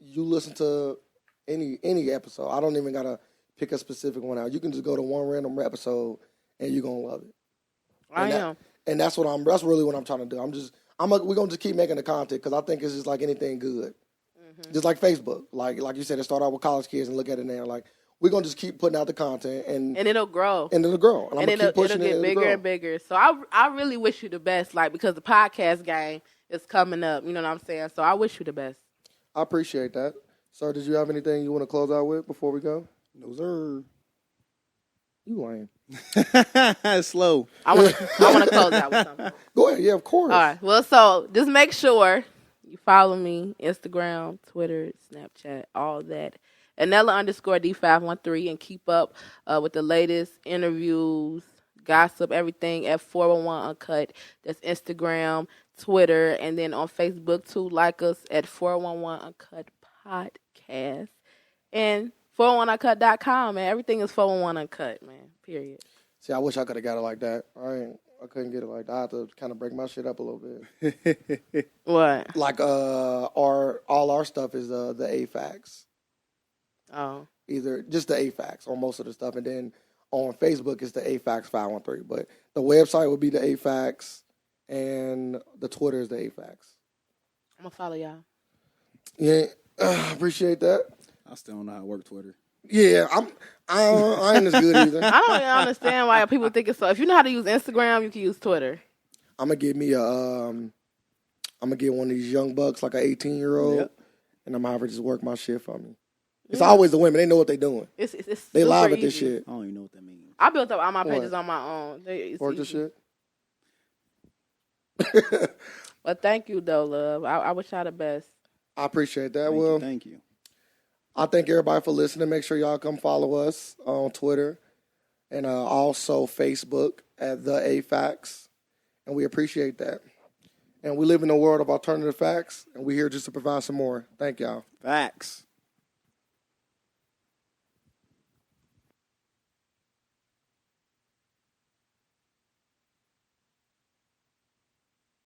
Speaker 2: You listen to any episode. I don't even gotta pick a specific one out. You can just go to one random episode and you're gonna love it. And that's really what I'm trying to do. We're gonna just keep making the content because I think it's just like anything good. Mm-hmm. Just like Facebook. Like you said, it started out with college kids and look at it now. Like we're gonna just keep putting out the content and it'll grow. And it'll grow. And it'll get bigger and bigger. So I really wish you the best, like, because the podcast game is coming up, you know what I'm saying? So I wish you the best. I appreciate that. Sir, did you have anything you want to close out with before we go? No, sir. You lame.
Speaker 1: Slow.
Speaker 3: I want to close out with something.
Speaker 2: Go ahead. Yeah, of course.
Speaker 3: All right. Well, so just make sure you follow me, Instagram, Twitter, Snapchat, all that. Nella_D513, and keep up with the latest interviews, gossip, everything at 411 Uncut. That's Instagram, Twitter, and then on Facebook too. Like us at 411 Uncut Podcast. And 411uncut.com, man. Everything is 411 Uncut, man. Period. See, I wish I could have got it like that. I couldn't get it like that. I had to kind of break my shit up a little bit. What? Like all our stuff is the AFAX. Oh. Either just the AFAX on most of the stuff, and then on Facebook it's the AFAX 513. But the website would be the AFAX, and the Twitter is the AFAX. I'm gonna follow y'all. Yeah, appreciate that. I still don't know how to work Twitter. Yeah, I ain't as good either. I don't even understand why people think it's so. If you know how to use Instagram, you can use Twitter. I'm gonna get me I'm gonna get one of these young bucks, like an 18-year-old, and I'm gonna have her just work my shit for me. It's always the women. They know what they're doing. It's they live at this shit. I don't even know what that means. I built up all my pages on my own. Work this shit. Well, thank you, though, love. I wish y'all the best. I appreciate that. Thank you. I thank everybody for listening. Make sure y'all come follow us on Twitter and also Facebook at The AFAX. And we appreciate that. And we live in a world of alternative facts, and we're here just to provide some more. Thank y'all. Facts.